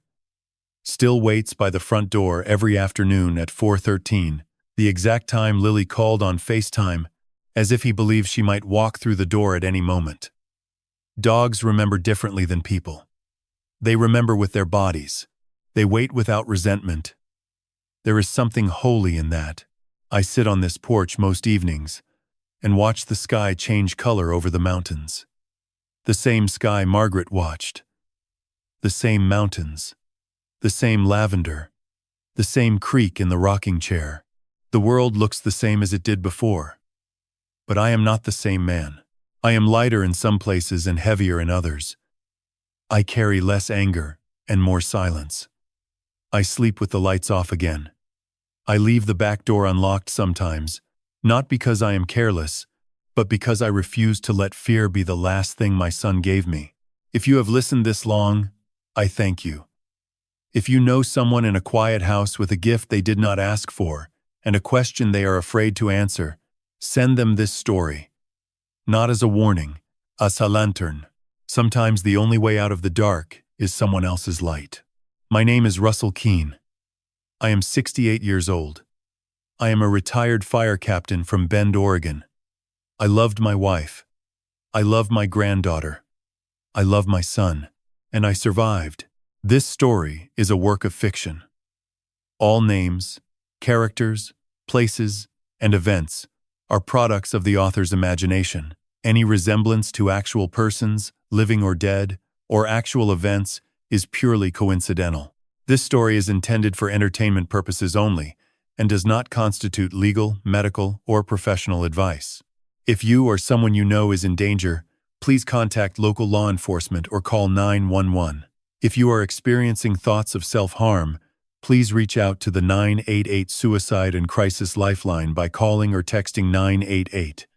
Still waits by the front door every afternoon at 4:13, the exact time Lily called on FaceTime, as if he believes she might walk through the door at any moment. Dogs remember differently than people. They remember with their bodies. They wait without resentment. There is something holy in that. I sit on this porch most evenings and watch the sky change color over the mountains. The same sky Margaret watched. The same mountains. The same lavender. The same creak in the rocking chair. The world looks the same as it did before. But I am not the same man. I am lighter in some places and heavier in others. I carry less anger and more silence. I sleep with the lights off again. I leave the back door unlocked sometimes, not because I am careless, but because I refuse to let fear be the last thing my son gave me. If you have listened this long, I thank you. If you know someone in a quiet house with a gift they did not ask for and a question they are afraid to answer, send them this story. Not as a warning, as a lantern. Sometimes the only way out of the dark is someone else's light. My name is Russell Keene. I am 68 years old. I am a retired fire captain from Bend, Oregon. I loved my wife. I love my granddaughter. I love my son. And I survived. This story is a work of fiction. All names, characters, places, and events are products of the author's imagination. Any resemblance to actual persons, living or dead, or actual events is purely coincidental. This story is intended for entertainment purposes only and does not constitute legal, medical, or professional advice. If you or someone you know is in danger, please contact local law enforcement or call 911. If you are experiencing thoughts of self-harm, please reach out to the 988 Suicide and Crisis Lifeline by calling or texting 988.